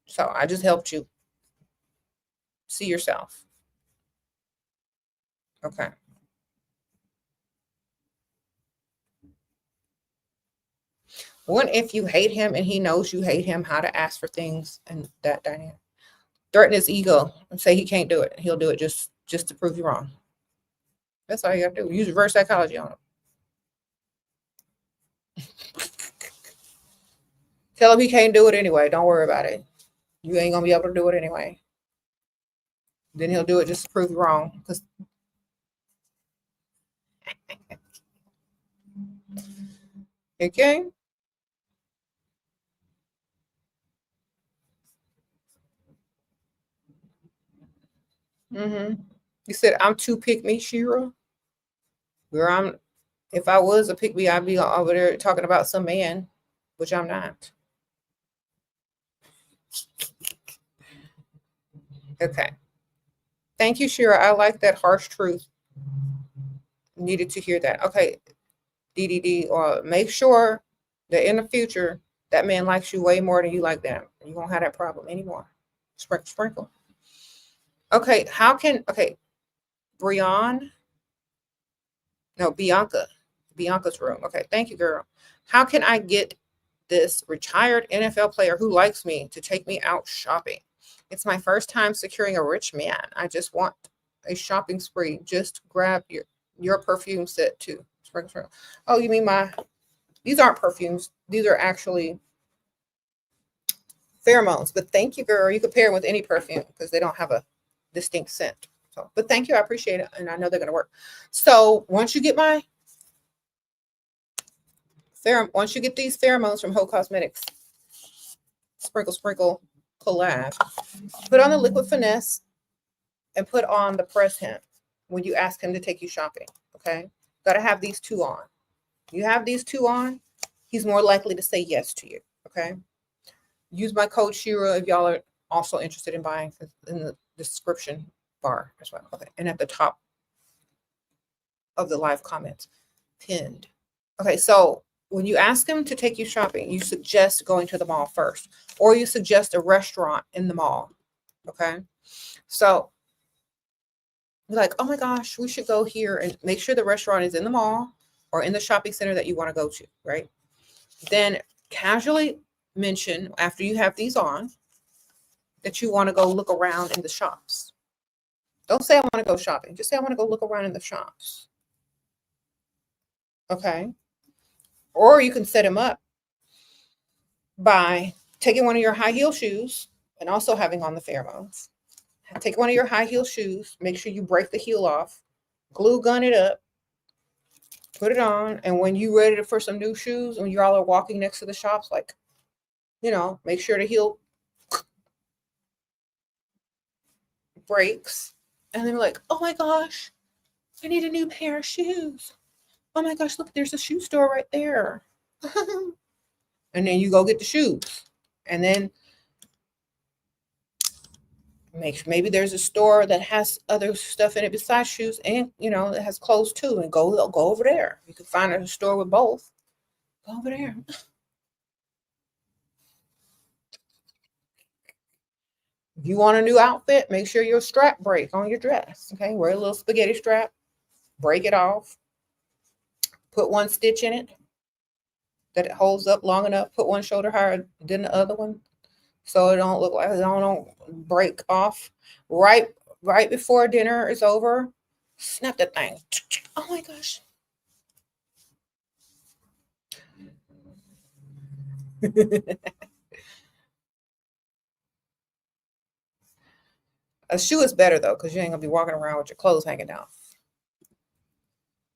So I just helped you see yourself. Okay. What if you hate him and he knows you hate him, how to ask for things and that dynamic? Threaten his ego and say he can't do it. He'll do it just to prove you wrong. That's all you have to do. Use reverse psychology on him. Tell him he can't do it anyway. Don't worry about it. You ain't gonna be able to do it anyway. Then he'll do it just to prove you wrong. Okay. You said I'm too pick me, Shira. Where if I was a pick me, I'd be over there talking about some man, which I'm not. Okay. Thank you, Shira. I like that harsh truth. Needed to hear that. Okay. DDD, or make sure that in the future that man likes you way more than you like them. You won't have that problem anymore. Sprinkle, sprinkle. Okay, Brian. No, Bianca's room. Okay, thank you, girl. How can I get this retired NFL player who likes me to take me out shopping? It's my first time securing a rich man. I just want a shopping spree. Just grab your perfume set too. Sprinkle, sprinkle. Oh, you mean these aren't perfumes. These are actually pheromones. But thank you, girl. You could pair them with any perfume because they don't have a distinct scent. So, but thank you. I appreciate it. And I know they're going to work. So once you get once you get these pheromones from Heaux Cosmetics, sprinkle, sprinkle, collab, put on the liquid finesse and put on the press hint when you ask him to take you shopping. Okay. Got to have these two on. You have these two on, he's more likely to say yes to you. Okay. Use my code Shira if y'all are also interested in buying in the description bar as well. Okay. And at the top of the live comments pinned. Okay, so when you ask him to take you shopping, you suggest going to the mall first, or you suggest a restaurant in the mall. Okay, so you're like, oh my gosh, we should go here, and make sure the restaurant is in the mall or in the shopping center that you want to go to, right? Then casually mention, after you have these on, that you want to go look around in the shops. Don't say I want to go shopping. Just say I want to go look around in the shops. Okay. Or you can set him up by taking one of your high heel shoes and also having on the pheromones. Take one of your high heel shoes, make sure you break the heel off, glue gun it up, put it on, and when you're ready for some new shoes, when you all are walking next to the shops, like, make sure the heel breaks, and then like, oh my gosh, I need a new pair of shoes. Oh my gosh, look, there's a shoe store right there. And then you go get the shoes, and then maybe there's a store that has other stuff in it besides shoes, and it has clothes too, and go over there. You can find a store with both. Go over there. If you want a new outfit, make sure your strap break on your dress. Okay, wear a little spaghetti strap, break it off, put one stitch in it that it holds up long enough, put one shoulder higher than the other one, so it don't look like it don't break off. Right before dinner is over, snap that thing. Oh my gosh. A shoe is better though, because you ain't gonna be walking around with your clothes hanging down.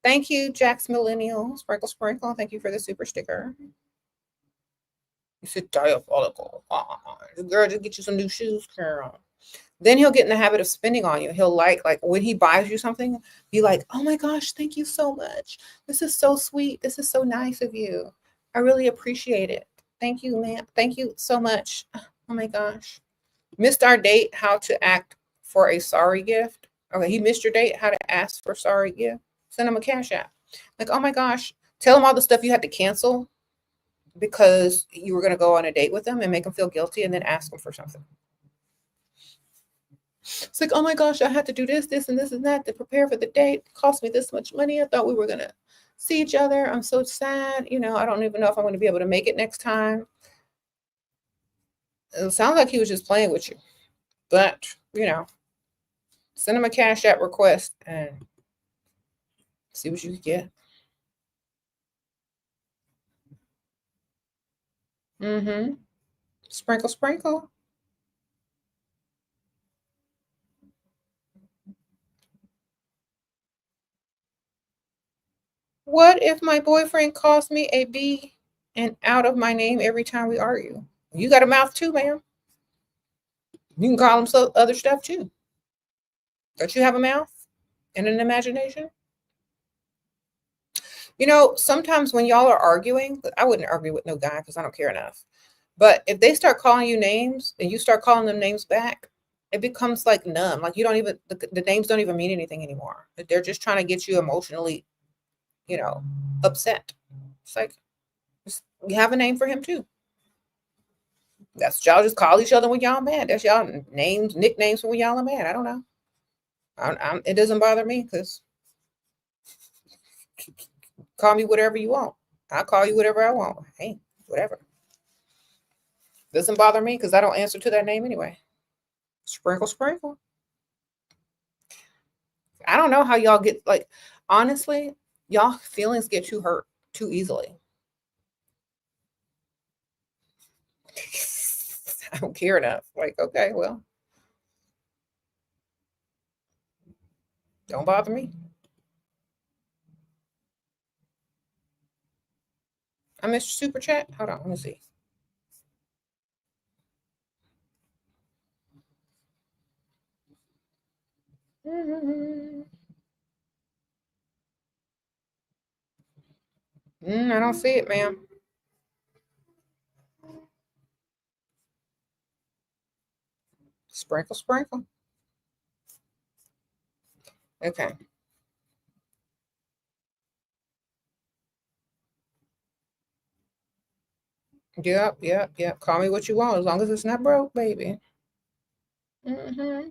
Thank you, Jack's Millennial. Sprinkle Sprinkle. Thank you for the super sticker. You said diabolical. Girl, just get you some new shoes, girl. Then he'll get in the habit of spending on you. He'll like when he buys you something, be like, oh my gosh, thank you so much. This is so sweet. This is so nice of you. I really appreciate it. Thank you, ma'am. Thank you so much. Oh my gosh. Missed our date, how to act for a sorry gift. Okay, he missed your date, how to ask for sorry gift. Send him a cash app. Like, oh my gosh. Tell him all the stuff you had to cancel because you were going to go on a date with him, and make him feel guilty, and then ask him for something. It's like, oh my gosh, I had to do this, and this, and that to prepare for the date. It cost me this much money. I thought we were going to see each other. I'm so sad. I don't even know if I'm going to be able to make it next time. It sounds like he was just playing with you. But, send him a cash app request and see what you can get. Mm-hmm. Sprinkle, sprinkle. What if my boyfriend calls me a B and out of my name every time we argue? You got a mouth too, ma'am. You can call him some other stuff too. Don't you have a mouth and an imagination? Sometimes when y'all are arguing, I wouldn't argue with no guy because I don't care enough. But if they start calling you names and you start calling them names back, it becomes like numb. Like you don't even, the names don't even mean anything anymore. They're just trying to get you emotionally, upset. It's like, you have a name for him too. That's y'all just call each other when y'all mad. That's y'all names, nicknames for when y'all are mad. I don't know. It doesn't bother me because call me whatever you want. I'll call you whatever I want. Hey, whatever. Doesn't bother me because I don't answer to that name anyway. Sprinkle, sprinkle. I don't know how y'all get, honestly, y'all feelings get too hurt too easily. I don't care enough. Like, okay, well, don't bother me. I missed super chat. Hold on, let me see. I don't see it, ma'am. Sprinkle, sprinkle. Okay. Yep, yep, yep. Call me what you want as long as it's not broke, baby. Mm-hmm.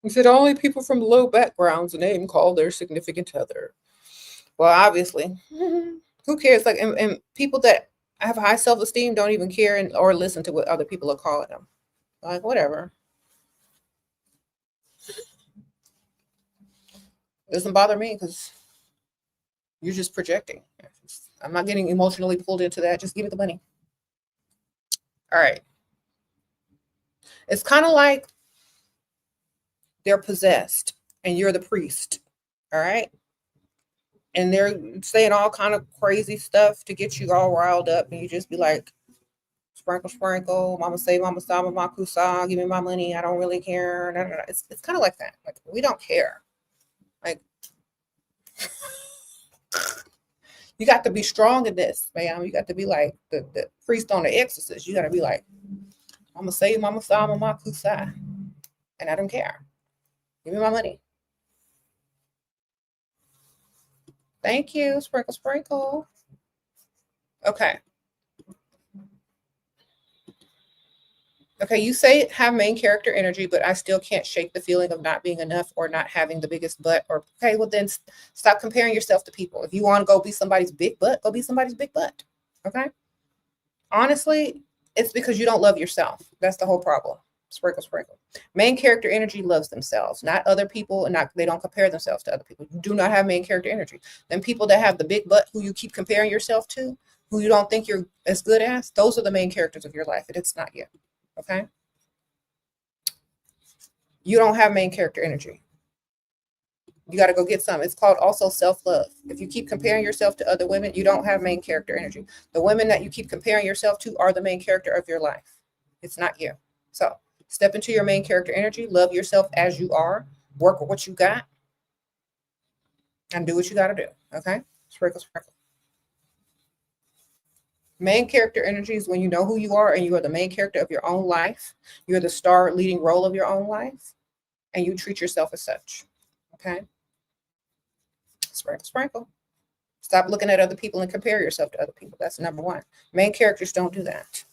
He said only people from low backgrounds name call their significant other. Well, obviously, who cares? Like, and people that have high self esteem don't even care or listen to what other people are calling them. Like, whatever. It doesn't bother me because you're just projecting. I'm not getting emotionally pulled into that. Just give me the money. All right. It's kind of like they're possessed and you're the priest. All right. And they're saying all kind of crazy stuff to get you all riled up, and you just be like, sprinkle, sprinkle, mama say, mama sama, makusa, give me my money. I don't really care. No, no, no. It's kind of like that. Like, we don't care. Like, you got to be strong in this, man. You got to be like the priest on the exorcist. You got to be like, mama say, mama sama, makusa, and I don't care. Give me my money. Thank you. Sprinkle, sprinkle. Okay. Okay, you say have main character energy, but I still can't shake the feeling of not being enough or not having the biggest butt. Or, okay, well, then stop comparing yourself to people. If you want to go be somebody's big butt, go be somebody's big butt. Okay. Honestly, it's because you don't love yourself. That's the whole problem. Sprinkle, sprinkle. Main character energy loves themselves, not other people, and not they don't compare themselves to other people. You do not have main character energy. Then people that have the big butt who you keep comparing yourself to, who you don't think you're as good as, those are the main characters of your life. And it's not you. Okay. You don't have main character energy. You got to go get some. It's called also self-love. If you keep comparing yourself to other women, you don't have main character energy. The women that you keep comparing yourself to are the main character of your life. It's not you. So step into your main character energy. Love yourself as you are. Work with what you got. And do what you got to do. Okay? Sprinkle, sprinkle. Main character energy is when you know who you are and you are the main character of your own life. You're the star leading role of your own life. And you treat yourself as such. Okay? Sprinkle, sprinkle. Stop looking at other people and compare yourself to other people. That's number one. Main characters don't do that.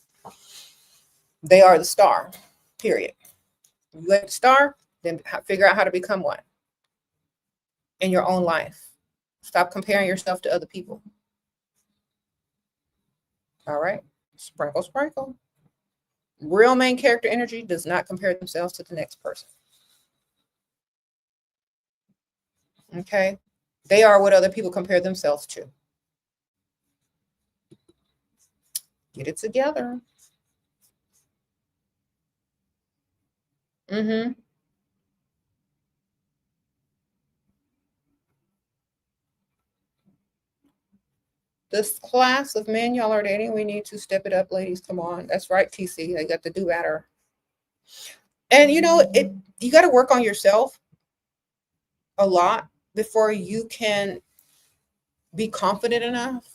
They are the star, period. You ain't the star, then figure out how to become one in your own life. Stop comparing yourself to other people. All right? Sprinkle, sprinkle. Real main character energy does not compare themselves to the next person. Okay? They are what other people compare themselves to. Get it together. Mm-hmm. This class of men y'all are dating, we need to step it up, ladies. Come on. That's right, TC. They got to do better. And you got to work on yourself a lot before you can be confident enough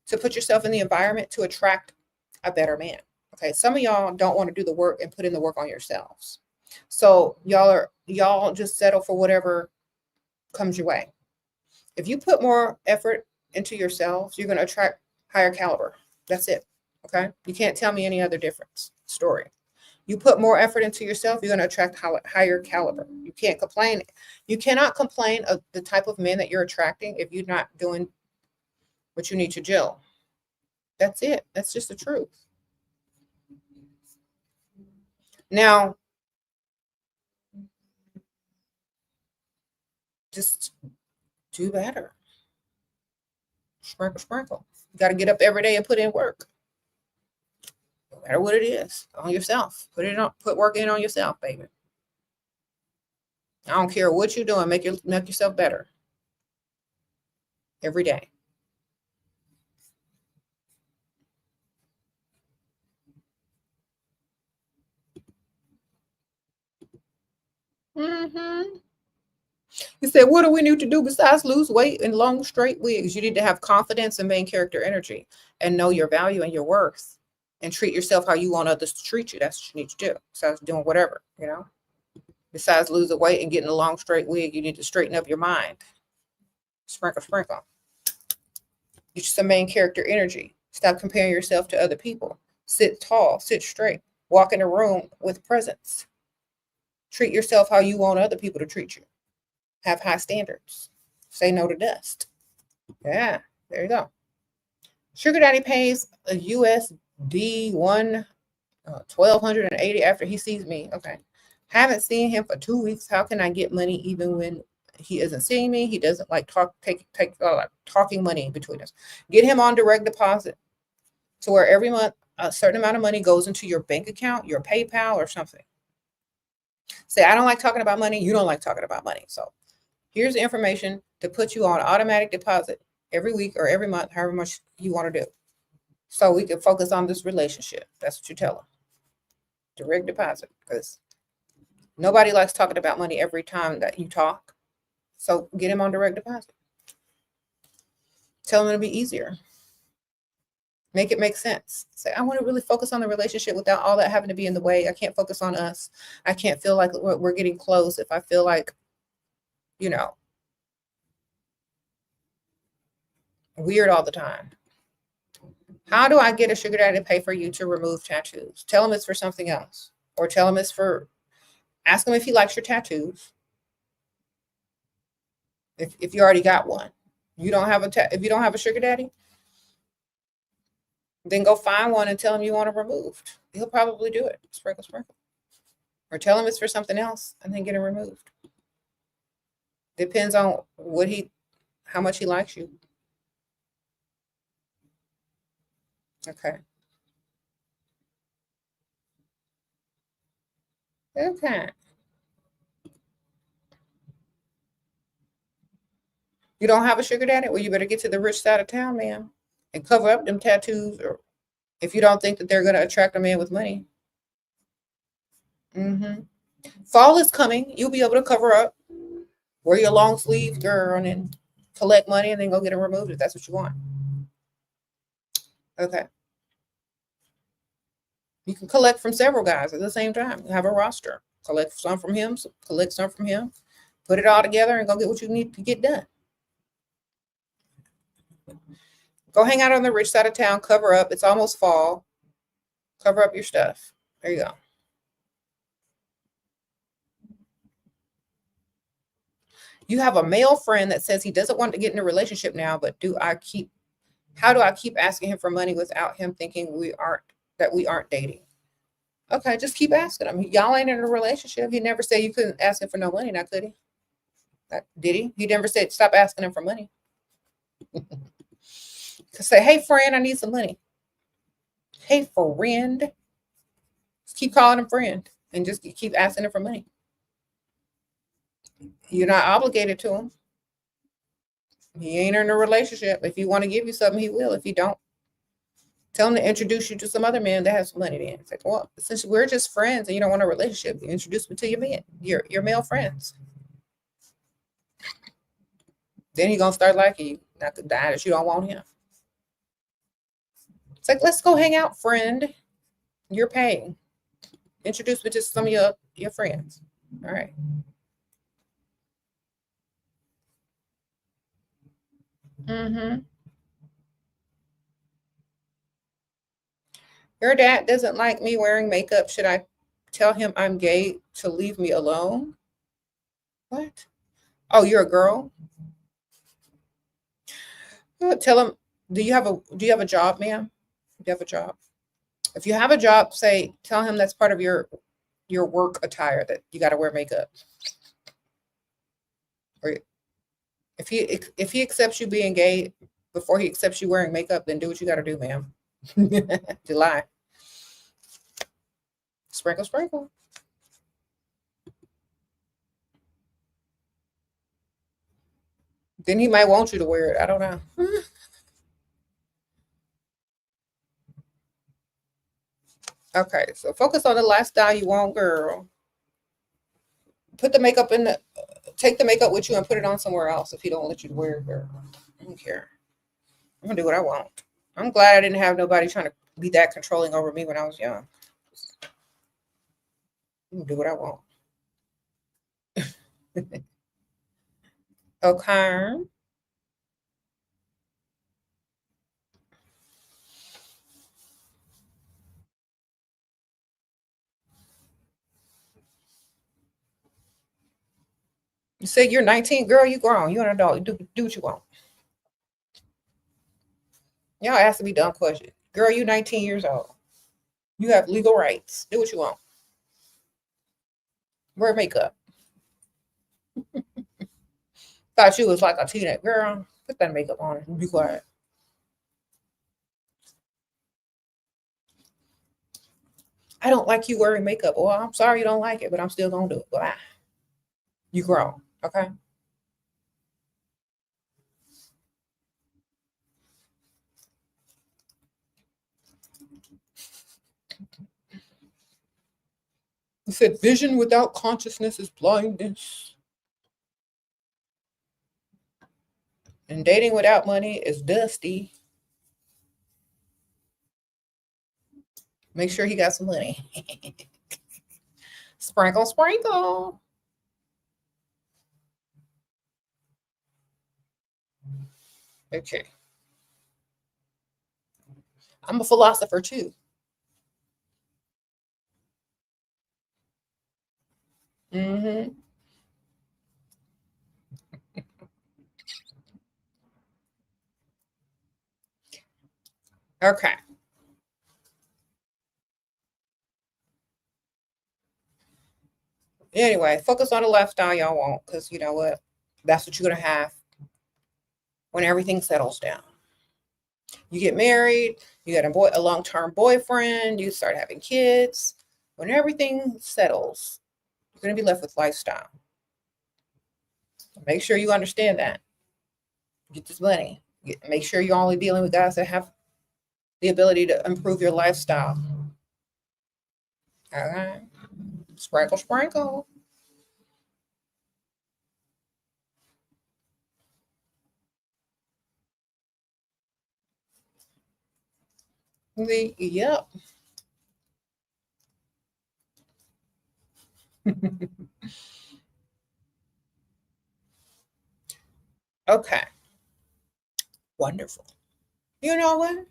to put yourself in the environment to attract a better man. Okay. Some of y'all don't want to do the work and put in the work on yourselves. So y'all just settle for whatever comes your way. If you put more effort into yourselves, you're going to attract higher caliber. That's it. Okay. You can't tell me any other difference story. You put more effort into yourself, you're going to attract higher caliber. You can't complain. You cannot complain of the type of men that you're attracting if you're not doing what you need to do. That's it. That's just the truth. Now, just do better. Sprinkle, sprinkle. You got to get up every day and put in work. No matter what it is, on yourself. Put work in on yourself, baby. I don't care what you're doing. Make yourself better every day. Mm-hmm. He said, what do we need to do besides lose weight and long straight wigs? You need to have confidence and main character energy and know your value and your worth and treat yourself how you want others to treat you. That's what you need to do. Besides doing whatever. Besides losing weight and getting a long straight wig, you need to straighten up your mind. Sprinkle, sprinkle. Get you some main character energy. Stop comparing yourself to other people. Sit tall, sit straight. Walk in a room with presence. Treat yourself how you want other people to treat you. Have high standards. Say no to dust. Yeah, there you go. Sugar Daddy pays a USD 1280 after he sees me. Okay. Haven't seen him for 2 weeks. How can I get money even when he isn't seeing me? He doesn't like talking money between us. Get him on direct deposit to where every month a certain amount of money goes into your bank account, your PayPal or something. Say, I don't like talking about money. You don't like talking about money. So here's the information to put you on automatic deposit every week or every month, however much you want to do. So we can focus on this relationship. That's what you tell them. Direct deposit, because nobody likes talking about money every time that you talk. So get him on direct deposit. Tell him it'll be easier. Make it make sense. Say, I want to really focus on the relationship without all that having to be in the way. I can't focus on us. I can't feel like we're getting close if I feel like, weird all the time. How do I get a sugar daddy to pay for you to remove tattoos? Tell him it's for something else. Or tell him it's for, ask him if he likes your tattoos. If you already got one. If you don't have a sugar daddy, then go find one and tell him you want it removed. He'll probably do it. Sprinkle, sprinkle. Or tell him it's for something else and then get it removed. Depends on how much he likes you. Okay. Okay. You don't have a sugar daddy? Well, you better get to the rich side of town, man, and cover up them tattoos, or if you don't think that they're going to attract a man with money. Fall is coming. You'll be able to cover up, wear your long sleeves, girl, and then collect money and then go get it removed if that's what you want. Okay. You can collect from several guys at the same time. Have a roster. Collect some from him, collect some from him, put it all together and go get what you need to get done. Go hang out on the rich side of town, cover up. It's almost fall. Cover up your stuff. There you go. You have a male friend that says he doesn't want to get in a relationship now, but how do I keep asking him for money without him thinking we aren't dating? Okay, just keep asking him. Y'all ain't in a relationship. He never said you couldn't ask him for no money, now could he? Did he? He never said stop asking him for money. Say, hey friend, I need some money. Hey friend. Just keep calling him friend and just keep asking him for money. You're not obligated to him. He ain't in a relationship. If he want to give you something, he will. If he don't, tell him to introduce you to some other man that has some money. Then it's like, well, since we're just friends and you don't want a relationship, you introduce me to your male friends. Then he's gonna start liking you. Not the die that you don't want him. It's like, let's go hang out, friend. You're paying. Introduce me to some of your friends. All right. Your dad doesn't like me wearing makeup. Should I tell him I'm gay to leave me alone? What? Oh, you're a girl? Tell him, do you have a job, ma'am? Do you have a job? If you have a job, tell him that's part of your work attire, that you got to wear makeup. Or if he accepts you being gay before he accepts you wearing makeup, then do what you got to do, ma'am. July. Sprinkle, sprinkle. Then he might want you to wear it. I don't know. Okay, so focus on the lifestyle you want, girl. Put the makeup take the makeup with you and put it on somewhere else if he don't let you wear it, girl. I don't care. I'm gonna do what I want. I'm glad I didn't have nobody trying to be that controlling over me when I was young. I'm gonna do what I want. Okay. You say you're 19, girl, you grown. You're an adult. You do what you want. Y'all asking me dumb questions. Girl, you 19 years old. You have legal rights. Do what you want. Wear makeup. Thought you was like a teenage girl. Put that makeup on and be quiet. I don't like you wearing makeup. Well, I'm sorry you don't like it, but I'm still gonna do it. Bye. You grown, okay? You said vision without consciousness is blindness. And dating without money is dusty. Make sure he got some money. Sprinkle, sprinkle. Okay. I'm a philosopher too. Mm-hmm. Okay. Anyway, focus on the lifestyle y'all want, because you know what? That's what you're gonna have when everything settles down. You get married, you get a long-term boyfriend, you start having kids. When everything settles, you're gonna be left with lifestyle. Make sure you understand that. Get this money. Make sure you're only dealing with guys that have the ability to improve your lifestyle. All right. Sprinkle, sprinkle. Yep. Okay. Wonderful. You know what?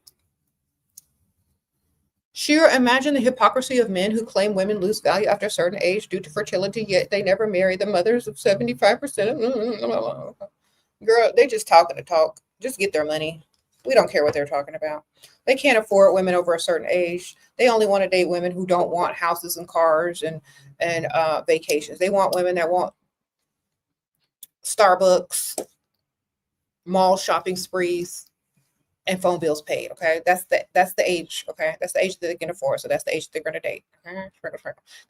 Shira, imagine the hypocrisy of men who claim women lose value after a certain age due to fertility, yet they never marry the mothers of 75% of. Girl, they just talking to talk. Just get their money. We don't care what they're talking about. They can't afford women over a certain age. They only want to date women who don't want houses and cars and vacations. They want women that want Starbucks, mall shopping sprees, and phone bills paid. Okay, that's the age. Okay, that's the age that they can afford. So that's the age they're gonna date. They're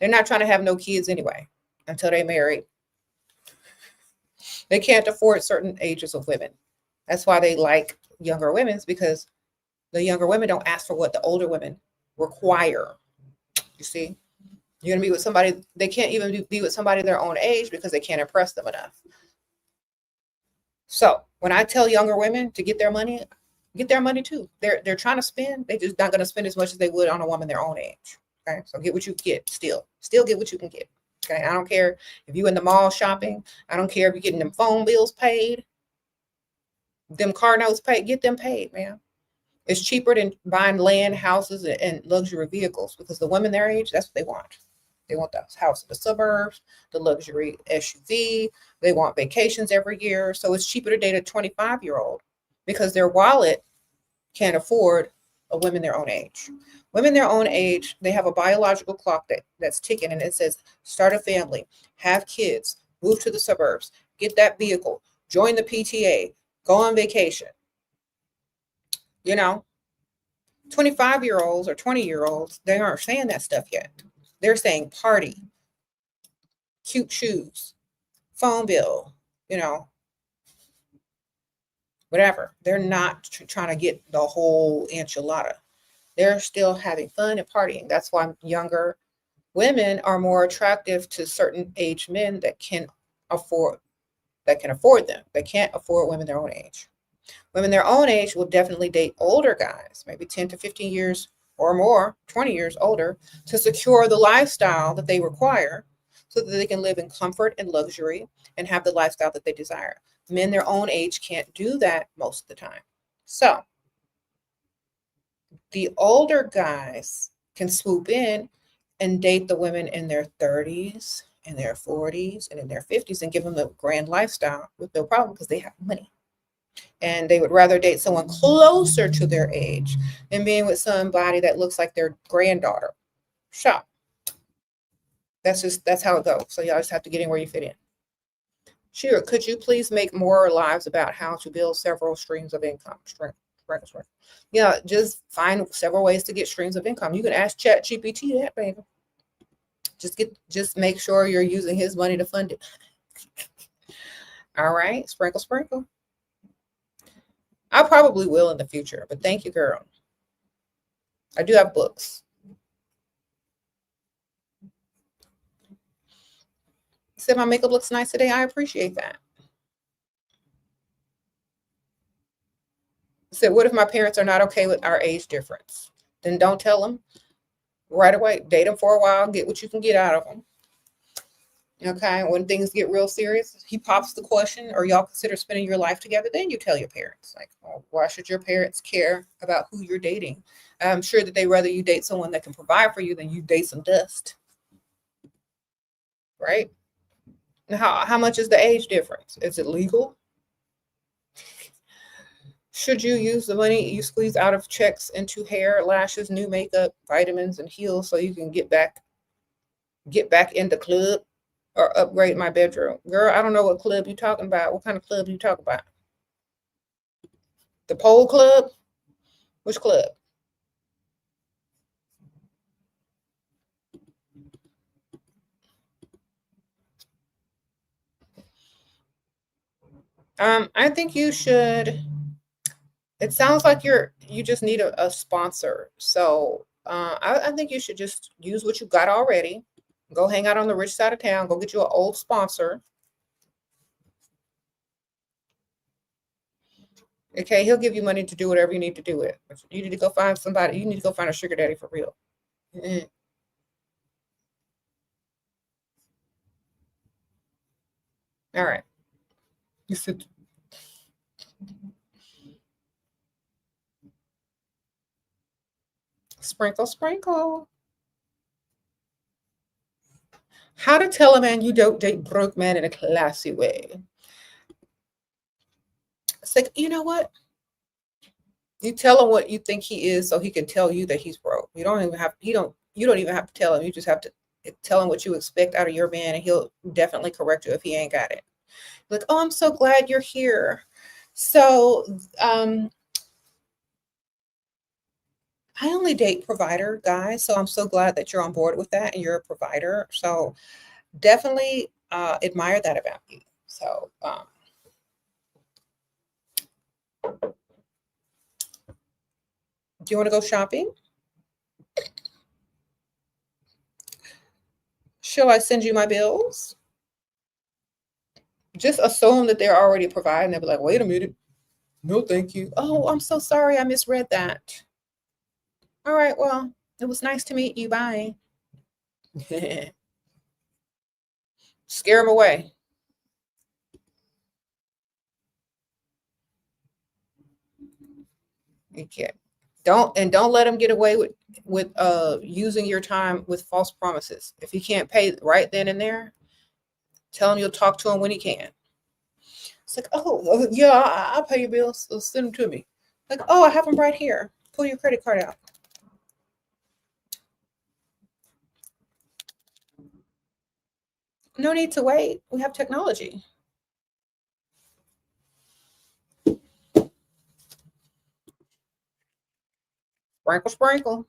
not trying to have no kids anyway until they marry. They can't afford certain ages of women. That's why they like younger women's, because the younger women don't ask for what the older women require. You see, you're gonna be with somebody, they can't even be with somebody their own age because they can't impress them enough. So when I tell younger women to get their money too. They're trying to spend. They just not gonna spend as much as they would on a woman their own age. Okay, so get what you get. Still get what you can get. Okay, I don't care if you in the mall shopping. I don't care if you're getting them phone bills paid, them car notes paid. Get them paid, man. It's cheaper than buying land, houses, and luxury vehicles, because the women their age, that's what they want. They want the house in the suburbs, the luxury SUV. They want vacations every year. So it's cheaper to date a 25-year-old because their wallet can't afford a women their own age. Women their own age, they have a biological clock that's ticking, and it says start a family, have kids, move to the suburbs, get that vehicle, join the PTA, go on vacation. You know, 25-year-olds or 20-year-olds, they aren't saying that stuff yet. They're saying party, cute shoes, phone bill, you know, whatever. They're not trying to get the whole enchilada. They're still having fun and partying. That's why younger women are more attractive to certain age men afford that can afford them. They can't afford women their own age. Women their own age will definitely date older guys, maybe 10 to 15 years or more, 20 years older, to secure the lifestyle that they require so that they can live in comfort and luxury and have the lifestyle that they desire. Men their own age can't do that most of the time. So the older guys can swoop in and date the women in their 30s, in their 40s, and in their 50s and give them the grand lifestyle with no problem because they have money. And they would rather date someone closer to their age than being with somebody that looks like their granddaughter. So that's how it goes. So y'all just have to get in where you fit in. Sure, could you please make more lives about how to build several streams of income? Yeah, just find several ways to get streams of income. You can ask ChatGPT that, baby. Just make sure you're using his money to fund it. All right, sprinkle. I probably will in the future, but thank you, girl. I do have books. Said my makeup looks nice today. I appreciate that. Said, what if my parents are not okay with our age difference? Then don't tell them right away. Date them for a while. Get what you can get out of them. Okay, when things get real serious, he pops the question, or y'all consider spending your life together, then you tell your parents. Like, well, why should your parents care about who you're dating? I'm sure that they rather you date someone that can provide for you than you date some dust. Right? How much is the age difference? Is it legal? Should you use the money you squeeze out of checks into hair, lashes, new makeup, vitamins, and heels so you can get back in the club or upgrade my bedroom? Girl, I don't know what club you talking about. What kind of club you talking about? The pole club? Which club? I think you should. It sounds like you just need a sponsor. So I think you should just use what you got already. Go hang out on the rich side of town. Go get you an old sponsor. Okay, he'll give you money to do whatever you need to do with. You need to go find somebody. You need to go find a sugar daddy for real. All right. You said sprinkle. How to tell a man you don't date broke man in a classy way. It's like, you know what? You tell him what you think he is so he can tell you that he's broke. You don't even have to tell him. You just have to tell him what you expect out of your man, and he'll definitely correct you if he ain't got it. Like, oh, I'm so glad you're here. So I only date provider guys, so I'm so glad that you're on board with that and you're a provider. So definitely admire that about you. So do you want to go shopping? Shall I send you my bills? Just assume that they're already providing. They'll be like, wait a minute. No, thank you. Oh, I'm so sorry. I misread that. All right. Well, it was nice to meet you. Bye. Scare them away. You can't. Don't let them get away with using your time with false promises. If he can't pay right then and there, tell him you'll talk to him when he can. It's like, oh yeah, I'll pay your bills. So send them to me. Like, oh, I have them right here. Pull your credit card out. No need to wait. We have technology. Sprinkle.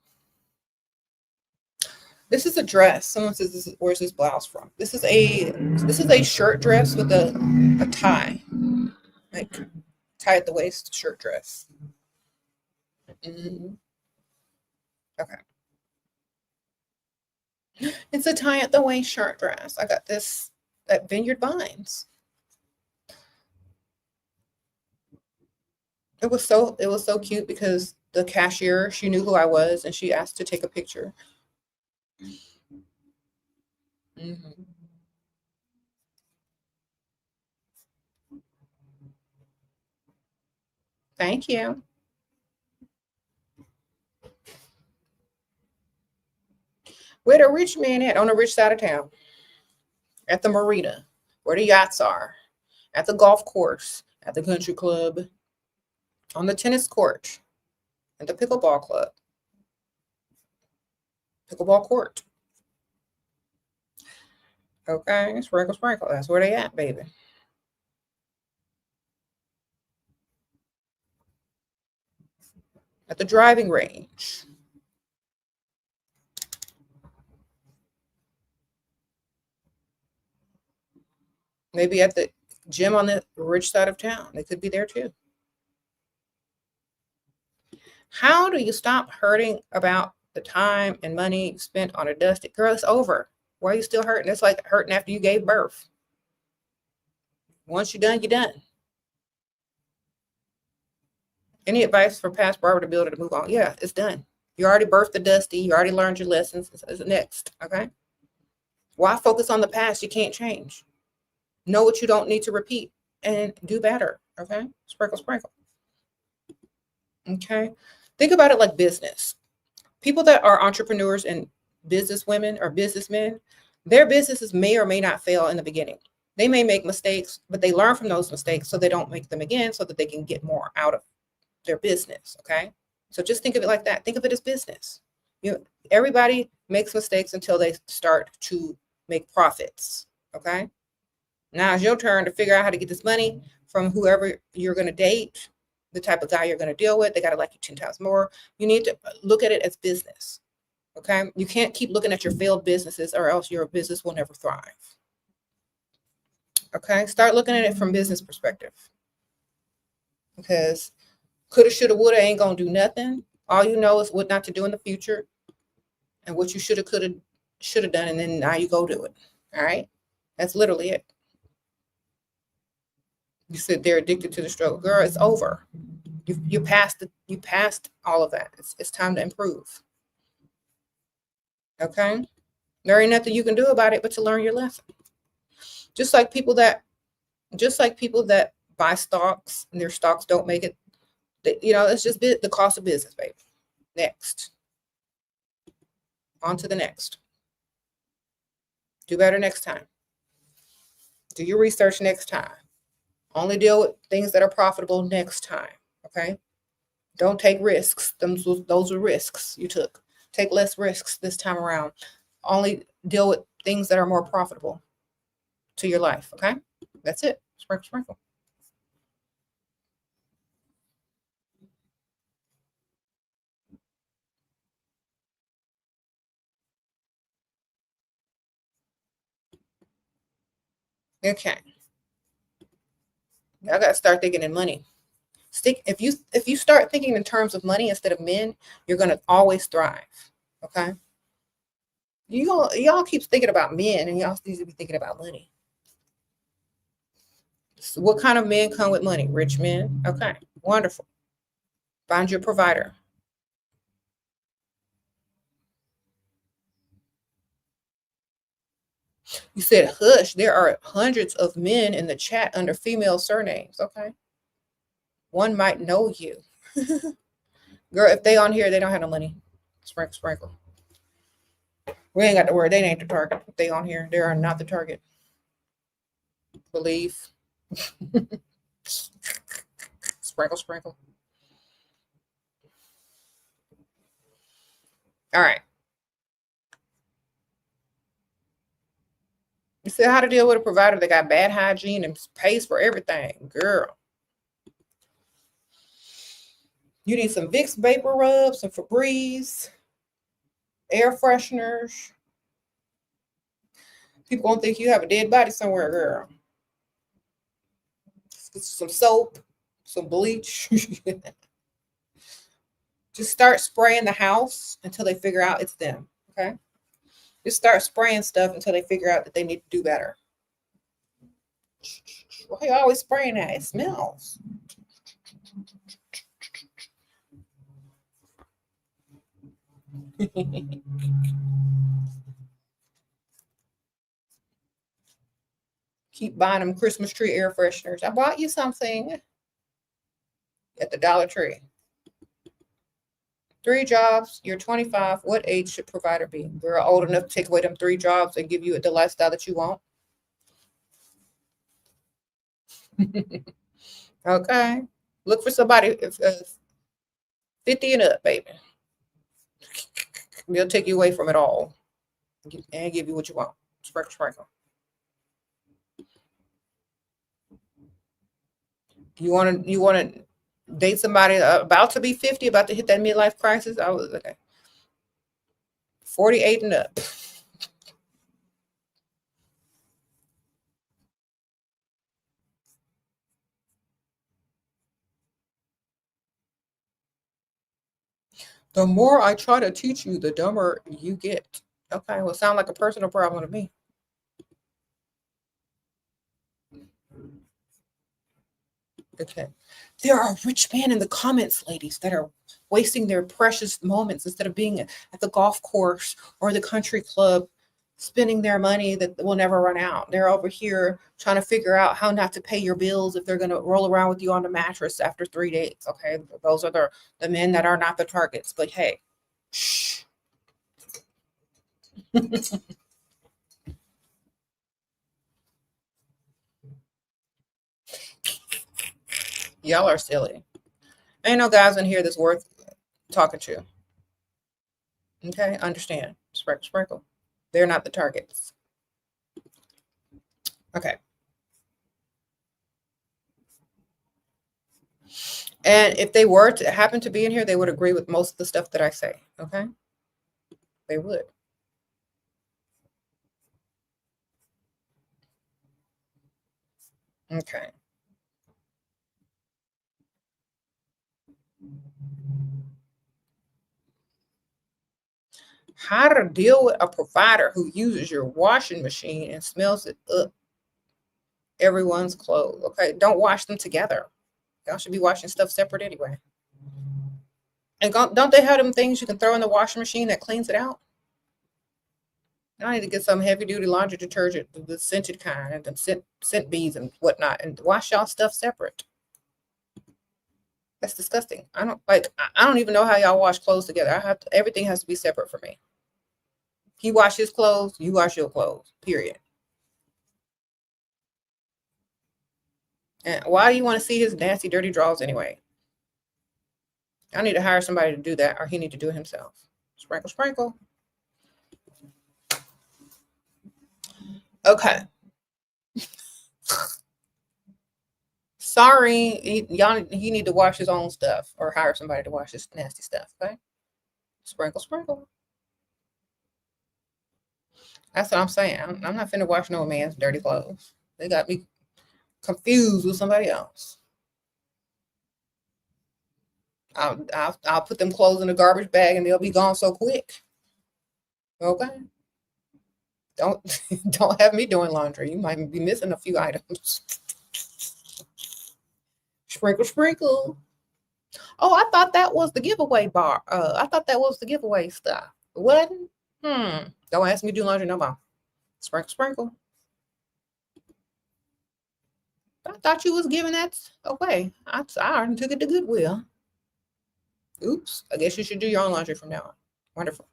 This is a dress. Someone says, where's this blouse from? This is a shirt dress with a tie, like tie at the waist shirt dress. Mm-hmm. Okay. It's a tie at the waist shirt dress. I got this at Vineyard Vines. It was so cute because the cashier, she knew who I was and she asked to take a picture. Mm-hmm. Thank you. Where the rich man at? On the rich side of town. At the marina, where the yachts are, at the golf course, at the country club, on the tennis court, at the pickleball club, pickleball court. Okay, sprinkle, sprinkle. That's where they at, baby. At the driving range. Maybe at the gym on the rich side of town. They could be there too. How do you stop hurting about the time and money spent on a dusty girl? It's over. Why are you still hurting? It's like hurting after you gave birth. Once you're done, you're done. Any advice for past Barbara to build it to move on? Yeah, it's done. You already birthed the dusty. You already learned your lessons. It's next. Okay. Why focus on the past? You can't change. Know what you don't need to repeat and do better. Okay. Sprinkle, sprinkle. Okay. Think about it like business. People that are entrepreneurs and business women or businessmen, their businesses may or may not fail in the beginning. They may make mistakes, but they learn from those mistakes so they don't make them again so that they can get more out of their business. Okay. So just think of it like that. Think of it as business. Everybody makes mistakes until they start to make profits. Okay. Now it's your turn to figure out how to get this money from whoever you're going to date, the type of guy you're going to deal with. They got to like you 10 times more. You need to look at it as business. Okay. You can't keep looking at your failed businesses or else your business will never thrive. Okay. Start looking at it from business perspective. Because coulda, shoulda, woulda ain't going to do nothing. All you know is what not to do in the future and what you shoulda, coulda, shoulda done. And then now you go do it. All right. That's literally it. You said they're addicted to the struggle. Girl, it's over. You passed all of that. It's time to improve. Okay? There ain't nothing you can do about it but to learn your lesson. Just like people that buy stocks and their stocks don't make it, it's just the cost of business, baby. Next. On to the next. Do better next time. Do your research next time. Only deal with things that are profitable next time. Okay? Don't take risks. Those are risks you took. Take less risks this time around. Only deal with things that are more profitable to your life. Okay? That's it. Sprinkle, sprinkle. Okay. I gotta start thinking in money. If you start thinking in terms of money instead of men, you're gonna always thrive. Okay. Y'all keep thinking about men and y'all need to be thinking about money. So what kind of men come with money? Rich men. Okay. Wonderful. Find your provider. You said hush. There are hundreds of men in the chat under female surnames. Okay. One might know you. Girl, if they on here, they don't have no money. Sprinkle, sprinkle. We ain't got to worry. They ain't the target. If they on here, they are not the target. Believe. Sprinkle, sprinkle. All right. You said how to deal with a provider that got bad hygiene and pays for everything. Girl. You need some Vicks Vapor Rub, some Febreze, air fresheners. People gonna think you have a dead body somewhere, girl. Some soap, some bleach. Just start spraying the house until they figure out it's them. Okay. Just start spraying stuff until they figure out that they need to do better. Why are you always spraying that? It smells. Keep buying them Christmas tree air fresheners. I bought you something. at the Dollar Tree. 3 jobs, you're 25. What age should provider be? We're old enough to take away them 3 jobs and give you the lifestyle that you want. Okay. Look for somebody 50 and up, baby. They'll take you away from it all and give you what you want. Sprinkle, sprinkle. You want to date somebody about to be 50, about to hit that midlife crisis? I was okay. 48 and up. The more I try to teach you, the dumber you get. Okay, well, sound like a personal problem to me. Okay. There are rich men in the comments, ladies, that are wasting their precious moments instead of being at the golf course or the country club, spending their money that will never run out. They're over here trying to figure out how not to pay your bills if they're going to roll around with you on the mattress after 3 days. Okay. Those are the men that are not the targets. But hey, shh. Y'all are silly. Ain't no guys in here that's worth talking to. Okay, understand. Sprinkle, sprinkle. They're not the targets. Okay. And if they were to happen to be in here, they would agree with most of the stuff that I say. Okay. They would. Okay. How to deal with a provider who uses your washing machine and smells it up everyone's clothes. Okay. Don't wash them together. Y'all should be washing stuff separate anyway. And don't they have them things you can throw in the washing machine that cleans it out? I need to get some heavy duty laundry detergent, the scented kind, and the scent beads and whatnot, and wash y'all stuff separate. That's disgusting. I don't even know how y'all wash clothes together. Everything has to be separate for me. He wash his clothes, you wash your clothes. Period. And why do you want to see his nasty, dirty drawers anyway? I need to hire somebody to do that, or he need to do it himself. Sprinkle, sprinkle. Okay. Sorry, he need to wash his own stuff or hire somebody to wash his nasty stuff. Okay. Sprinkle, sprinkle. That's what I'm saying. I'm not finna wash no man's dirty clothes. They got me confused with somebody else. I'll put them clothes in a garbage bag and they'll be gone so quick. Okay. Don't have me doing laundry. You might be missing a few items. Sprinkle, sprinkle. Oh, I thought that was the giveaway bar. I thought that was the giveaway stuff. What? Don't ask me to do laundry no more. Sprinkle, sprinkle. I thought you was giving that away. I already took it to Goodwill. Oops. I guess you should do your own laundry from now on. Wonderful.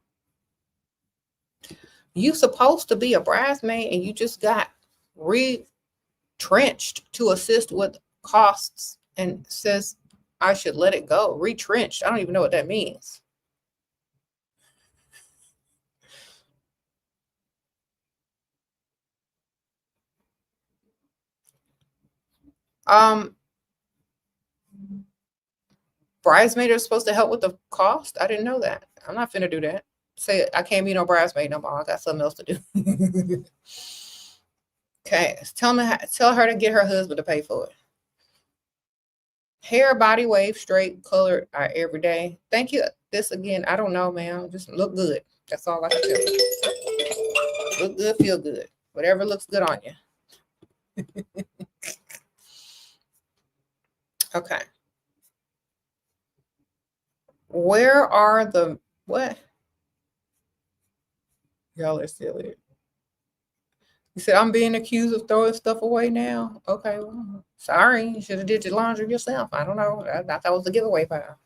You supposed to be a bridesmaid and you just got retrenched to assist with costs and says I should let it go. Retrenched. I don't even know what that means. Bridesmaid are supposed to help with the cost. I didn't know that. I'm not finna do that. Say I can't be no bridesmaid no more. I got something else to do. Okay, tell her to get her husband to pay for it. Hair, body wave, straight, colored every day. Thank you. This again, I don't know, man. Just look good. That's all I can tell you. Look good, feel good. Whatever looks good on you. Okay. Where are the what? Y'all are silly. You said, I'm being accused of throwing stuff away now. Okay, well, sorry. You should have did your laundry yourself. I don't know. I thought that was the giveaway pile.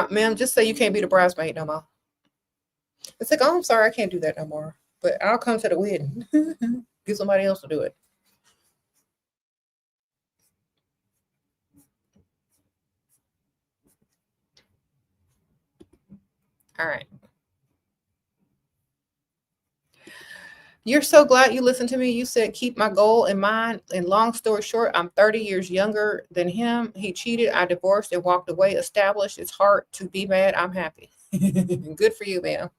Ma'am, just say you can't be the bridesmaid no more. It's like, oh, I'm sorry, I can't do that no more. But I'll come to the wedding. Get somebody else to do it. All right. You're so glad you listened to me. You said, keep my goal in mind. And long story short, I'm 30 years younger than him. He cheated. I divorced and walked away. Established. It's hard to be mad. I'm happy. Good for you, ma'am.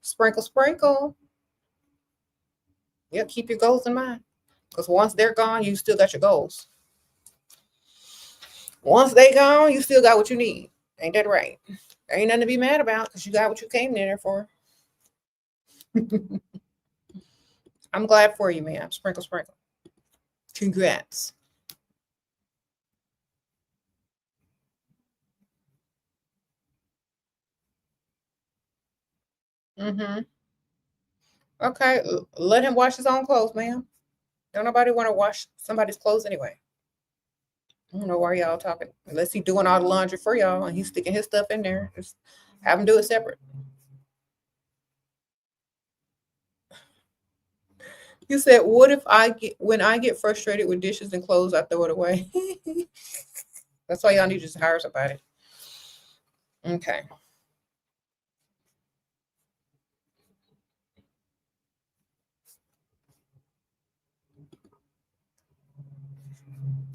Sprinkle, sprinkle. Yep, keep your goals in mind. Because once they're gone, you still got your goals. Once they gone, you still got what you need. Ain't that right? There ain't nothing to be mad about because you got what you came in there for. I'm glad for you, ma'am. Sprinkle, sprinkle. Congrats. Mm-hmm. Okay, let him wash his own clothes, ma'am. Don't nobody want to wash somebody's clothes anyway. I don't know why y'all talking. Unless he's doing all the laundry for y'all and he's sticking his stuff in there. Just have him do it separate. You said, what if when I get frustrated with dishes and clothes, I throw it away? That's why y'all need to just hire somebody. Okay.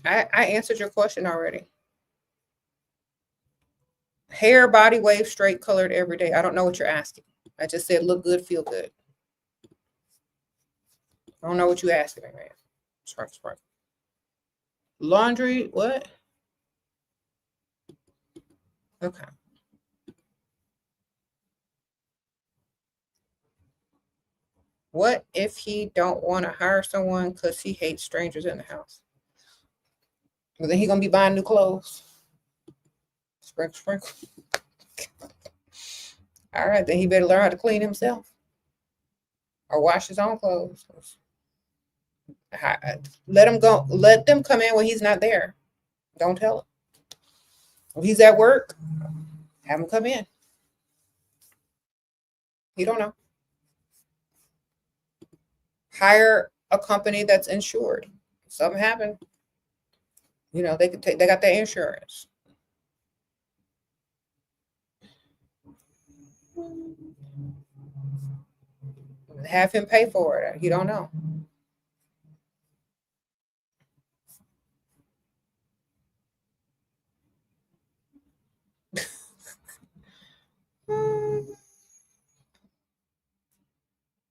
I answered your question already. Hair, body wave, straight, colored every day. I don't know what you're asking. I just said look good, feel good. I don't know what you're asking me, man. Sprinkle, sprinkle. Laundry, what? Okay. What if he don't want to hire someone because he hates strangers in the house? Well, then he gonna be buying new clothes. Sprinkle, sprinkle. All right, then he better learn how to clean himself or wash his own clothes. Let him go. Let them come in when he's not there. Don't tell him. When he's at work, have him come in. You don't know. Hire a company that's insured. If something happened, they could take. They got their insurance. Have him pay for it. You don't know.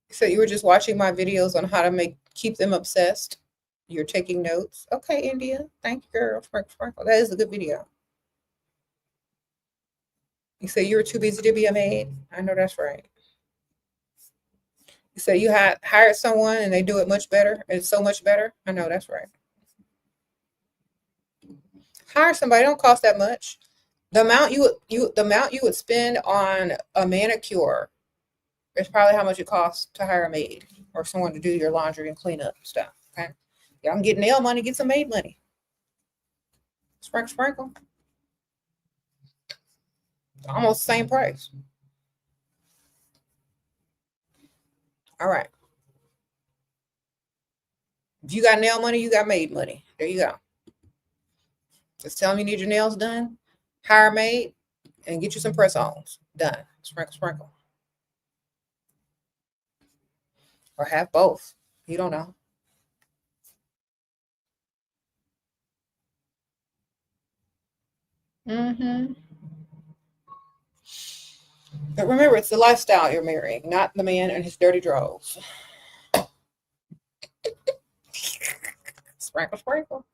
So you were just watching my videos on how to keep them obsessed. You're taking notes. Okay, India. Thank you, girl. Sprinkle, sprinkle. That is a good video. You say you were too busy to be a maid. I know that's right. You say you had hired someone and they do it much better. It's so much better. I know that's right. Hire somebody. Don't cost that much. The amount you would spend on a manicure is probably how much it costs to hire a maid or someone to do your laundry and clean up stuff. Okay. Y'all can get nail money, get some maid money. Sprinkle, sprinkle. Almost the same price. All right. If you got nail money, you got maid money. There you go. Just tell them you need your nails done, hire a maid, and get you some press-ons. Done. Sprinkle, sprinkle. Or have both. You don't know. Mm-hmm. But remember, it's the lifestyle you're marrying, not the man and his dirty drawers. Sprinkle, sprinkle.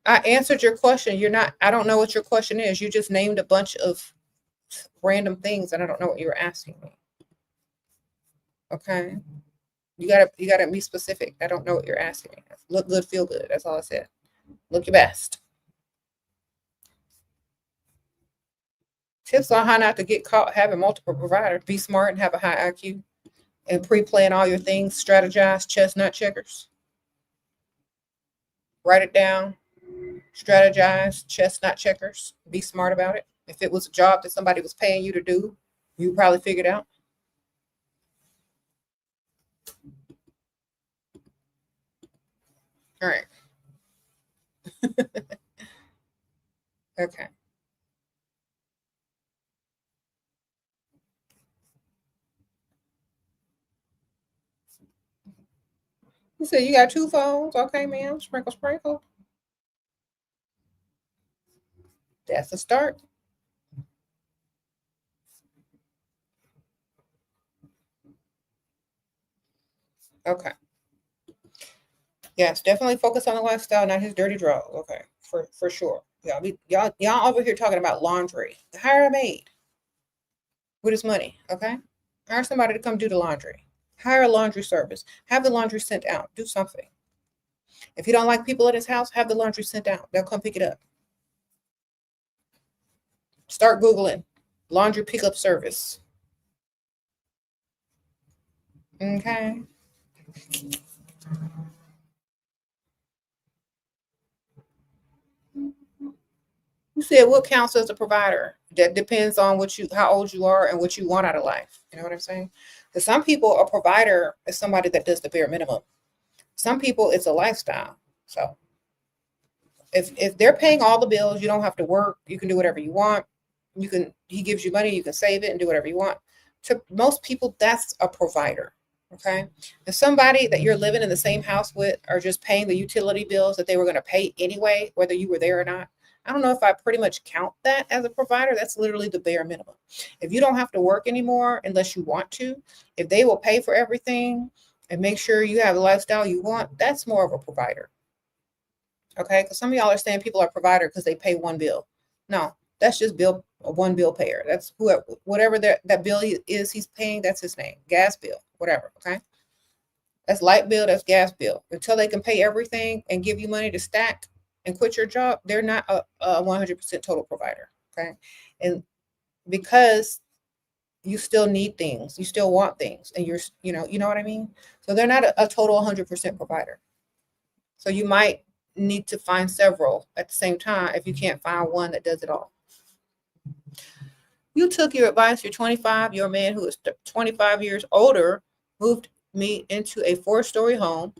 I answered your question. I don't know what your question is. You just named a bunch of asked random things and I don't know what you were asking me. Okay. You gotta be specific. I don't know what you're asking me. Look good, feel good. That's all I said. Look your best. Tips on how not to get caught having multiple providers. Be smart and have a high IQ. And pre-plan all your things. Strategize, chestnut checkers. Write it down. Strategize, chestnut checkers. Be smart about it. If it was a job that somebody was paying you to do, you probably figured out. All right. Okay. You said you got 2 phones. Okay, ma'am. Sprinkle, sprinkle. That's a start. Okay. Yes, definitely focus on the lifestyle, not his dirty draw. Okay, for sure. Y'all over here talking about laundry. Hire a maid with his money. Okay, hire somebody to come do the laundry. Hire a laundry service. Have the laundry sent out. Do something. If you don't like people at his house, have the laundry sent out. They'll come pick it up. Start Googling laundry pickup service. Okay. You said what counts as a provider? That depends on how old you are and what you want out of life. You know what I'm saying? Because some people, a provider is somebody that does the bare minimum. Some people, it's a lifestyle. So if they're paying all the bills, you don't have to work. You can do whatever you want. He gives you money, you can save it and do whatever you want. To most people, that's a provider. Okay. If somebody that you're living in the same house with are just paying the utility bills that they were going to pay anyway, whether you were there or not, I don't know if I pretty much count that as a provider. That's literally the bare minimum. If you don't have to work anymore unless you want to, if they will pay for everything and make sure you have the lifestyle you want, that's more of a provider. Okay, because some of y'all are saying people are provider because they pay one bill. No, that's just one bill payer. That's whatever that bill is he's paying, that's his name. Gas bill, whatever. Okay. That's light bill, that's gas bill. Until they can pay everything and give you money to stack and quit your job, they're not a 100% total provider. Okay. And because you still need things, you still want things, and you know what I mean? So they're not a total 100% provider. So you might need to find several at the same time if you can't find one that does it all. You took your advice. You're 25. You're a man who is 25 years older, moved me into a 4-story home,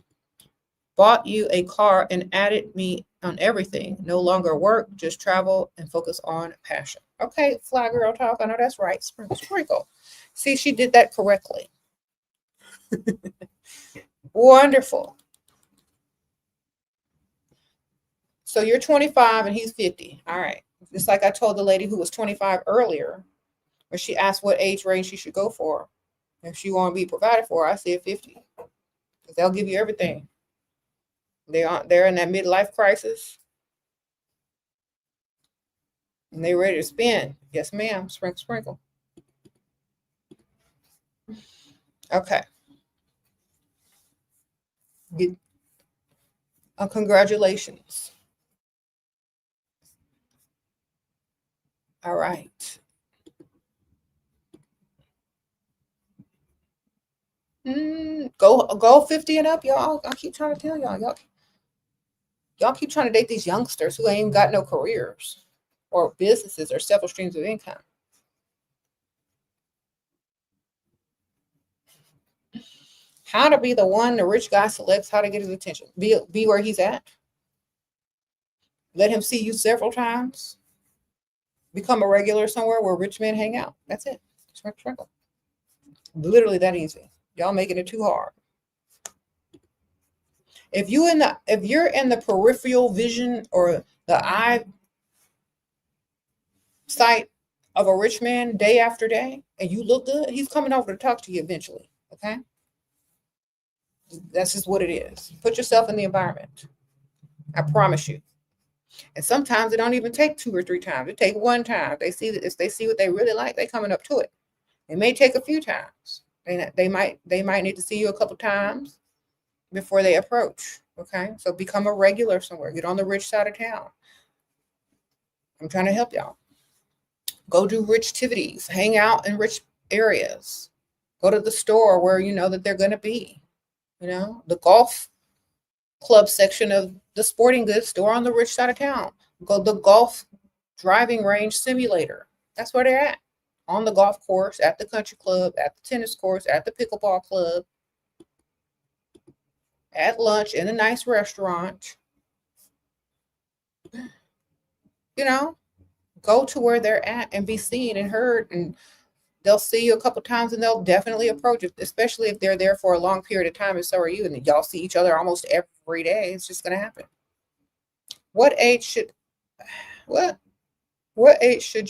bought you a car, and added me on everything. No longer work, just travel and focus on passion. Okay, fly girl talk. I know that's right. Sprinkle, sprinkle. See, she did that correctly. Wonderful. So you're 25 and he's 50. All right. Just like I told the lady who was 25 earlier, where she asked what age range she should go for. If she want to be provided for, I said 50. Because they'll give you everything. They're in that midlife crisis. And they're ready to spend. Yes, ma'am. Sprinkle, sprinkle. Okay. Congratulations. All right. Go 50 and up, y'all. I keep trying to tell y'all keep trying to date these youngsters who ain't even got no careers or businesses or several streams of income. How to be the one the rich guy selects, how to get his attention. Be where he's at. Let him see you several times. Become a regular somewhere where rich men hang out. That's it. Sprinkle. Literally that easy. Y'all making it too hard. If you're in the peripheral vision or the eye sight of a rich man day after day and you look good, he's coming over to talk to you eventually. Okay? That's just what it is. Put yourself in the environment. I promise you. And sometimes it don't even take 2 or 3 times. It take 1 time. They see that if they see what they really like, they coming up to it. It may take a few times. They might need to see you a couple times before they approach. Okay, so become a regular somewhere. Get on the rich side of town. I'm trying to help y'all. Go do rich activities. Hang out in rich areas. Go to the store where you know that they're going to be. You know, the golf club section of the sporting goods store on the rich side of town. Go the golf driving range simulator. That's where they're at. On the golf course, at the country club, at the tennis course, at the pickleball club, at lunch in a nice restaurant. You know, go to where they're at and be seen and heard, and they'll see you a couple times and they'll definitely approach you, especially if they're there for a long period of time and so are you, and y'all see each other almost every day. It's just going to happen. What age should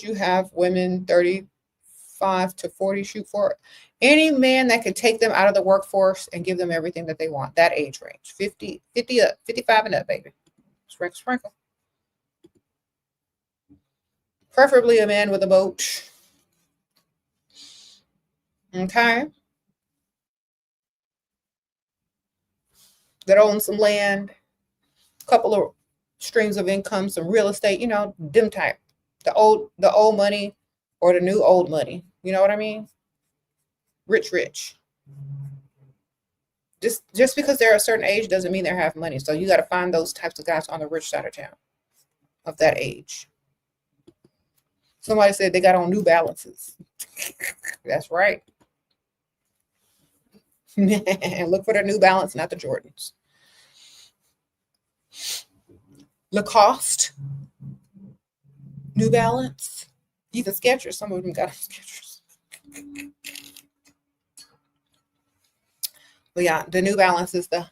you have women 35 to 40 shoot for? Any man that could take them out of the workforce and give them everything that they want. That age range. 50 up, 55 and up, baby. Sprinkle, sprinkle. Preferably a man with a boat. Okay. That owns some land, a couple of streams of income, some real estate, you know, them type. The old money or the new old money. You know what I mean? Rich. Just because they're a certain age doesn't mean they have money. So you got to find those types of guys on the rich side of town of that age. Somebody said they got on New Balances. That's right. Look for the New Balance, not the Jordans. Lacoste, New Balance, even Skechers. Some of them got Skechers. But yeah, the New Balance is the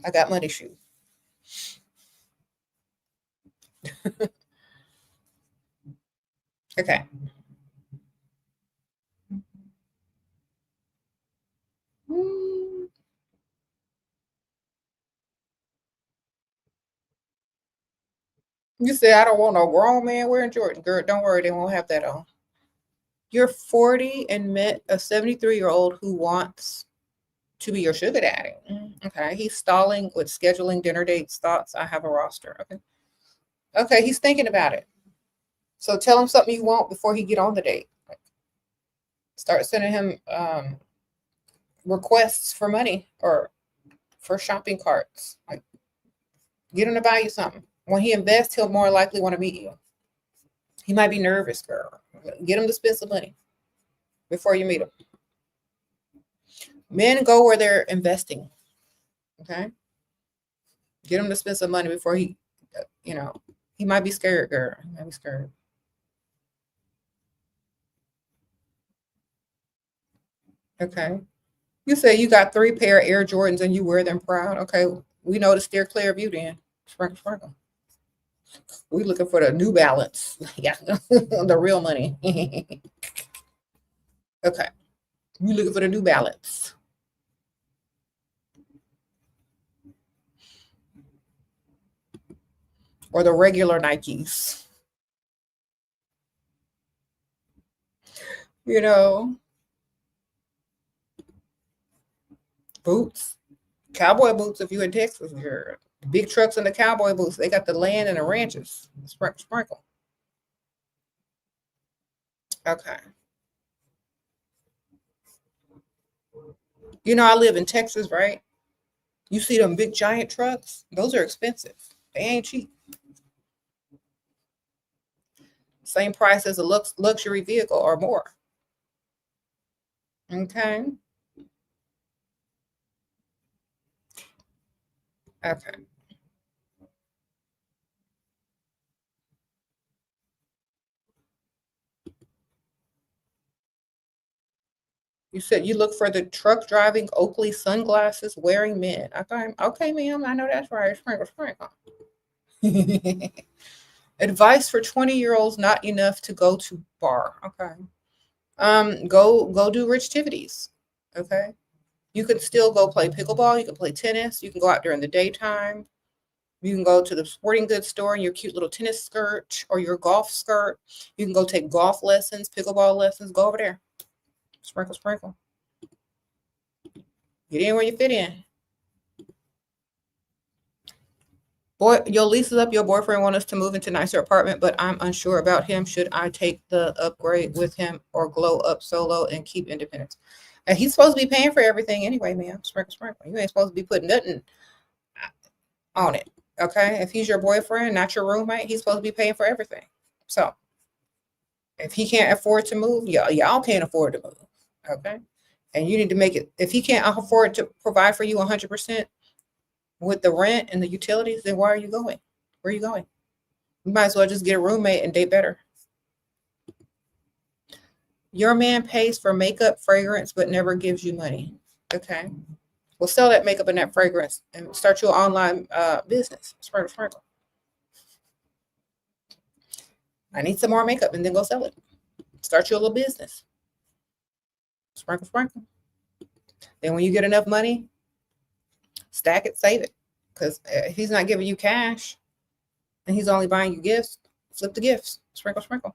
I got money shoe. Okay. You say I don't want no grown man wearing Jordan. Girl, don't worry, they won't have that on. You're 40 and met a 73-year-old who wants to be your sugar daddy. Okay, he's stalling with scheduling dinner dates. Thoughts? I have a roster. Okay, he's thinking about it. So tell him something you want before he get on the date. Start sending him requests for money or for shopping carts. Like, get him to buy you something. When he invests, he'll more likely want to meet you. He might be nervous, girl. Get him to spend some money before you meet him. Men go where they're investing. Okay? Get him to spend some money before he, he might be scared, girl. He might be scared. Okay. You say you got 3 pair of Air Jordans and you wear them proud. Okay. We know to steer clear of you then. Sprinkle. We looking for the New Balance. Yeah. The real money. Okay. We looking for the New Balance. Or the regular Nikes. Boots. Cowboy boots if you in Texas. Girl. Big trucks and the cowboy boots. They got the land and the ranches. Sprinkle. Okay. I live in Texas, right? You see them big giant trucks? Those are expensive. They ain't cheap. Same price as a luxury vehicle or more. Okay. Okay. You said you look for the truck driving Oakley sunglasses wearing men. Okay, ma'am. I know that's right. Sprinkle. Advice for 20-year-olds not enough to go to bar. Okay. Go do rich activities. Okay. You can still go play pickleball. You can play tennis. You can go out during the daytime. You can go to the sporting goods store in your cute little tennis skirt or your golf skirt. You can go take golf lessons, pickleball lessons. Go over there. Sprinkle, sprinkle. Get in where you fit in. Boy, your lease is up. Your boyfriend wants us to move into a nicer apartment, but I'm unsure about him. Should I take the upgrade with him or glow up solo and keep independence? And he's supposed to be paying for everything anyway, ma'am. Sprinkle, sprinkle. You ain't supposed to be putting nothing on it. Okay? If he's your boyfriend, not your roommate, he's supposed to be paying for everything. So if he can't afford to move, y'all can't afford to move. Okay? And you need to make it. If he can't afford to provide for you 100%, with the rent and the utilities, then why are you going? Where are you going? You might as well just get a roommate and date better. Your man pays for makeup, fragrance, but never gives you money. Okay. Well, sell that makeup and that fragrance and start your online business. Sprinkle, sprinkle. I need some more makeup and then go sell it. Start your little business. Sprinkle, sprinkle. Then when you get enough money, stack it, save it. Because if he's not giving you cash and he's only buying you gifts, flip the gifts. Sprinkle, sprinkle.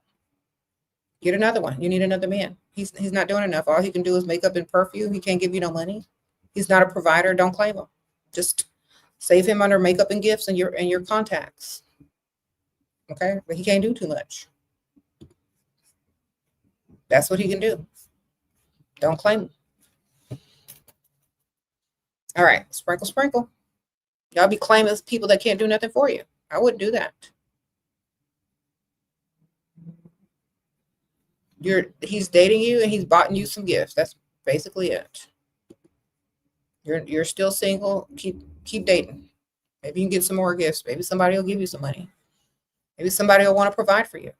Get another one. You need another man. He's not doing enough. All he can do is makeup and perfume. He can't give you no money. He's not a provider. Don't claim him. Just save him under makeup and gifts and your contacts. Okay? But he can't do too much. That's what he can do. Don't claim him. All right. Sprinkle, sprinkle. Y'all be claiming people that can't do nothing for you. I wouldn't do that. He's dating you and he's bought you some gifts. That's basically it. You're still single. Keep dating. Maybe you can get some more gifts. Maybe somebody will give you some money. Maybe somebody will want to provide for you.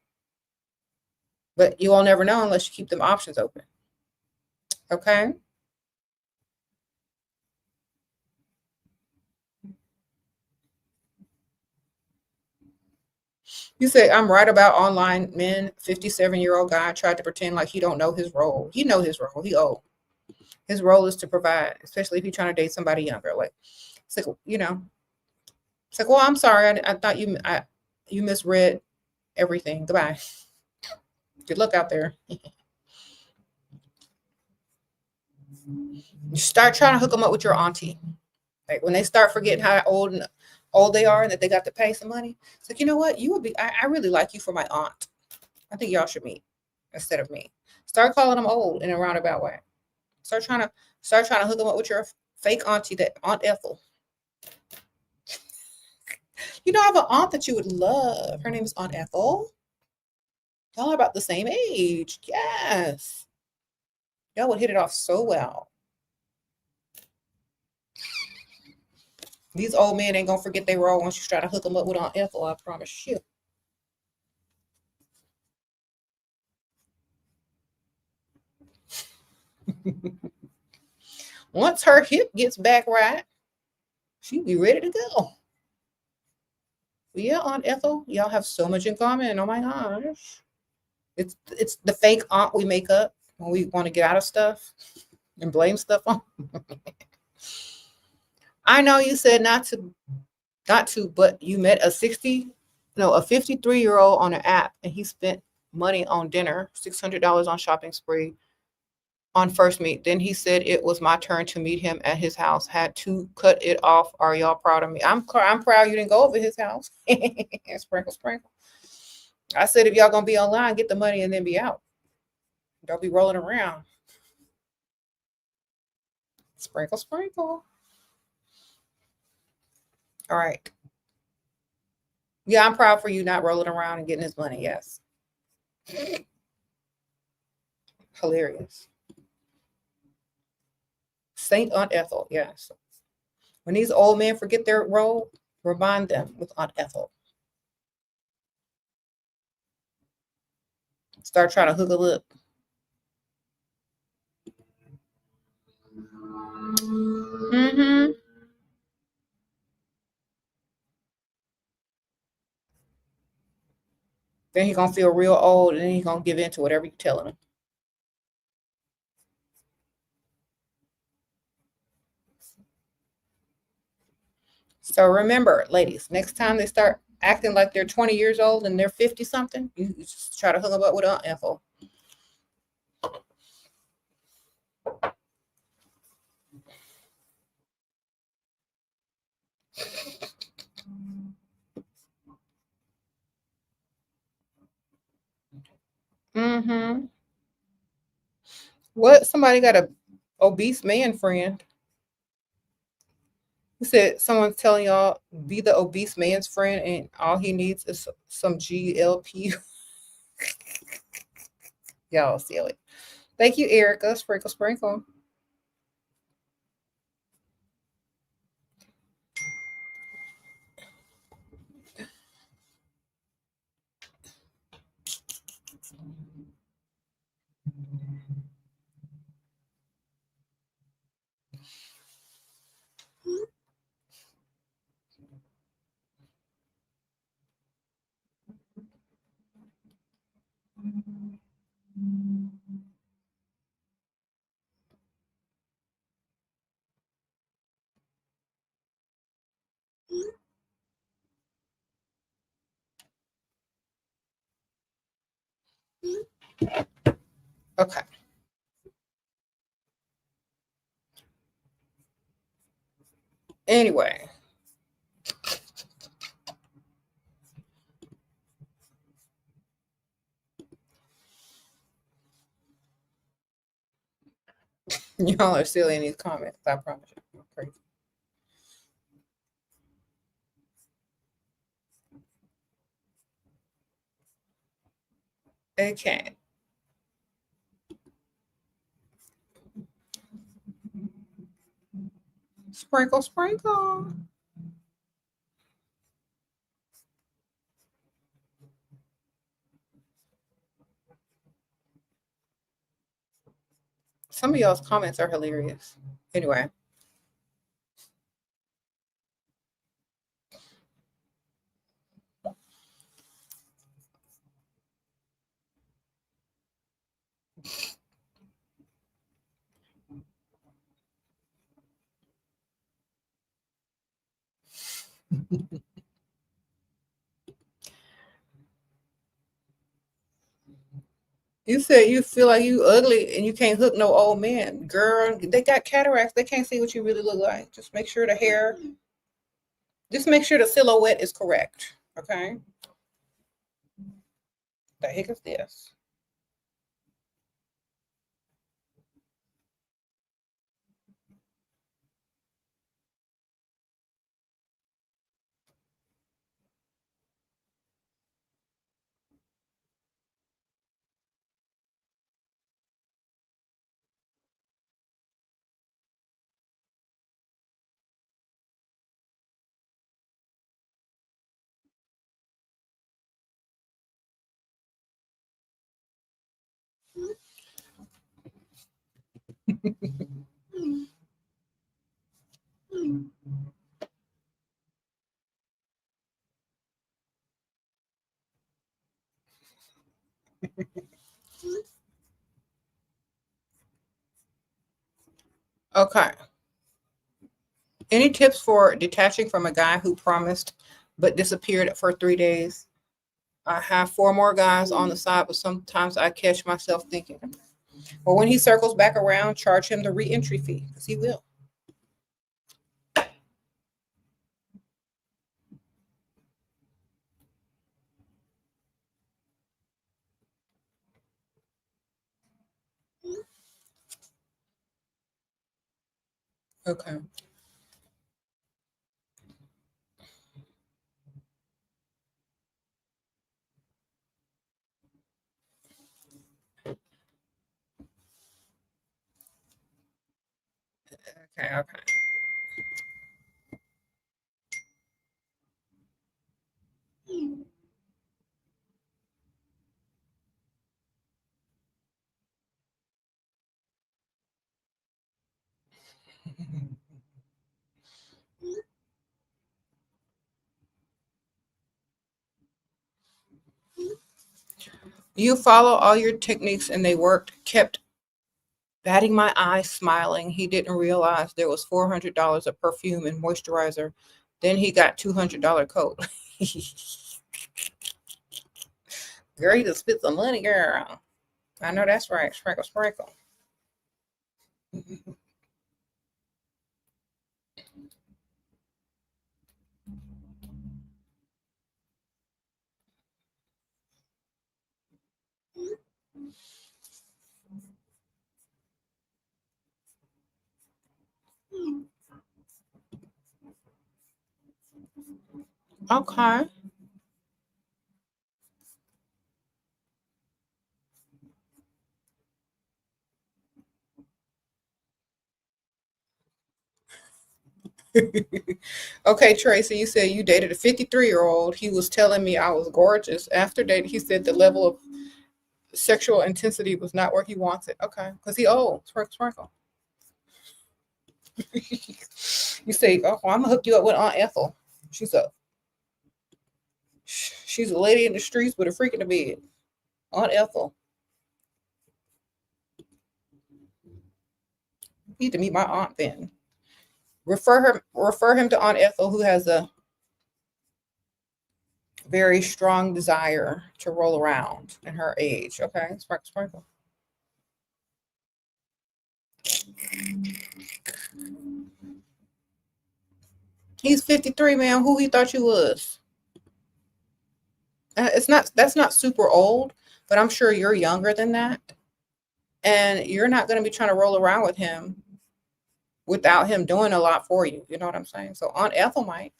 But you will never know unless you keep them options open. Okay? You say, I'm right about online men. 57-year-old guy tried to pretend like he don't know his role. He know his role. He old. His role is to provide, especially if you're trying to date somebody younger. Like, it's like, it's like, well, I'm sorry. I thought you misread everything. Goodbye. Good luck out there. You start trying to hook them up with your auntie. Like when they start forgetting how old they are and that they got to pay some money. It's like, you know what? You would be, I really like you for my aunt. I think y'all should meet instead of me. Start calling them old in a roundabout way. Start trying to hook them up with your fake auntie, that Aunt Ethel. I have an aunt that you would love. Her name is Aunt Ethel. Y'all are about the same age. Yes. Y'all would hit it off so well. These old men ain't gonna forget they role once you try to hook them up with Aunt Ethel, I promise you. Once her hip gets back right, she'll be ready to go. But yeah, Aunt Ethel, y'all have so much in common. Oh my gosh. It's the fake aunt we make up when we want to get out of stuff and blame stuff on. I know you said not to, but you met a 53-year-old on an app and he spent money on dinner, $600 on shopping spree on first meet. Then he said it was my turn to meet him at his house. Had to cut it off. Are y'all proud of me? I'm proud you didn't go over his house. Sprinkle, sprinkle. I said if y'all gonna be online, get the money and then be out. Don't be rolling around. Sprinkle, sprinkle. All right. Yeah, I'm proud for you not rolling around and getting his money. Yes. Hilarious. Saint Aunt Ethel. Yes. When these old men forget their role, remind them with Aunt Ethel. Start trying to hook a up. Mm-hmm. Then he's gonna feel real old and then he's gonna give in to whatever you're telling him. So remember, ladies, next time they start acting like they're 20 years old and they're 50 something, you just try to hook them up with an info. Mm-hmm. What? Somebody got a obese man friend. Who said someone's telling y'all be the obese man's friend and all he needs is some GLP. Y'all silly. Thank you, Erica. Sprinkle, sprinkle. Okay. Anyway, y'all are silly in these comments. I promise you. I'm crazy. Okay. Sprinkle, sprinkle. Some of y'all's comments are hilarious. Anyway. You said you feel like you ugly and you can't hook no old man. Girl, they got cataracts. They can't see what you really look like. Just make sure the hair, just make sure the silhouette is correct. Okay? The heck is this? Okay. Any tips for detaching from a guy who promised but disappeared for 3 days? I have four more guys on the side, but sometimes I catch myself thinking, well, when he circles back around, charge him the re-entry fee because he will. Okay. Okay. Okay. You follow all your techniques and they worked. Kept batting my eyes, smiling. He didn't realize there was $400 of perfume and moisturizer Then he got $200 coat. Girl, you just spit some money, girl. I know that's right. Sprinkle, sprinkle. Okay. Okay, Tracy, you said you dated a 53-year-old. He was telling me I was gorgeous. After dating, he said the level of sexual intensity was not where he wants it. Okay, because he old. Sprinkle, sprinkle. You say, oh, I'm gonna hook you up with Aunt Ethel. She's a she's a lady in the streets with a freak in the bed. Aunt Ethel. You need to meet my aunt then. Refer him to Aunt Ethel, who has a very strong desire to roll around in her age. Okay, sprinkle, sprinkle. He's 53, man. Who he thought you was? It's not. That's not super old, but I'm sure you're younger than that, and you're not going to be trying to roll around with him without him doing a lot for you. You know what I'm saying? So Aunt Ethel might.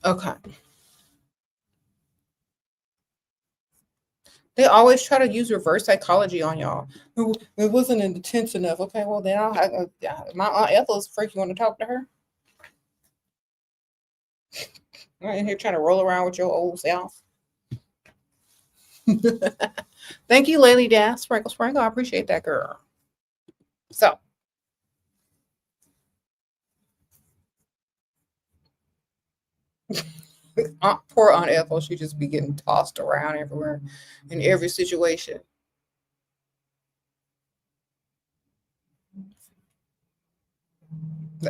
Okay. They always try to use reverse psychology on y'all. It wasn't intense enough. Okay, well then I'll have my Aunt Ethel's freak. You want to talk to her? I'm in here trying to roll around with your old self. Thank you, Laylee Das. Sprinkle, sprinkle. I appreciate that, girl. So, poor Aunt Ethel, she just be getting tossed around everywhere in every situation.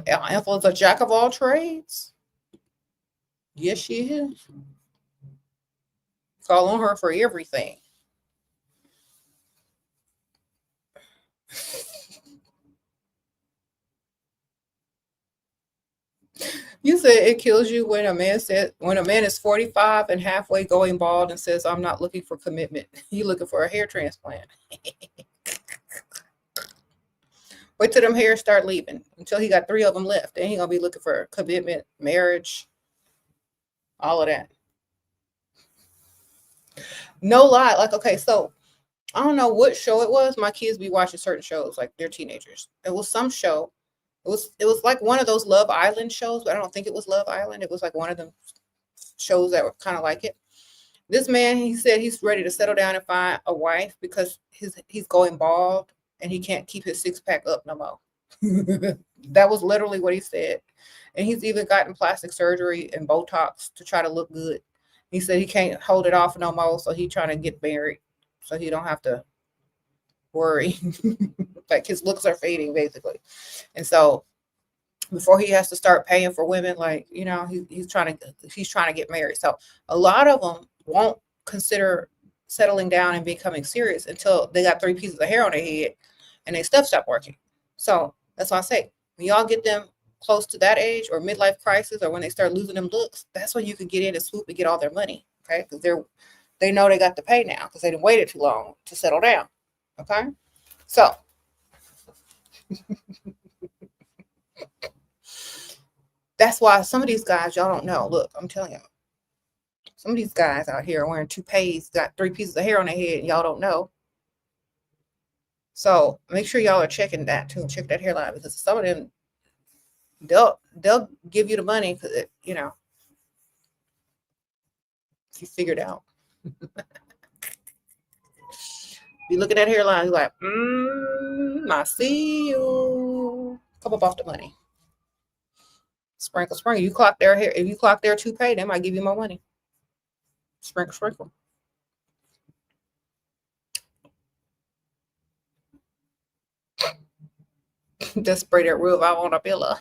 Aunt Ethel is a jack of all trades. Yes, she is. Call on her for everything. You said it kills you when a man is 45 and halfway going bald and says, I'm not looking for commitment. You looking for a hair transplant. Wait till them hairs start leaving until he got 3 of them left. Then he gonna be looking for commitment, marriage, all of that. No lie. Like, okay, so I don't know what show it was. My kids be watching certain shows, like they're teenagers. It was some show. It was like one of those Love Island shows, but I don't think it was Love Island. It was like one of them shows that were kind of like it. This man, he said he's ready to settle down and find a wife because he's going bald and he can't keep his 6-pack up no more. That was literally what he said. And he's even gotten plastic surgery and Botox to try to look good. He said he can't hold it off no more, so he's trying to get married so he don't have to worry. Like his looks are fading basically. And so before he has to start paying for women, like, he's trying to get married. So a lot of them won't consider settling down and becoming serious until they got 3 pieces of hair on their head and their stuff stopped working. So that's why I say, when y'all get them close to that age or midlife crisis, or when they start losing them looks, that's when you can get in and swoop and get all their money. Okay, because they know they got to pay now because they didn't waited too long to settle down. Okay, so that's why some of these guys, y'all don't know. Look, I'm telling you, some of these guys out here wearing toupees, got 3 pieces of hair on their head, and y'all don't know. So make sure y'all are checking that too. Check that hairline, because some of them, they'll give you the money because if you figure it out. You look at that hairline, you're like, I see you. Come up off the money. Sprinkle, sprinkle. You clock their hair. If you clock their toupee, they might give you more money. Sprinkle, sprinkle. Just spray that roof out on a pillow.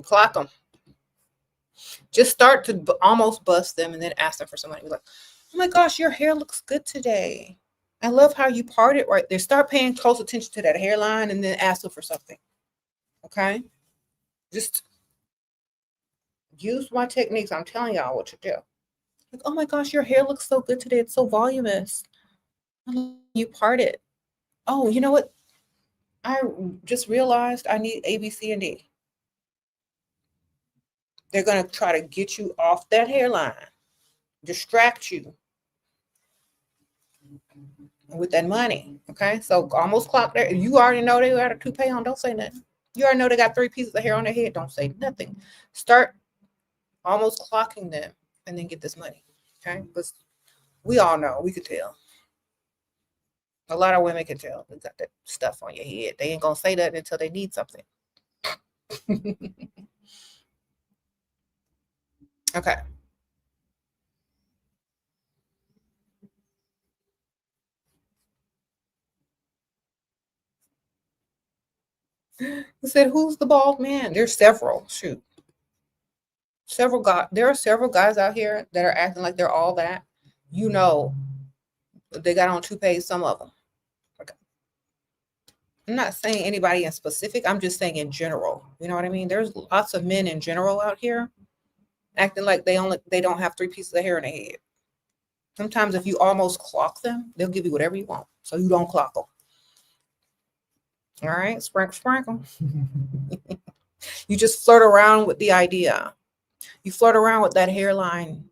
Clock them. Just start to almost bust them and then ask them for some money. Be like, oh my gosh, your hair looks good today. I love how you parted right there. Start paying close attention to that hairline and then ask them for something. Okay? Just use my techniques. I'm telling y'all what to do. Like, oh my gosh, your hair looks so good today. It's so voluminous. You parted. Oh, you know what? I just realized I need A, B, C, and D. They're going to try to get you off that hairline, distract you with that money. Okay, so almost clock there. You already know they got a toupee on. Don't say nothing. You already know they got 3 pieces of hair on their head. Don't say nothing. Start almost clocking them and then get this money. Okay, because we all know, we could tell. A lot of women can tell. You got that stuff on your head. They ain't gonna say that until they need something. Okay. He said, "Who's the bald man?" There's several. Shoot, several guys. There are several guys out here that are acting like they're all that. You know, they got on toupees. Some of them. Okay. I'm not saying anybody in specific. I'm just saying in general. You know what I mean? There's lots of men in general out here acting like they don't have 3 pieces of hair in their head. Sometimes if you almost clock them, they'll give you whatever you want. So you don't clock them. All right, sprinkle, sprinkle. You just flirt around with the idea. You flirt around with that hairline.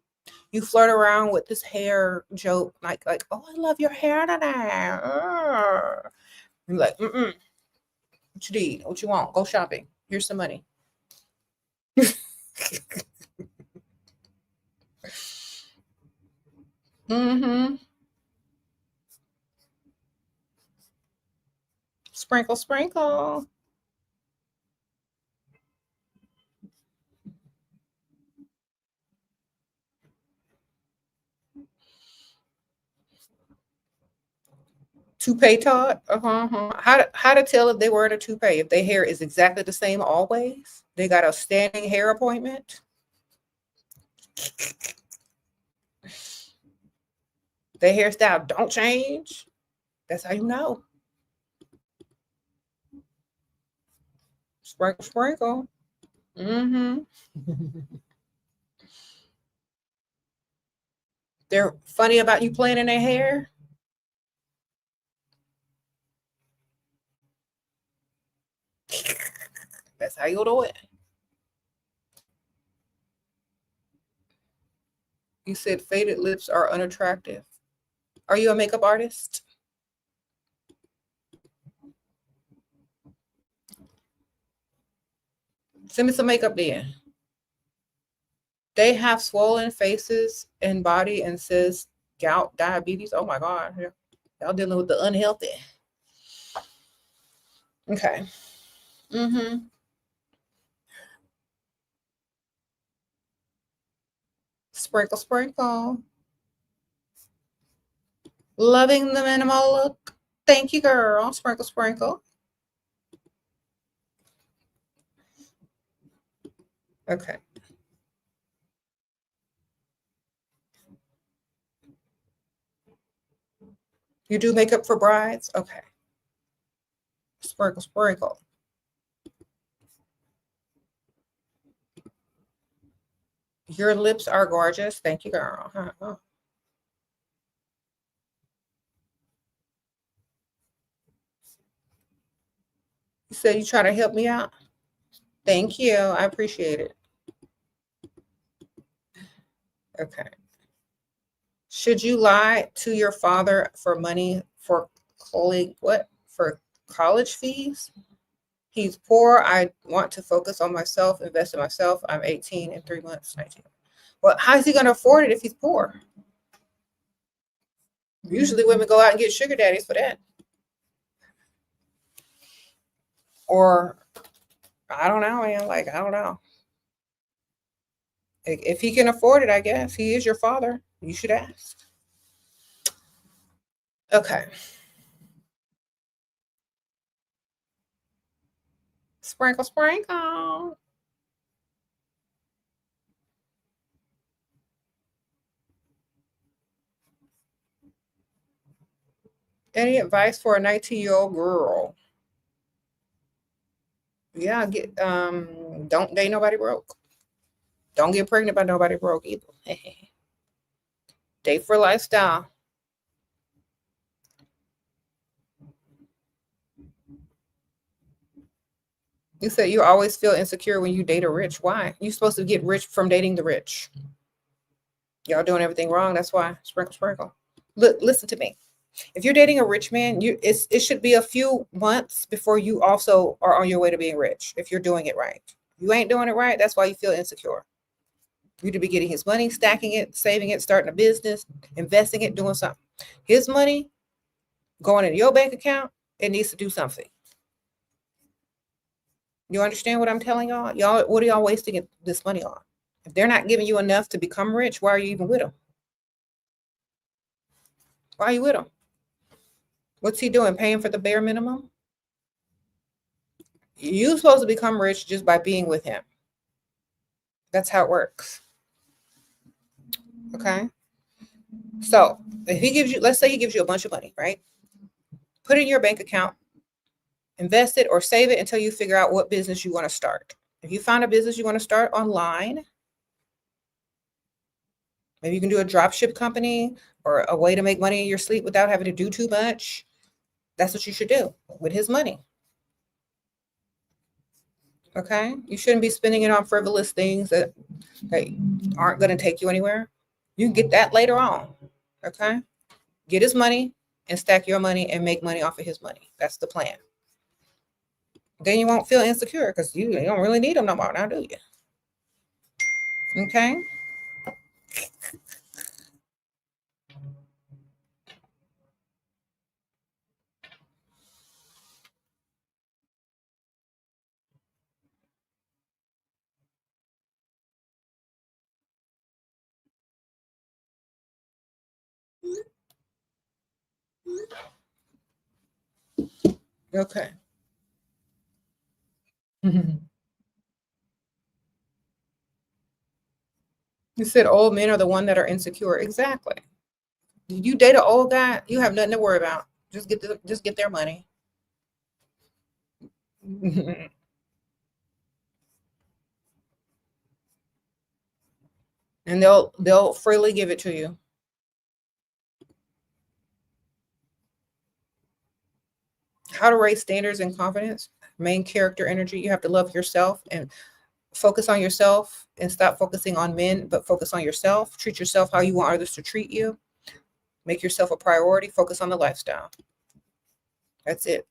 You flirt around with this hair joke, like, oh, I love your hair today. You're like, what you need? What you want? Go shopping. Here's some money. Sprinkle, sprinkle. Toupee Todd. How to tell if they were in a toupee? If their hair is exactly the same always? They got a standing hair appointment? Their hairstyle don't change? That's how you know. Sprinkle, sprinkle. They're funny about you playing in their hair? That's how you do it. You said faded lips are unattractive. Are you a makeup artist? Send me some makeup then. They have swollen faces and body and says gout, diabetes. Oh my God. Y'all dealing with the unhealthy. Okay. Sprinkle, sprinkle. Loving the minimal look. Thank you, girl. Sprinkle, sprinkle. Okay. You do makeup for brides? Okay. Sprinkle, sprinkle. Your lips are gorgeous. Thank you, girl. You said you try to help me out? Thank you. I appreciate it. Okay. Should you lie to your father for money for college fees? He's poor. I want to focus on myself, invest in myself. I'm 18 in 3 months, 19. Well, how is he going to afford it if he's poor? Usually women go out and get sugar daddies for that. Or, I don't know, man. Like, I don't know. If he can afford it, I guess. He is your father. You should ask. Okay. Sprinkle, sprinkle. Any advice for a 19-year-old girl? Yeah, don't date nobody broke. Don't get pregnant by nobody broke either. Date for lifestyle. You said you always feel insecure when you date a rich. Why? You're supposed to get rich from dating the rich. Y'all doing everything wrong. That's why. Sprinkle, sprinkle. Look, listen to me. If you're dating a rich man, it should be a few months before you also are on your way to being rich. If you're doing it right, you ain't doing it right. That's why you feel insecure. You to be getting his money, stacking it, saving it, starting a business, investing it, doing something. His money going into your bank account, it needs to do something. You understand what I'm telling y'all? Y'all, what are y'all wasting this money on? If they're not giving you enough to become rich, why are you even with them? Why are you with him? What's he doing? Paying for the bare minimum? You're supposed to become rich just by being with him. That's how it works. Okay. So if he gives you, let's say he gives you a bunch of money, right? Put it in your bank account, invest it or save it until you figure out what business you want to start. If you find a business you want to start online, maybe you can do a drop ship company or a way to make money in your sleep without having to do too much. That's what you should do with his money. Okay. You shouldn't be spending it on frivolous things that aren't going to take you anywhere. You can get that later on. Okay. Get his money and stack your money and make money off of his money. That's the plan. Then you won't feel insecure because you don't really need him no more now, do you? Okay. Okay. You said old men are the one that are insecure. Exactly. You date an old guy, you have nothing to worry about. Just get their money. And they'll freely give it to you. How to raise standards and confidence. Main character energy. You have to love yourself and focus on yourself and stop focusing on men, but focus on yourself. Treat yourself how you want others to treat you. Make yourself a priority. Focus on the lifestyle. That's it.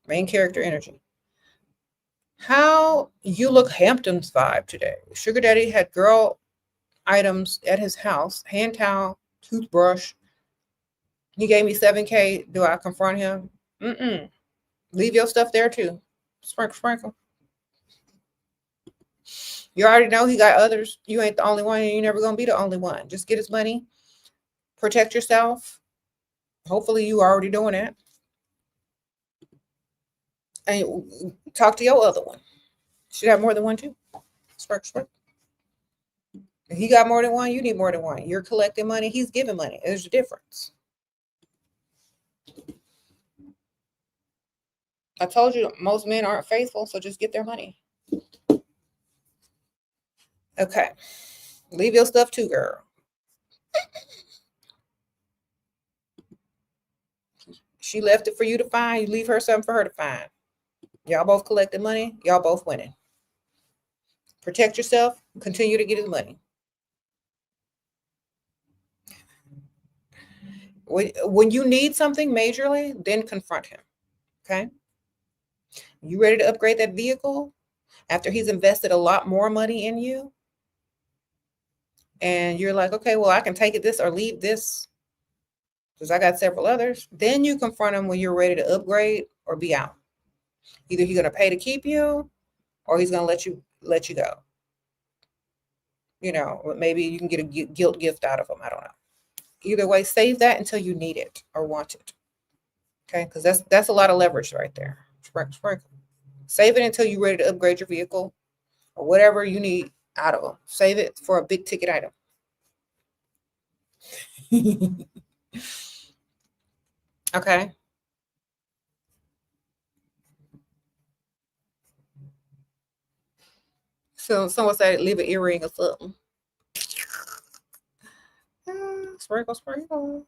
Main character energy. How you look Hampton's vibe today. Sugar Daddy had girl items at his house, hand towel, toothbrush. He gave me 7K. Do I confront him? Mm-mm. Leave your stuff there too. Sprinkle, sprinkle. You already know he got others. You ain't the only one, and you're never going to be the only one. Just get his money. Protect yourself. Hopefully you already doing that. And talk to your other one. Should have more than one too. Sprinkle, sprinkle. If he got more than one, you need more than one. You're collecting money. He's giving money. There's a difference. I told you most men aren't faithful, so just get their money. Okay. Leave your stuff too, girl. She left it for you to find. You leave her something for her to find. Y'all both collecting money. Y'all both winning. Protect yourself. Continue to get his money. When you need something majorly, then confront him. Okay. You ready to upgrade that vehicle after he's invested a lot more money in you? And you're like, okay, well, I can take it this or leave this because I got several others. Then you confront him when you're ready to upgrade or be out. Either he's going to pay to keep you or he's going to let you go. You know, maybe you can get a guilt gift out of him. I don't know. Either way, save that until you need it or want it. Okay, because that's a lot of leverage right there. Sprinkle, sprinkle. Save it until you're ready to upgrade your vehicle or whatever you need out of them. Save it for a big ticket item. Okay. So someone said leave an earring or something. Sprinkle, sprinkle.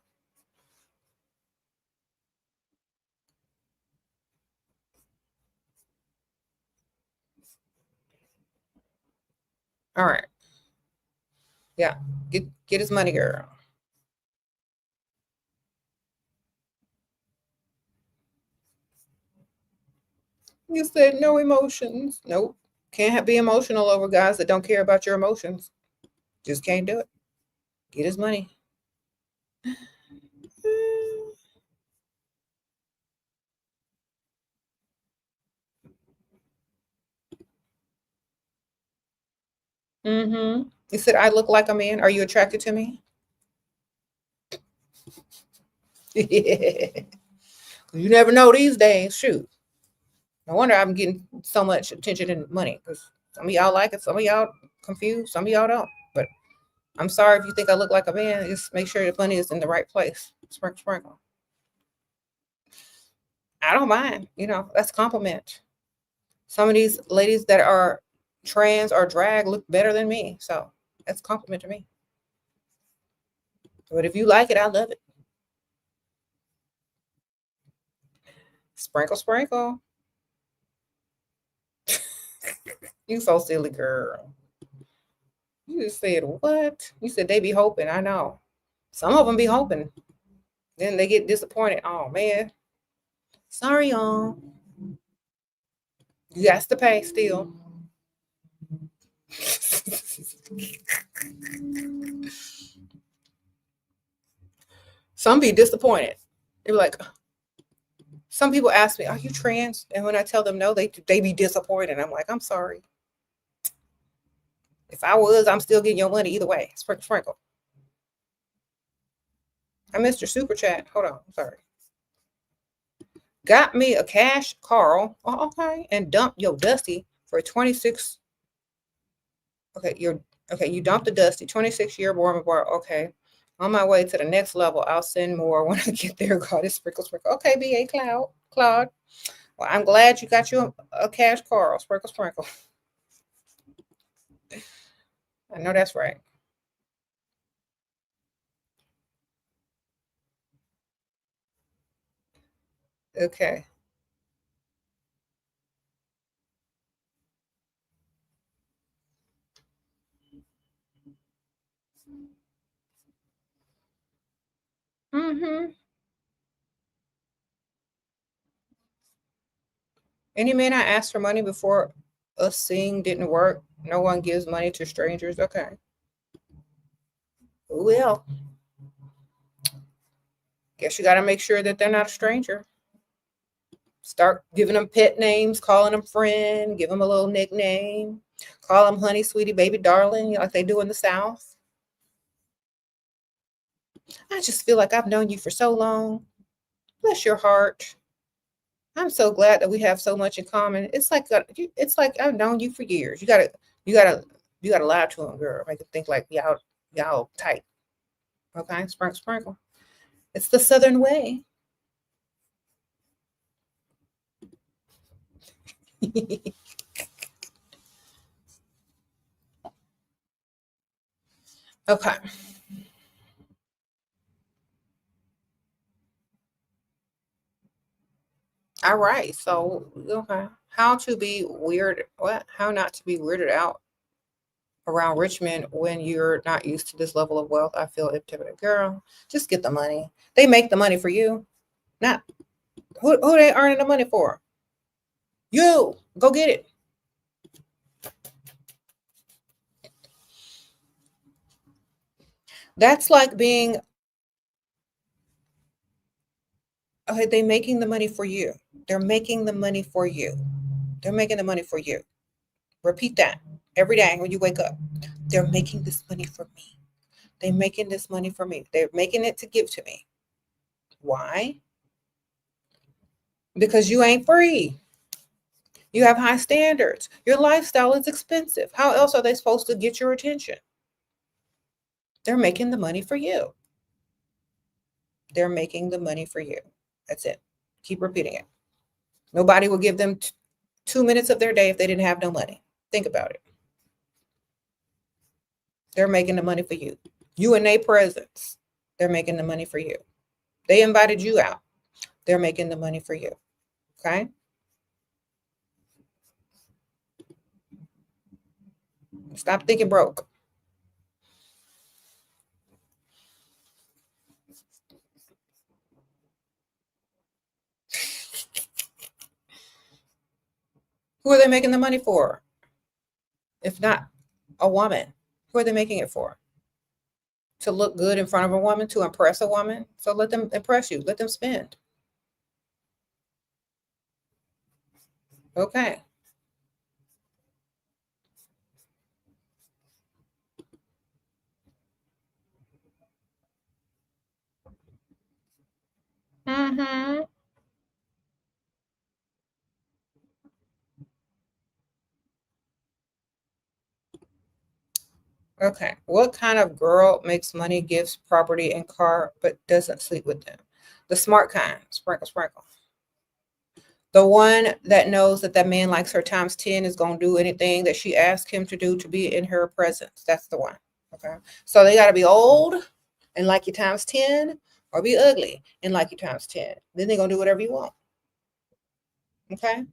All right. Yeah. Get his money, girl. You said no emotions. Nope. Can't be emotional over guys that don't care about your emotions. Just can't do it. Get his money. Mm-hmm. He said, I look like a man. Are you attracted to me? You never know these days. Shoot. No wonder I'm getting so much attention and money because some of y'all like it, some of y'all confused, some of y'all don't. But I'm sorry if you think I look like a man. Just make sure the money is in the right place. Sprinkle, sprinkle. I don't mind. That's a compliment. Some of these ladies that are trans or drag look better than me. So that's a compliment to me. But if you like it, I love it. Sprinkle, sprinkle. You so silly, girl. You just said what? You said they be hoping. I know. Some of them be hoping. Then they get disappointed. Oh man. Sorry, y'all. You got to pay still. Some be disappointed. They're like, some people ask me, "Are you trans?" And when I tell them no, they be disappointed. I'm like, I'm sorry. If I was, I'm still getting your money either way. Sprinkle, sprinkle. I missed your super chat. Hold on. I'm sorry. Got me a cash Carl. Oh, okay. And dump your Dusty for 26. Okay, you dumped the Dusty, 26-year born bar. Okay. On my way to the next level. I'll send more when I get there. God is sprinkle, sprinkle. Okay, BA Claude. Well, I'm glad you got you a cash Carl. Sprinkle, sprinkle. I know that's right. Okay. Mm-hmm. Any man I asked for money before us seeing didn't work. No one gives money to strangers. Okay. Well, guess you got to make sure that they're not a stranger. Start giving them pet names, calling them friend, give them a little nickname, call them honey, sweetie, baby, darling, like they do in the South. I just feel like I've known you for so long. Bless your heart. I'm so glad that we have so much in common. It's like I've known you for years. You gotta lie to them, girl. Make them think like y'all tight. Okay, sprinkle, sprinkle. It's the Southern way. Okay. All right. So, okay. How to be weird? What? How not to be weirded out around rich men when you're not used to this level of wealth? I feel intimidated. Girl, just get the money. They make the money for you. Not who they earning the money for? You go get it. That's like being okay. They making the money for you. They're making the money for you. They're making the money for you. Repeat that every day when you wake up. They're making this money for me. They're making this money for me. They're making it to give to me. Why? Because you ain't free. You have high standards. Your lifestyle is expensive. How else are they supposed to get your attention? They're making the money for you. They're making the money for you. That's it. Keep repeating it. Nobody will give them 2 minutes of their day if they didn't have no money. Think about it. They're making the money for you. You and their presence. They're making the money for you. They invited you out. They're making the money for you. Okay? Stop thinking broke. Who are they making the money for? If not a woman, who are they making it for? To look good in front of a woman, to impress a woman? So let them impress you. Let them spend. Okay. Mm-hmm. Okay. What kind of girl makes money, gives property and car, but doesn't sleep with them? The smart kind. Sprinkle, sprinkle. The one that knows that that man likes her times 10 is going to do anything that she asks him to do to be in her presence. That's the one. Okay. So they got to be old and like you times 10, or be ugly and like you times 10. Then they're going to do whatever you want. Okay.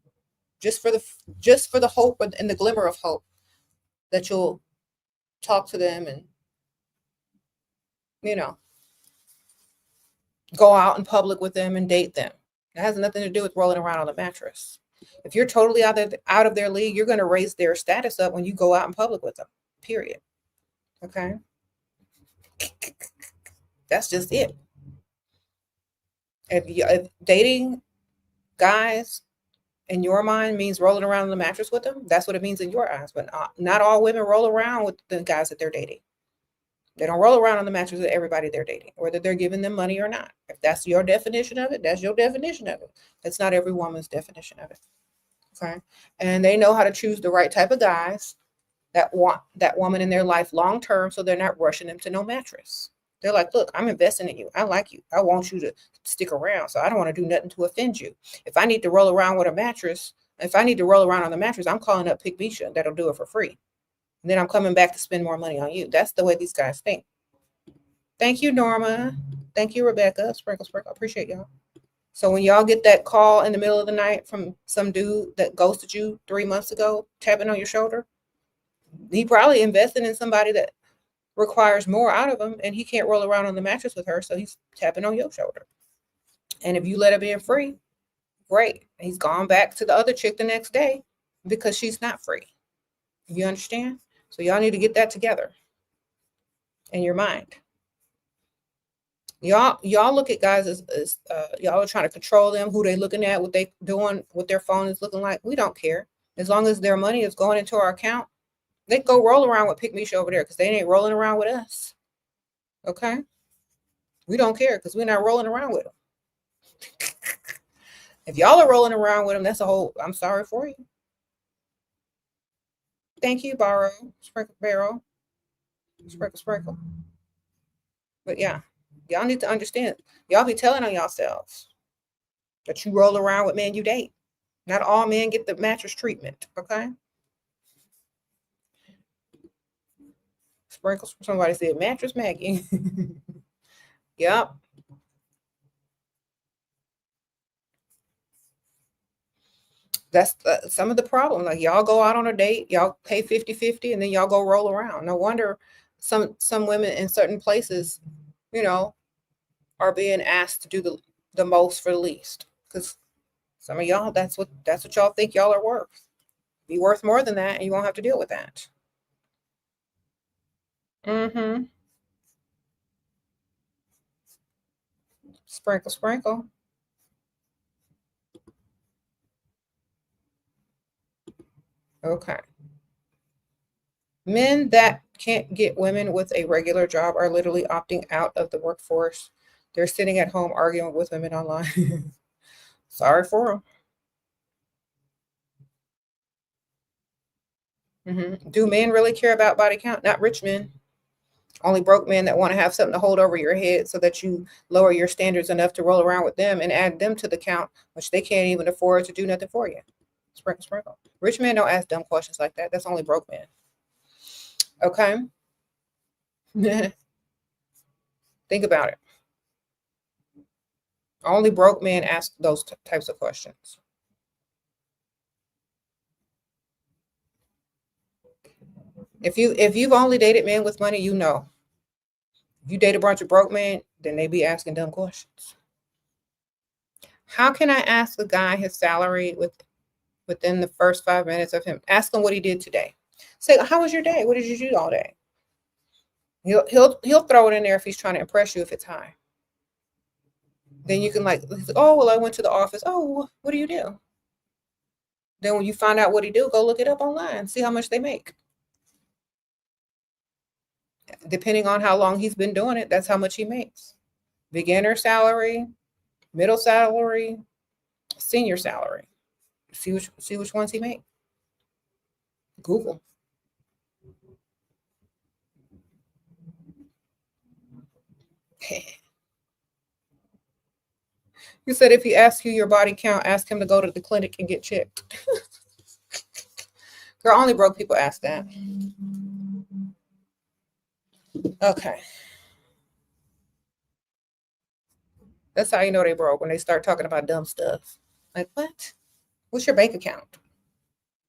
Just for the hope and the glimmer of hope that you'll talk to them and, you know, go out in public with them and date them. It has nothing to do with rolling around on the mattress. If you're totally out of their league, you're going to raise their status up when you go out in public with them. Period. Okay. That's just it. If dating guys in your mind means rolling around on the mattress with them, that's what it means in your eyes. But not all women roll around with the guys that they're dating. They don't roll around on the mattress with everybody they're dating, whether they're giving them money or not. If that's your definition of it, that's your definition of it. That's not every woman's definition of it. Okay. And they know how to choose the right type of guys that want that woman in their life long term, so they're not rushing them to no mattress. They're like, look, I'm investing in you. I like you. I want you to stick around. So I don't want to do nothing to offend you. If I need to roll around with a mattress, if I need to roll around on the mattress, I'm calling up Pick Misha. That'll do it for free. And then I'm coming back to spend more money on you. That's the way these guys think. Thank you, Norma. Thank you, Rebecca. Sprinkle, sprinkle. Appreciate y'all. So when y'all get that call in the middle of the night from some dude that ghosted you 3 months ago, tapping on your shoulder, he probably invested in somebody that requires more out of him, and he can't roll around on the mattress with her, so he's tapping on your shoulder. And if you let him in free, great. He's gone back to the other chick the next day because she's not free. You understand? So y'all need to get that together in your mind. Y'all look at guys as y'all are trying to control them, who they looking at, what they doing, what their phone is looking like. We don't care. As long as their money is going into our account, they can go roll around with Pick Misha over there because they ain't rolling around with us. Okay? We don't care because we're not rolling around with them. If y'all are rolling around with them, that's a whole, I'm sorry for you. Thank you, Borrow. Sprinkle Barrel. Sprinkle, sprinkle. But yeah, y'all need to understand. Y'all be telling on yourselves that you roll around with men you date. Not all men get the mattress treatment, okay? Sprinkles. Somebody said mattress Maggie. Yep. That's some of the problem. Like y'all go out on a date, y'all pay 50-50, and then y'all go roll around. No wonder some women in certain places, you know, are being asked to do the most for the least. Because some of y'all, that's what y'all think y'all are worth. Be worth more than that, and you won't have to deal with that. Mm-hmm. Sprinkle, sprinkle. Okay. Men that can't get women with a regular job are literally opting out of the workforce. They're sitting at home arguing with women online. Sorry for them. Do men really care about body count? Not rich men. Only broke men that want to have something to hold over your head so that you lower your standards enough to roll around with them and add them to the count, which they can't even afford to do nothing for you. Sprinkle, sprinkle. Rich men don't ask dumb questions like that. That's only broke men. Okay? Think about it. Only broke men ask those types of questions. If you've only dated men with money, you know. If you date a bunch of broke men, then they be asking dumb questions. How can I ask a guy his salary within the first 5 minutes of him? Ask him what he did today. Say, how was your day? What did you do all day? He'll throw it in there if he's trying to impress you if it's high. Then you can oh, well, I went to the office. Oh, what do you do? Then when you find out what he do, go look it up online. See how much they make. Depending on how long he's been doing it, that's how much he makes. Beginner salary, middle salary, senior salary. See which ones he makes. Google. You said if he asks you your body count, ask him to go to the clinic and get checked. Girl, only broke people ask that. Okay. That's how you know they broke, when they start talking about dumb stuff. Like, what? What's your bank account?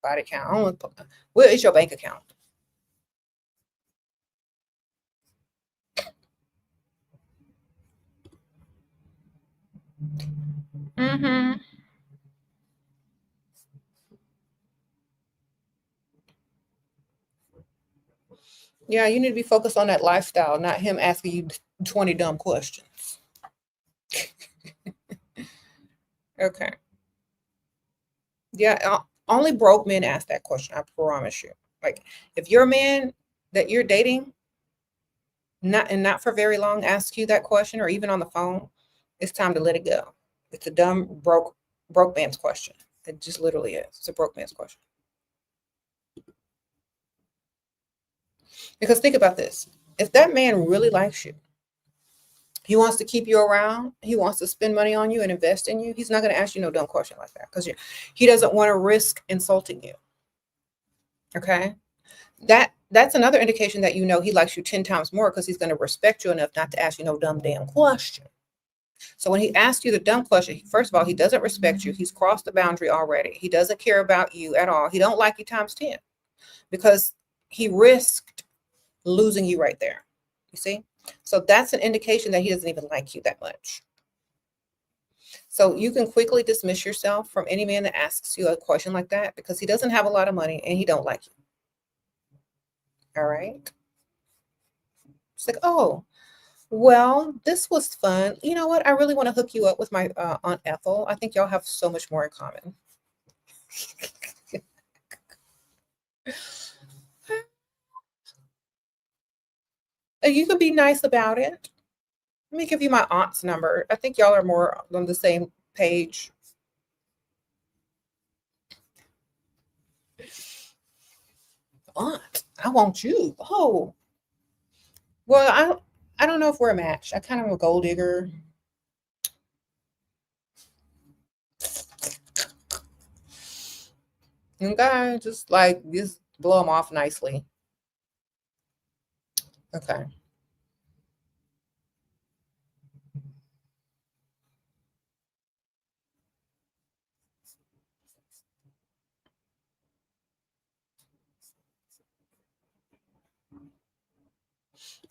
Body count. What is your bank account? Yeah, you need to be focused on that lifestyle, not him asking you 20 dumb questions. Okay. Yeah, only broke men ask that question, I promise you. Like, if your man that you're dating, not for very long, asks you that question, or even on the phone, it's time to let it go. It's a dumb broke man's question. It just literally is. It's a broke man's question. Because think about this. If that man really likes you, he wants to keep you around, he wants to spend money on you and invest in you, he's not going to ask you no dumb question like that, because he doesn't want to risk insulting you. Okay? That's another indication that you know he likes you 10 times more, because he's going to respect you enough not to ask you no dumb damn question. So when he asks you the dumb question, first of all, he doesn't respect you. He's crossed the boundary already. He doesn't care about you at all. He don't like you times 10, because he risked losing you right there. You see? So that's an indication that he doesn't even like you that much. So you can quickly dismiss yourself from any man that asks you a question like that, because he doesn't have a lot of money and he don't like you. All right? It's like, oh, well, this was fun. You know what? I really want to hook you up with my Aunt Ethel. I think y'all have so much more in common. You can be nice about it. Let me give you my aunt's number. I think y'all are more on the same page. Aunt, I want you. Oh, well, I don't know if we're a match. I kind of am a gold digger. Okay, just blow them off nicely. Okay.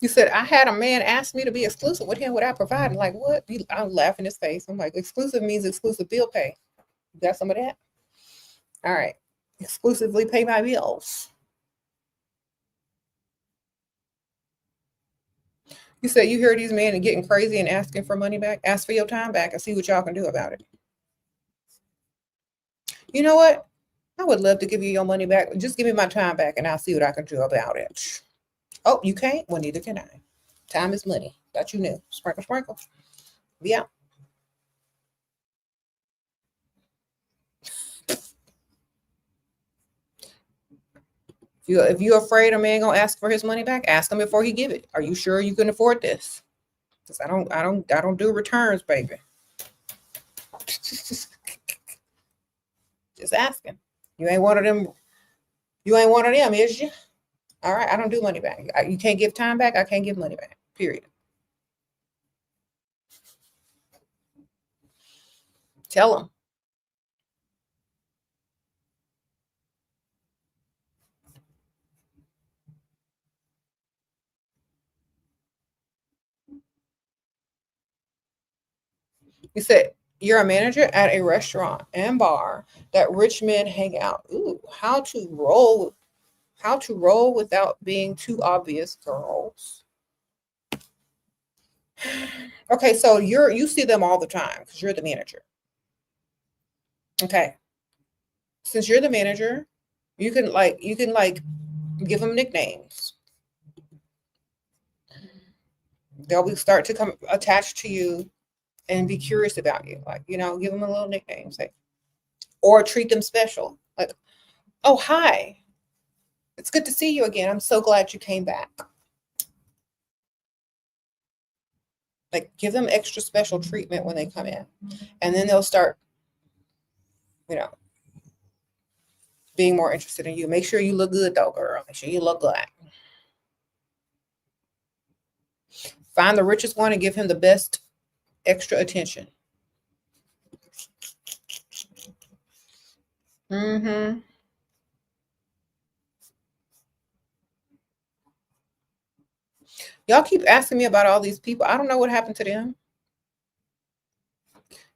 You said, I had a man ask me to be exclusive with him without providing. Like, what? I'm laughing in his face. I'm like, exclusive means exclusive bill pay. You got some of that? All right. Exclusively pay my bills. You said you hear these men and getting crazy and asking for money back. Ask for your time back and see what y'all can do about it. You know what? I would love to give you your money back. Just give me my time back and I'll see what I can do about it. Oh, you can't? Well, neither can I. Time is money. Thought you knew. Sprinkle, sprinkle. Yeah. If you're afraid a man gonna ask for his money back, ask him before he give it. Are you sure you can afford this? Because I don't do returns, baby. Just asking. You ain't one of them. You ain't one of them, is you? All right, I don't do money back. You can't give time back. I can't give money back. Period. Tell them. You said you're a manager at a restaurant and bar that rich men hang out. Ooh, how to roll without being too obvious, girls. Okay, so you see them all the time because you're the manager. Okay. Since you're the manager, you can give them nicknames. They'll start to come attached to you and be curious about you. Like, give them a little nickname, say, or treat them special. Like, oh, hi. It's good to see you again. I'm so glad you came back. Like, give them extra special treatment when they come in. And then they'll start, being more interested in you. Make sure you look good, though, girl. Make sure you look good. Find the richest one and give him the best extra attention. Mm-hmm. Y'all keep asking me about all these people. I don't know what happened to them.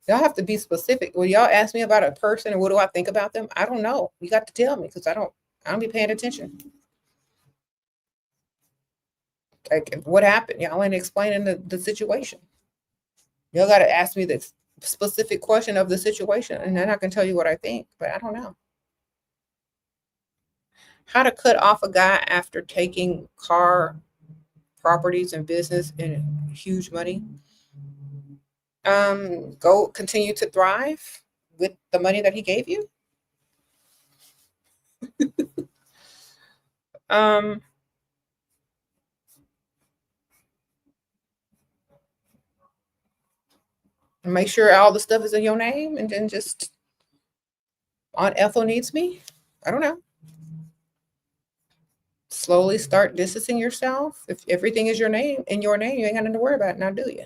Y'all have to be specific. When y'all ask me about a person and what do I think about them, I don't know. You got to tell me because I don't be paying attention. Like, what happened? Y'all ain't explaining the situation. Y'all got to ask me the specific question of the situation, and then I can tell you what I think, but I don't know. How to cut off a guy after taking car, properties, and business and huge money. Go continue to thrive with the money that he gave you. Make sure all the stuff is in your name, and then just Aunt Ethel needs me. I don't know. Slowly start distancing yourself. If everything is your name, you ain't got nothing to worry about now, do you?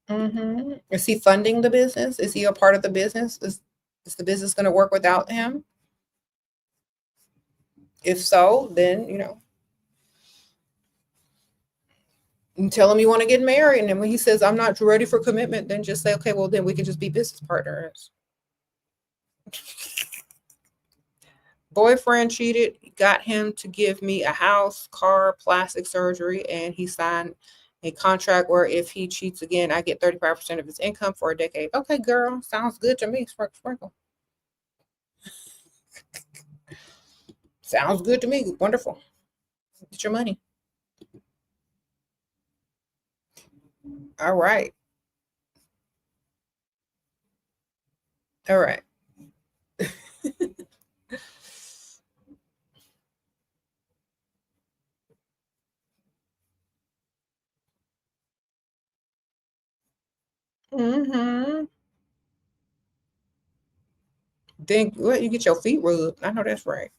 Mm-hmm. Is he funding the business? Is he a part of the business? Is the business going to work without him? If so, then, you tell him you want to get married. And then when he says, I'm not ready for commitment, then just say, okay, well, then we can just be business partners. Boyfriend cheated, got him to give me a house, car, plastic surgery, and he signed a contract where if he cheats again, I get 35% of his income for a decade. Okay, girl, sounds good to me. Sprinkle. Sounds good to me. Wonderful. Get your money. All right. All right. Mm-hmm. Then what? You get your feet rubbed. I know that's right.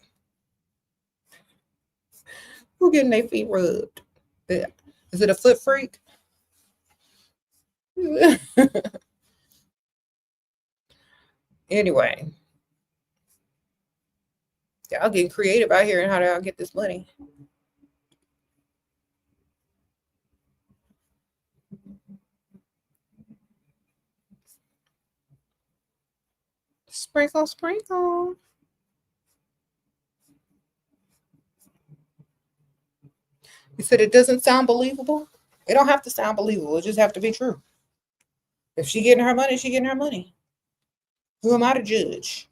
Who getting their feet rubbed? Is it a foot freak? Anyway, y'all getting creative out here and how do I get this money? Sprinkle, sprinkle. You said it doesn't sound believable? It don't have to sound believable. It just have to be true. If she getting her money, she getting her money. Who am I to judge?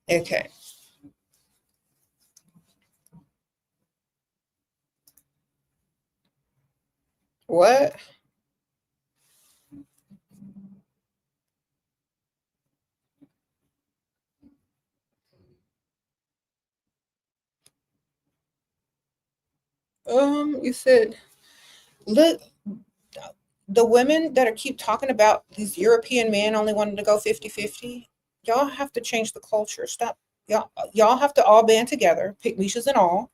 Okay. What? You said, look, the women that are keep talking about these European men only wanting to go 50-50, y'all have to change the culture. Stop. Y'all have to all band together, pick niches and all,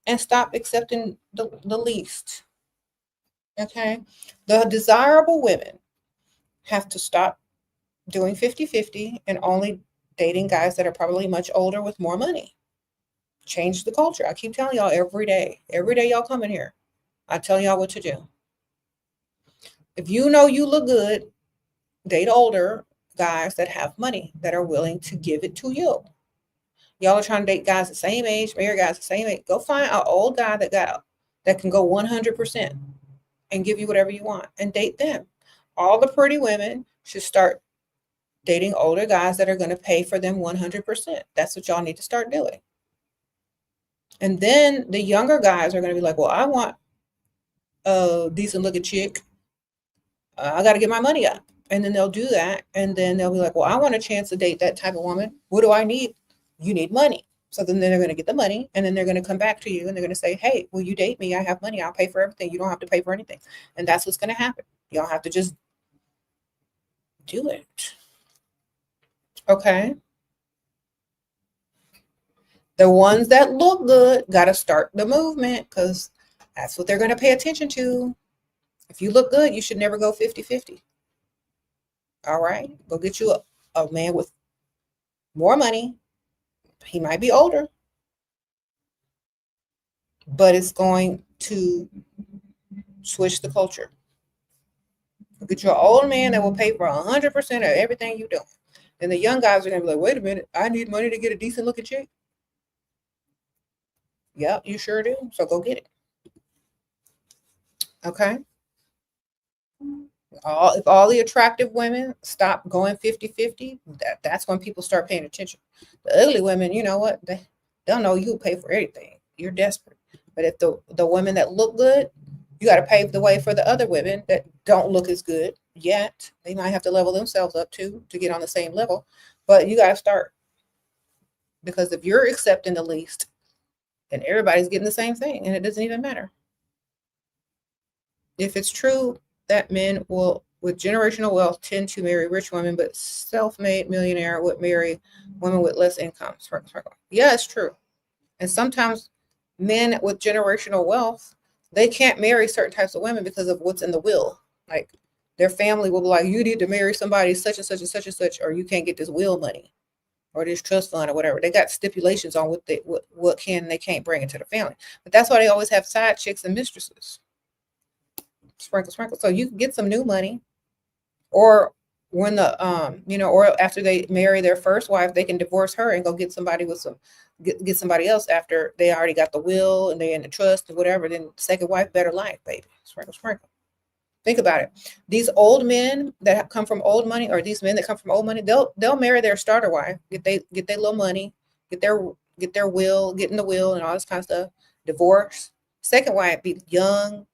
and stop accepting the least. Okay? The desirable women have to stop doing 50-50 and only dating guys that are probably much older with more money. Change the culture. I keep telling y'all every day. Every day y'all come in here, I tell y'all what to do. If you know you look good, date older guys that have money, that are willing to give it to you. Y'all are trying to date guys the same age, marry guys the same age. Go find an old guy that can go 100% and give you whatever you want, and date them. All the pretty women should start dating older guys that are going to pay for them 100%. That's what y'all need to start doing. And then the younger guys are going to be like, well, I want a decent looking chick. I got to get my money up. And then they'll do that. And then they'll be like, well, I want a chance to date that type of woman. What do I need? You need money. So then they're going to get the money, and then they're going to come back to you and they're going to say, hey, will you date me? I have money. I'll pay for everything. You don't have to pay for anything. And that's what's going to happen. Y'all have to just do it. Okay. The ones that look good got to start the movement, because that's what they're going to pay attention to. If you look good, you should never go 50-50. All right. Go get you a man with more money. He might be older, but it's going to switch the culture. Go get you an old man that will pay for 100% of everything you do. And the young guys are going to be like, wait a minute, I need money to get a decent looking chick. Yep, you sure do. So go get it. Okay. If all the attractive women stop going 50-50, that's when people start paying attention. The ugly women, you know what? They'll know you pay for everything. You're desperate. But if the women that look good, you got to pave the way for the other women that don't look as good yet. They might have to level themselves up too to get on the same level. But you got to start. Because if you're accepting the least, then everybody's getting the same thing, and it doesn't even matter. If it's true that men will, with generational wealth, tend to marry rich women, but self-made millionaire would marry women with less income. Yeah, it's true. And sometimes men with generational wealth, they can't marry certain types of women because of what's in the will. Like their family will be like, you need to marry somebody such and such and such and such, or you can't get this will money or this trust fund or whatever. They got stipulations on what can and they can't bring into the family. But that's why they always have side chicks and mistresses. Sprinkle, sprinkle. So you can get some new money, or when or after they marry their first wife, they can divorce her and go get somebody with get somebody else after they already got the will and they're in the trust or whatever. Then second wife, better life, baby. Sprinkle, sprinkle. Think about it. These old men that come from old money, or these men that come from old money, they'll marry their starter wife, get their little money, get their will, get in the will and all this kind of stuff. Divorce. Second wife be young,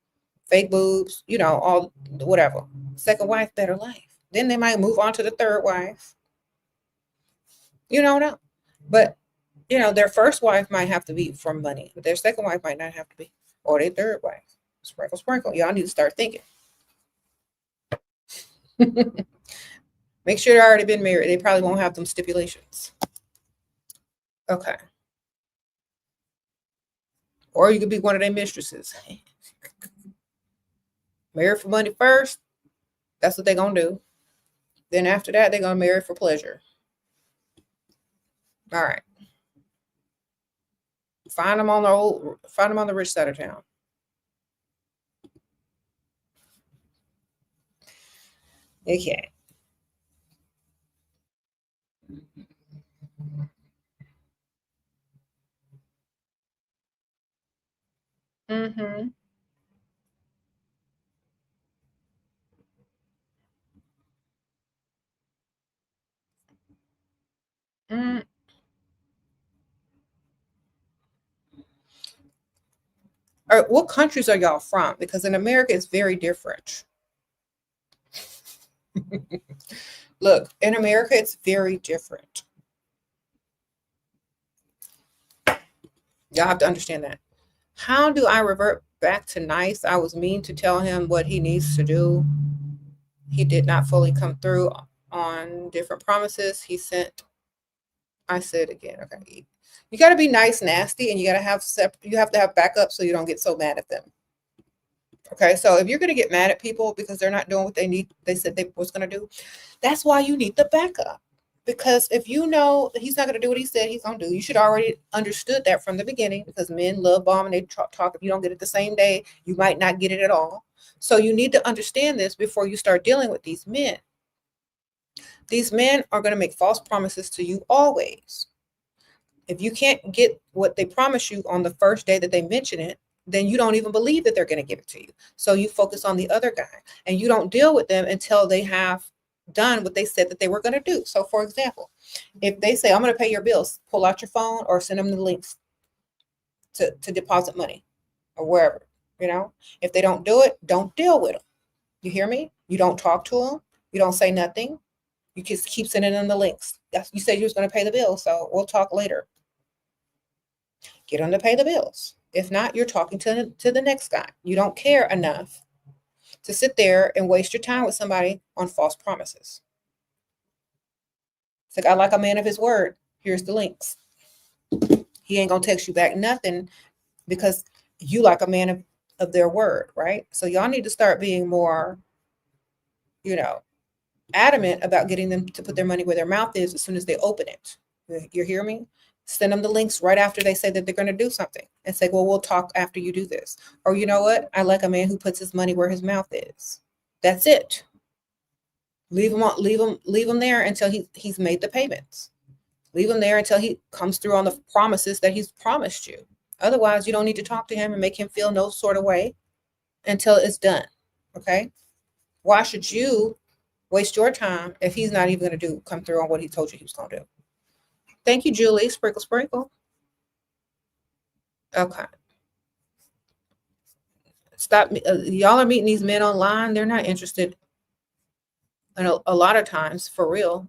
fake boobs, all whatever. Second wife, better life. Then they might move on to the third wife. No. But their first wife might have to be from money, but their second wife might not have to be, or their third wife. Sprinkle, sprinkle. Y'all need to start thinking. Make sure they've already been married. They probably won't have them stipulations. Okay. Or you could be one of their mistresses. Married for money first. That's what they're going to do. Then after that, they're going to marry for pleasure. All right. Find them on the rich side of town. Okay. Mm-hmm. Mm. or what countries are y'all from? Because in America, it's very different. Look, in America, it's very different. Y'all have to understand that. How do I revert back to nice? I was mean to tell him what he needs to do. He did not fully come through on different promises he sent. I said again, okay. You got to be nice, nasty, and you got to have you have to have backup so you don't get so mad at them. Okay, so if you're going to get mad at people because they're not doing what they said they was going to do, that's why you need the backup. Because if you know he's not going to do what he said he's going to do, you should already understood that from the beginning, because men love bomb and they talk. If you don't get it the same day, you might not get it at all. So you need to understand this before you start dealing with these men. These men are going to make false promises to you always. If you can't get what they promise you on the first day that they mention it, then you don't even believe that they're going to give it to you. So you focus on the other guy and you don't deal with them until they have done what they said that they were going to do. So for example, if they say, I'm going to pay your bills, pull out your phone or send them the links to deposit money or wherever, if they don't do it, don't deal with them. You hear me? You don't talk to them. You don't say nothing. You just keep sending them the links. You said you was going to pay the bill, so we'll talk later. Get them to pay the bills. If not, you're talking to the next guy. You don't care enough to sit there and waste your time with somebody on false promises. It's like, I like a man of his word. Here's the links. He ain't going to text you back nothing because you like a man of their word, right? So y'all need to start being more, adamant about getting them to put their money where their mouth is as soon as they open it. You hear me? Send them the links right after they say that they're going to do something and say, well, we'll talk after you do this. Or you know what? I like a man who puts his money where his mouth is. That's it. Leave him there until he's made the payments. Leave him there until he comes through on the promises that he's promised you. Otherwise, you don't need to talk to him and make him feel no sort of way until it's done. Okay? Why should you waste your time if he's not even going to come through on what he told you he was going to do? Thank you, Julie. Sprinkle, sprinkle. Okay. Stop. Y'all are meeting these men online. They're not interested. And a lot of times, for real,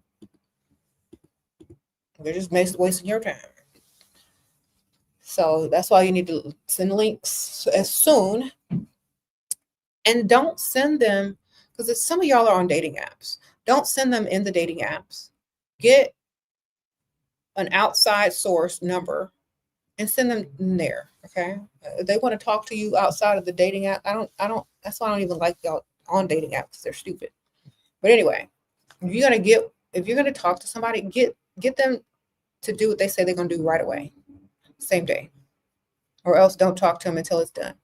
they're just wasting your time. So that's why you need to send links as soon. And don't send them, because some of y'all are on dating apps. Don't send them in the dating apps. Get an outside source number and send them in there. Okay. They want to talk to you outside of the dating app. That's why I don't even like y'all on dating apps, because they're stupid. But anyway, if you're going to talk to somebody, get them to do what they say they're going to do right away. Same day. Or else don't talk to them until it's done.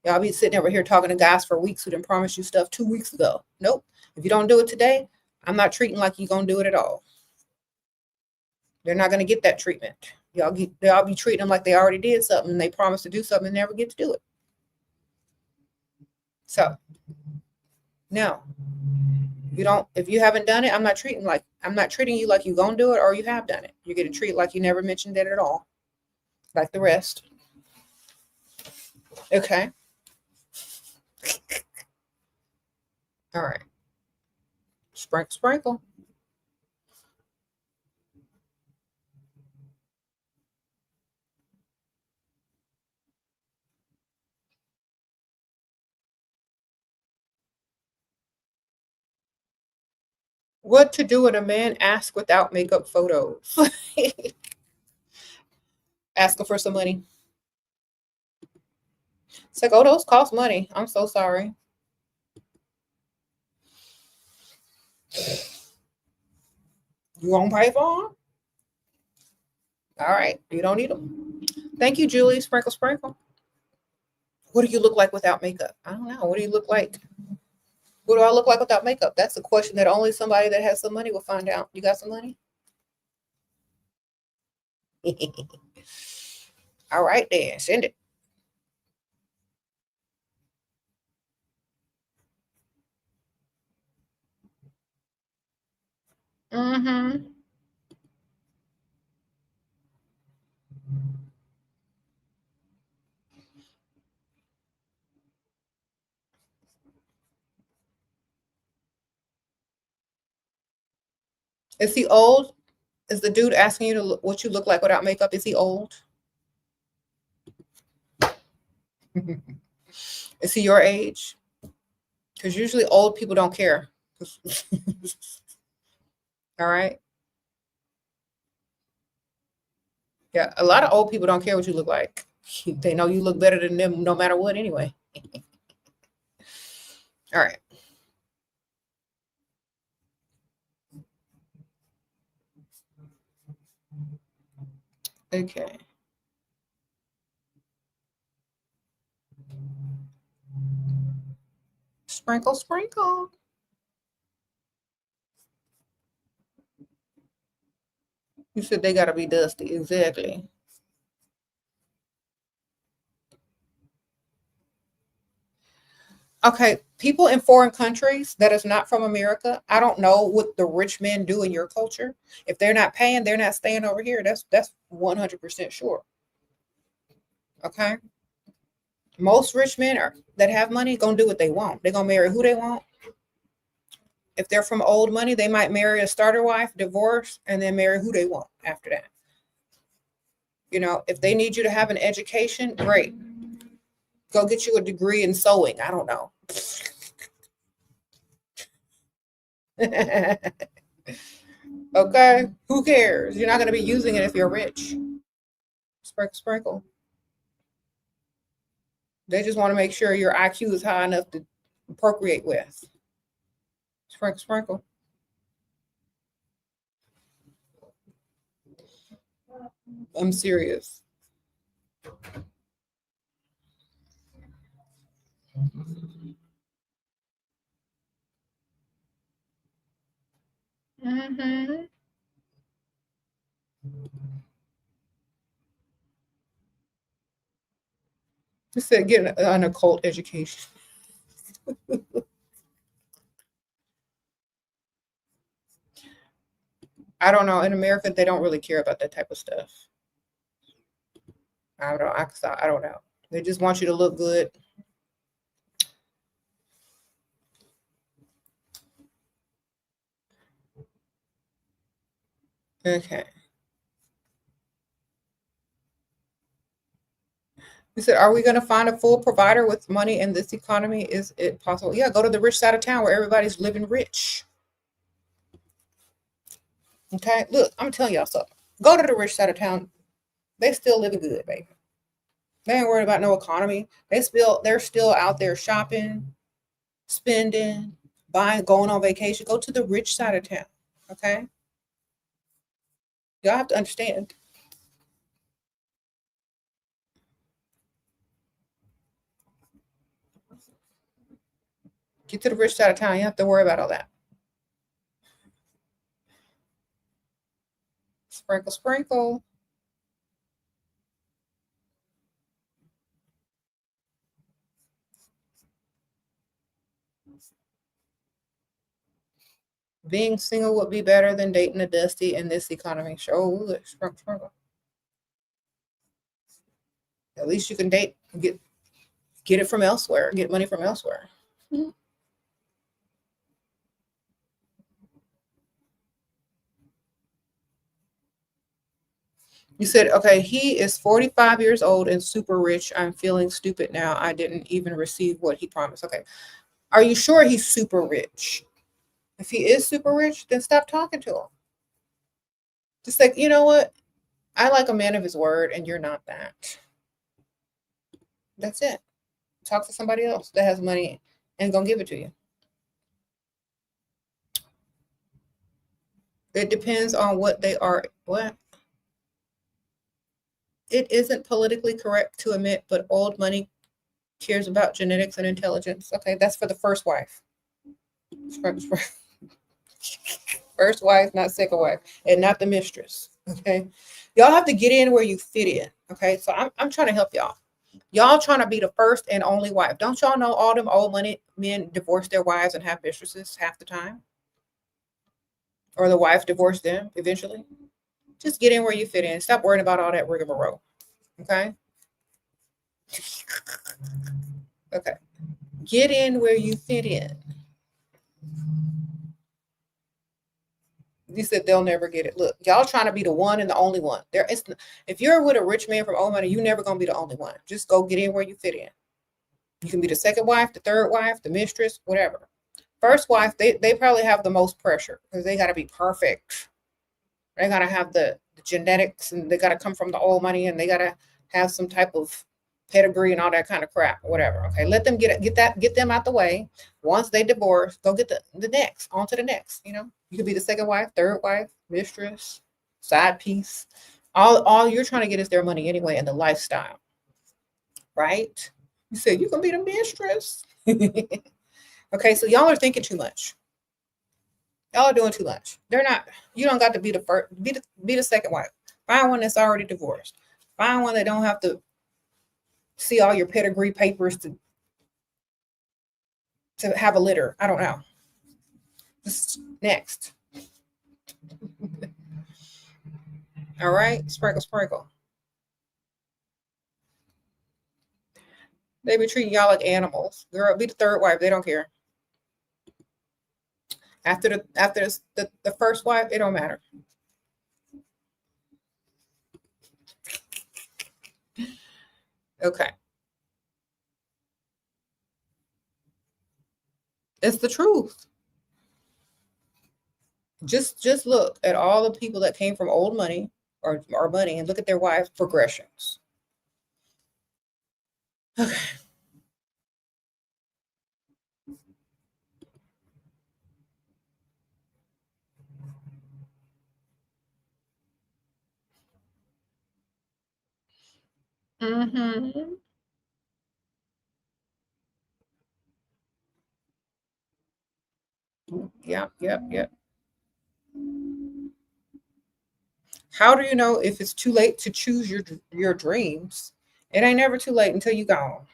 Y'all be sitting over here talking to guys for weeks who didn't promise you stuff 2 weeks ago. Nope. If you don't do it today, I'm not treating like you're going to do it at all. They're not going to get that treatment. Y'all be treating them like they already did something and they promised to do something and never get to do it. So, no. If you haven't done it, I'm not treating you like you're going to do it or you have done it. You're getting treated like you never mentioned it at all. Like the rest. Okay. All right. Sprinkle, sprinkle. What to do when a man asks without makeup photos? Asking for some money. It's like, oh, those cost money. I'm so sorry. You won't pay for them? All right. You don't need them. Thank you, Julie. Sprinkle, sprinkle. What do you look like without makeup? I don't know. What do you look like? What do I look like without makeup? That's a question that only somebody that has some money will find out. You got some money? All right, then. Send it. Mm-hmm. Is he old? Is the dude asking you to look what you look like without makeup? Is he old? Is he your age? Because usually old people don't care. All right. Yeah, a lot of old people don't care what you look like. They know you look better than them no matter what anyway. All right. Okay. Sprinkle, sprinkle. You said they got to be dusty. Exactly. Okay, people in foreign countries that is not from America, I don't know what the rich men do in your culture. If they're not paying, they're not staying over here. That's 100% sure. Okay? Most rich men are that have money gonna do what they want. They're gonna marry who they want. If they're from old money, they might marry a starter wife, divorce, and then marry who they want after that. You know, if they need you to have an education, great. Go get you a degree in sewing. I don't know. Okay, who cares? You're not going to be using it if you're rich. Sprinkle, sprinkle. They just want to make sure your IQ is high enough to procreate with. Sprinkle, sprinkle. I'm serious. Mm-hmm. You said get an occult education. I don't know. In America, they don't really care about that type of stuff. I don't know. They just want you to look good. Okay. You said, are we going to find a full provider with money in this economy? Is it possible? Yeah, go to the rich side of town where everybody's living rich. Okay. Look, I'm telling y'all something. Go to the rich side of town. They still living good, baby. They ain't worried about no economy. They're still out there shopping, spending, buying, going on vacation. Go to the rich side of town. Okay. Y'all have to understand. Get to the rich side of town. You have to worry about all that. Sprinkle, sprinkle. Being single would be better than dating a dusty in this economy. Sure, sprinkle, sprinkle. At least you can date and get it from elsewhere, get money from elsewhere. Mhm. You said, okay, he is 45 years old and super rich. I'm feeling stupid now. I didn't even receive what he promised. Okay. Are you sure he's super rich? If he is super rich, then stop talking to him. Just like, you know what? I like a man of his word, and you're not that. That's it. Talk to somebody else that has money and gonna give it to you. It depends on what they are. What? It isn't politically correct to admit, but old money cares about genetics and intelligence. Okay, that's for the first wife. First wife, not second wife, and not the mistress. Okay, y'all have to get in where you fit in. Okay, so I'm trying to help y'all. Y'all trying to be the first and only wife. Don't y'all know all them old money men divorce their wives and have mistresses half the time? Or the wife divorced them eventually? Just get in where you fit in. Stop worrying about all that rigmarole. Okay? Okay. Get in where you fit in. You said they'll never get it. Look, y'all trying to be the one and the only one. If you're with a rich man from old money, you're never gonna be the only one. Just go get in where you fit in. You can be the second wife, the third wife, the mistress, whatever. First wife, they probably have the most pressure because they got to be perfect. They got to have the genetics, and they got to come from the old money, and they got to have some type of pedigree and all that kind of crap, whatever. Okay, let them get them out the way. Once they divorce, go get the next, on to the next. You could be the second wife, third wife, mistress, side piece. All you're trying to get is their money anyway, and the lifestyle, right? You said you can be the mistress. Okay, so y'all are thinking too much. Y'all are doing too much. They're not. You don't got to be the first. Be the second wife. Find one that's already divorced. Find one that don't have to see all your pedigree papers to have a litter. I don't know. Just next. All right, sprinkle, sprinkle. They be treating y'all like animals. Girl, be the third wife. They don't care. After the first wife, it don't matter. Okay. It's the truth. Just look at all the people that came from old money or money and look at their wives' progressions. Okay. Mm-hmm. Yep. How do you know if it's too late to choose your dreams? It ain't never too late until you gone.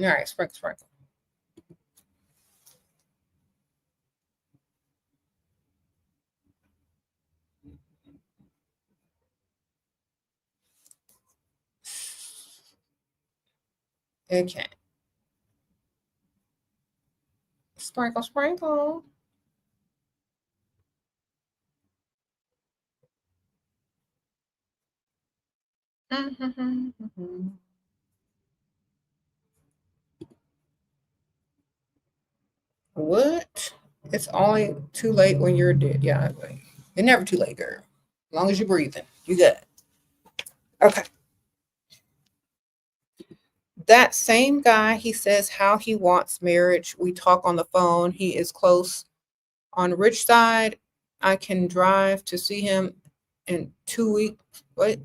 All right, sprinkle, sprinkle. Okay. Sprinkle, sprinkle. Mm-hmm. What? It's only too late when you're dead. Yeah, it's never too late, girl. As long as you're breathing, you good. Okay. That same guy, he says how he wants marriage. We talk on the phone. He is close on rich side. I can drive to see him in 2 weeks. What?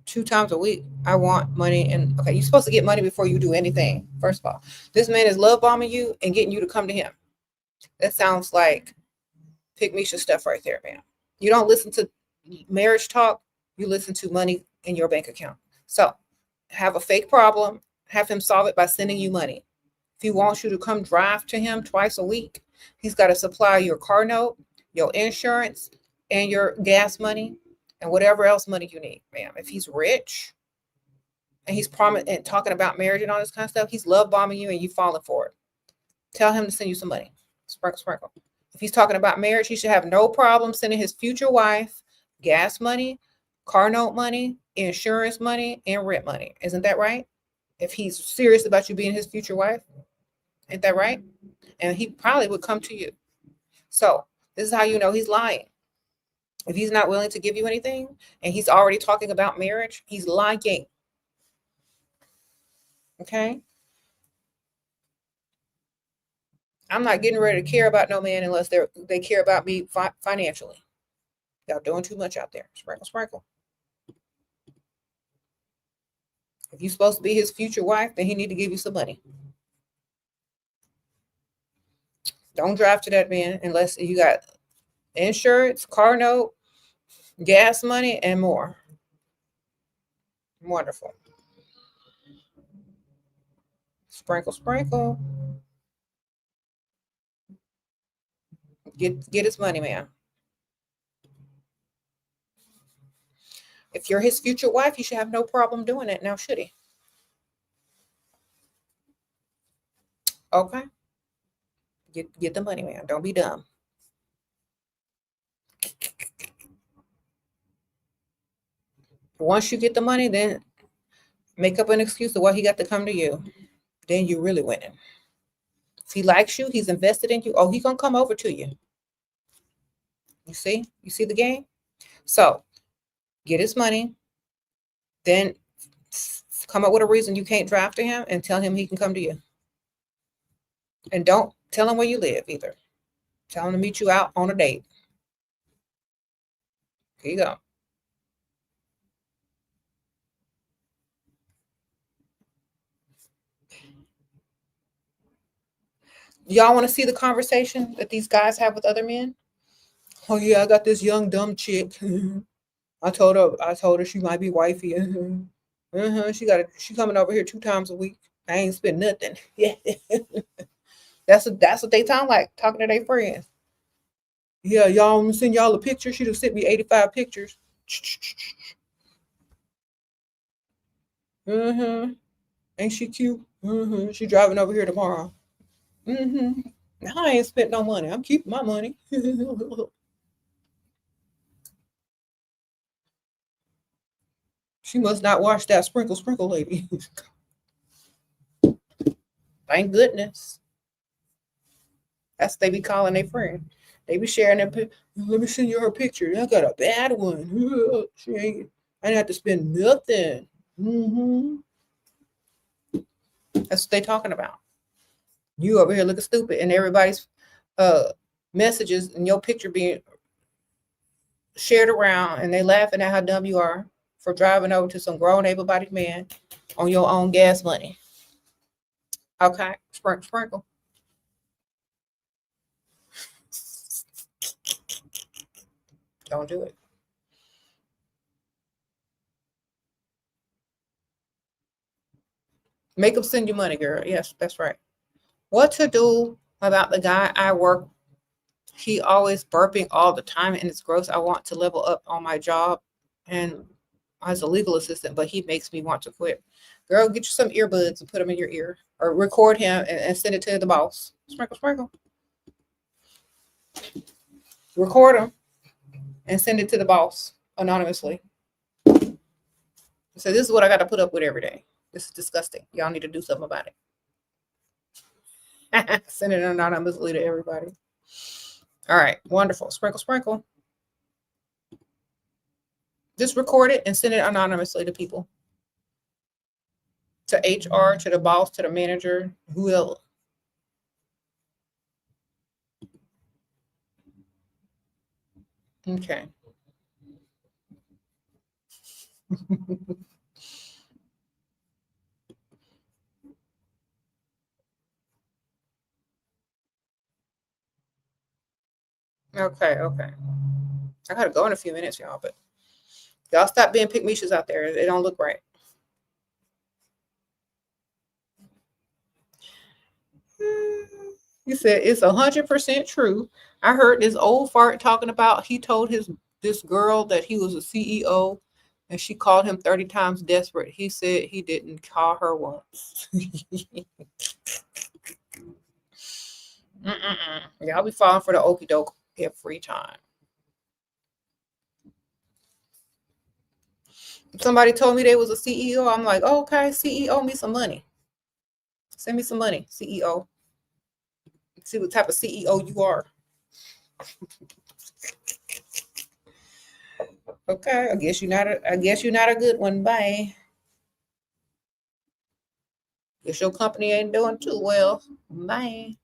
2 times a week. I want money. And okay, you're supposed to get money before you do anything. First of all, this man is love bombing you and getting you to come to him. That sounds like Pick Misha stuff right there, man. You don't listen to marriage talk. You listen to money in your bank account. So have a fake problem. Have him solve it by sending you money. If he wants you to come drive to him twice a week, he's got to supply your car note, your insurance, and your gas money, and whatever else money you need, ma'am. If he's rich and he's and talking about marriage and all this kind of stuff, he's love bombing you and you falling for it. Tell him to send you some money. Sprinkle, sprinkle. If he's talking about marriage, he should have no problem sending his future wife gas money, car note money, insurance money, and rent money. Isn't that right? If he's serious about you being his future wife, ain't that right? And he probably would come to you. So this is how you know he's lying. If he's not willing to give you anything and he's already talking about marriage, he's lying. Okay? I'm not getting ready to care about no man unless they care about me financially. Y'all doing too much out there. Sprinkle, sprinkle. If you're supposed to be his future wife, then he need to give you some money. Don't drive to that man unless you got insurance, car note, gas money, and more. Wonderful. Sprinkle, sprinkle. Get his money, man. If you're his future wife, he should have no problem doing it now, should he? Okay. Get the money, man. Don't be dumb. Once you get the money, then make up an excuse of why he got to come to you. Then you really winning. If he likes you, he's invested in you. Oh, he gonna come over to you. You see the game. So get his money, then come up with a reason you can't drive to him, and tell him he can come to you. And don't tell him where you live either. Tell him to meet you out on a date. Here you go. Y'all want to see the conversation that these guys have with other men? Oh yeah, I got this young dumb chick. I told her she might be wifey. She coming over here 2 times a week. I ain't spend nothing. Yeah. That's what they sound like, talking to their friends. Yeah, y'all, I'm gonna send y'all a picture. She done sent me 85 pictures. Ain't she cute? She driving over here tomorrow. I ain't spent no money. I'm keeping my money. She must not watch that sprinkle lady. Thank goodness. That's what they be calling their friend. They be sharing their picture. Let me send you her picture. I got a bad one. I didn't have to spend nothing. That's what they talking about. You over here looking stupid, and everybody's messages and your picture being shared around, and they laughing at how dumb you are for driving over to some grown able-bodied man on your own gas money. Okay, sprinkle. Don't do it. Make them send you money, girl. Yes, that's right. What to do about the guy I work? He always burping all the time, and it's gross. I want to level up on my job and as a legal assistant, but he makes me want to quit. Girl, get you some earbuds and put them in your ear, or record him and send it to the boss. Sprinkle. Record him and send it to the boss anonymously. So this is what I got to put up with every day. This is disgusting. Y'all need to do something about it. Send it anonymously to everybody. All right, wonderful. Sprinkle. Just record it and send it anonymously to people. To HR, to the boss, to the manager, who else? Okay. Okay. I gotta go in a few minutes, y'all, but y'all stop being pick-me-shoes out there. They don't look right. He said it's 100% true. I heard this old fart talking about he told this girl that he was a CEO, and she called him 30 times desperate. He said he didn't call her once. Y'all be falling for the okie doke every time. Somebody told me they was a CEO. I'm like, oh, okay, CEO me some money. Send me some money, CEO. See what type of CEO you are. Okay, I guess you're not a good one. Bye. Guess your company ain't doing too well. Bye.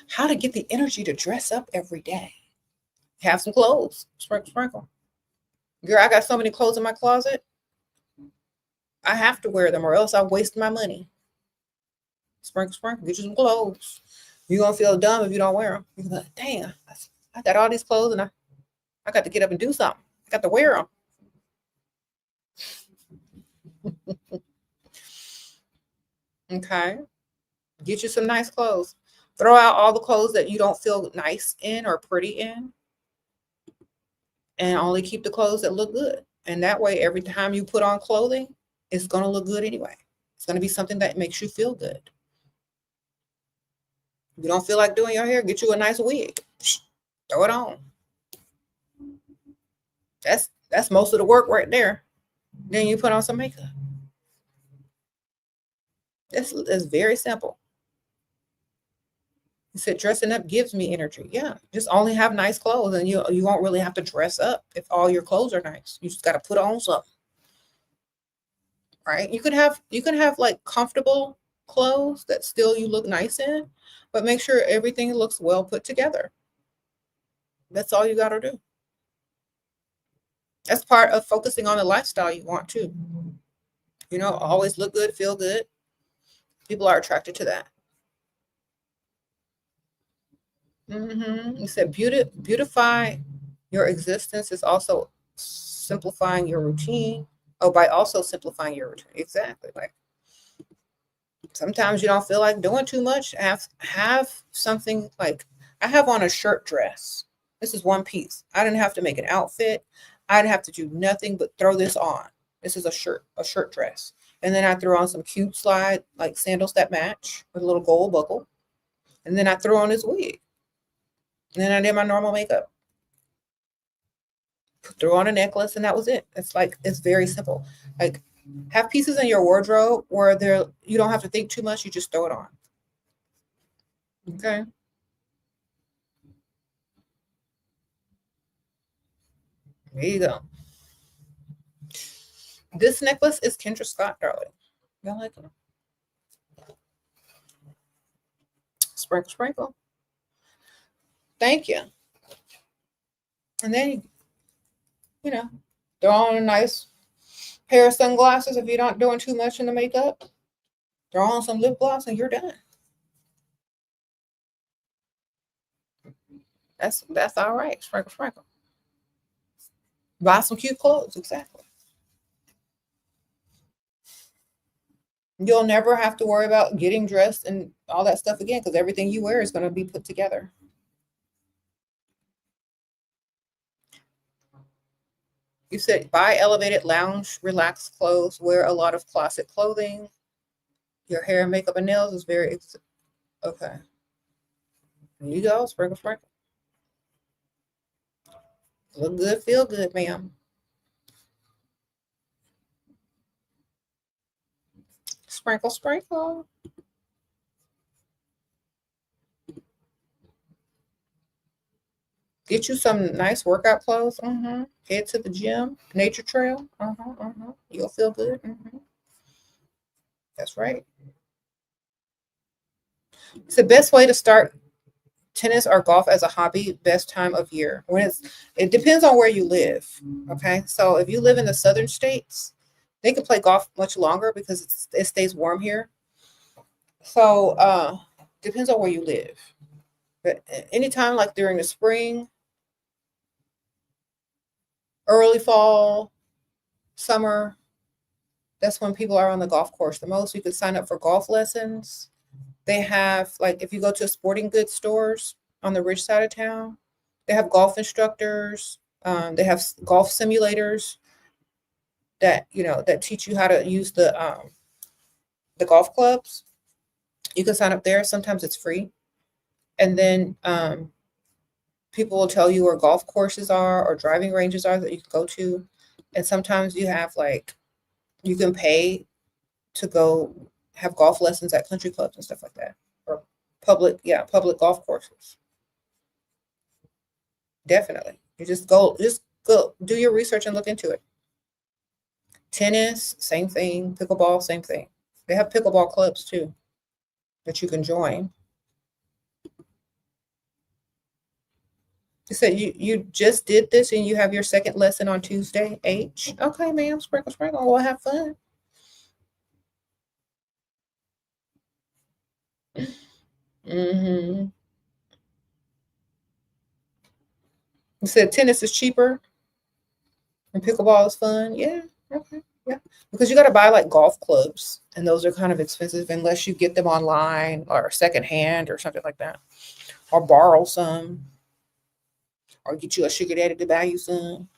How to get the energy to dress up every day. Have some clothes. Sprinkle. Girl, I got so many clothes in my closet. I have to wear them or else I waste my money. Sprinkle. Get you some clothes. You're going to feel dumb if you don't wear them. You're like, dang, I got all these clothes and I got to get up and do something. I got to wear them. Okay. Get you some nice clothes. Throw out all the clothes that you don't feel nice in or pretty in. And only keep the clothes that look good. And that way, every time you put on clothing, it's going to look good anyway. It's going to be something that makes you feel good. If you don't feel like doing your hair, get you a nice wig. Throw it on. That's most of the work right there. Then you put on some makeup. It's very simple. You said dressing up gives me energy. Yeah, just only have nice clothes, and you won't really have to dress up if all your clothes are nice. You just got to put on something, right? You can have like comfortable clothes that still you look nice in, but make sure everything looks well put together. That's all you got to do. That's part of focusing on the lifestyle you want too. Always look good, feel good. People are attracted to that. You said beautify your existence is also simplifying your routine. Oh, by also simplifying your routine. Exactly. Like sometimes you don't feel like doing too much. Have something like I have on a shirt dress. This is one piece. I didn't have to make an outfit. I didn't have to do nothing but throw this on. This is a shirt dress. And then I threw on some cute slide like sandals that match with a little gold buckle. And then I threw on this wig. And then I did my normal makeup. Threw on a necklace, and that was it. It's very simple. Like have pieces in your wardrobe where you don't have to think too much. You just throw it on. Okay. There you go. This necklace is Kendra Scott, darling. Y'all like it? Sprinkle, sprinkle. Thank you. And then, throw on a nice pair of sunglasses if you're not doing too much in the makeup. Throw on some lip gloss and you're done. That's all right. Sprinkle, sprinkle. Buy some cute clothes. Exactly. You'll never have to worry about getting dressed and all that stuff again because everything you wear is going to be put together. You said buy elevated lounge, relaxed clothes, wear a lot of closet clothing. Your hair, makeup, and nails is very okay. There you go. Sprinkle, sprinkle. Look good, feel good, ma'am. Sprinkle, sprinkle. Get you some nice workout clothes. Head to the gym, nature trail. You'll feel good. That's right. It's the best way to start tennis or golf as a hobby. Best time of year it depends on where you live. Okay, so if you live in the southern states, they can play golf much longer because it stays warm here. So depends on where you live. But anytime like during the spring, early fall, summer, that's when people are on the golf course the most. You could sign up for golf lessons. They have, like, if you go to sporting goods stores on the rich side of town, they have golf instructors. They have golf simulators that teach you how to use the golf clubs. You can sign up there. Sometimes it's free, and then people will tell you where golf courses are or driving ranges are that you can go to. And sometimes you can pay to go have golf lessons at country clubs and stuff like that, or public golf courses. Definitely. You just go do your research and look into it. Tennis, same thing. Pickleball, same thing. They have pickleball clubs too that you can join. You said you just did this and you have your second lesson on Tuesday, H. Okay, ma'am. Sprinkle, sprinkle. We'll have fun. You said tennis is cheaper and pickleball is fun. Yeah. Okay. Yeah. Because you got to buy like golf clubs, and those are kind of expensive unless you get them online or secondhand or something like that, or borrow some, or get you a sugar daddy to buy you some.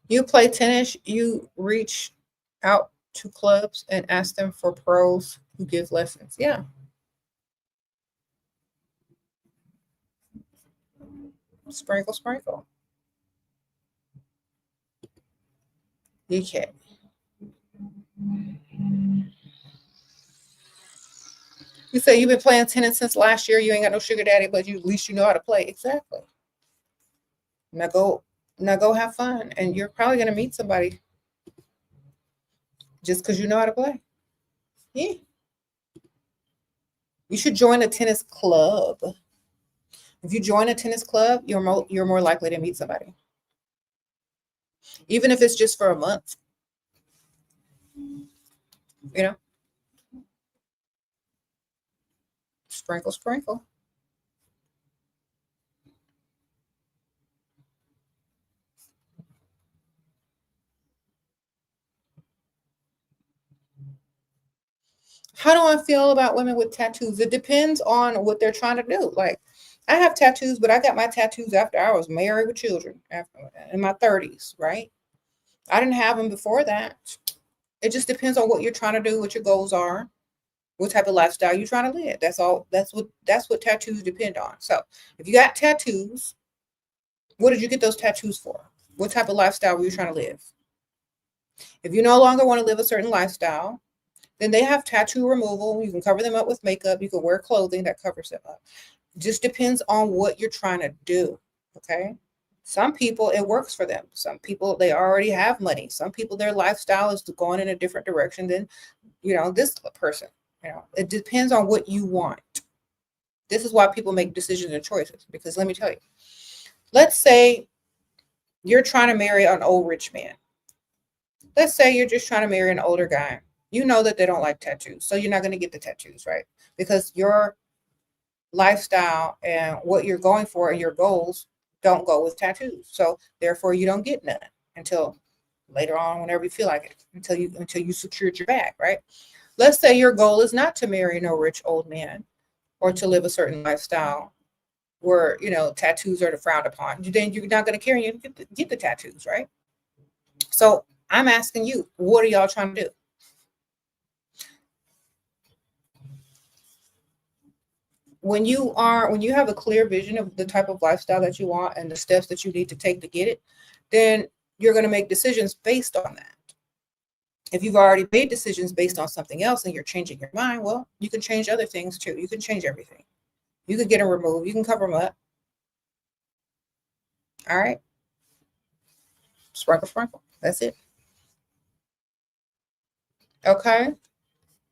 You play tennis, you reach out to clubs and ask them for pros who give lessons. Yeah. Sprinkle, sprinkle. You can. You say you've been playing tennis since last year. You ain't got no sugar daddy, but you at least you know how to play. Exactly. Now go, now go have fun, and you're probably gonna meet somebody just because you know how to play. Yeah. You should join a tennis club. If you join a tennis club, you're more likely to meet somebody, even if it's just for a month. You know, sprinkle, sprinkle. How do I feel about women with tattoos? It depends on what they're trying to do. Like, I have tattoos, but I got my tattoos after I was married with children, after in my 30s, right? I didn't have them before that. It just depends on what you're trying to do, what your goals are, what type of lifestyle you're trying to live. That's all. That's what tattoos depend on. So, if you got tattoos, what did you get those tattoos for? What type of lifestyle were you trying to live? If you no longer want to live a certain lifestyle, then they have tattoo removal. You can cover them up with makeup. You can wear clothing that covers them up. Just depends on what you're trying to do. Okay. Some people, it works for them. Some people, they already have money. Some people, their lifestyle is going in a different direction than, this person. It depends on what you want. This is why people make decisions and choices. Because let me tell you, let's say you're trying to marry an old rich man. Let's say you're just trying to marry an older guy. You know that they don't like tattoos. So you're not going to get the tattoos, right? Because your lifestyle and what you're going for and your goals don't go with tattoos. So therefore you don't get none until later on, whenever you feel like it, until you secured your bag, right? Let's say your goal is not to marry no rich old man or to live a certain lifestyle where tattoos are frowned upon. Then you're not going to care and you get the tattoos, right? So I'm asking you, what are y'all trying to do? When you have a clear vision of the type of lifestyle that you want and the steps that you need to take to get it, then you're going to make decisions based on that. If you've already made decisions based on something else and you're changing your mind, well, you can change other things too. You can change everything. You can get them removed. You can cover them up. All right. Sprinkle, sprinkle. That's it. Okay.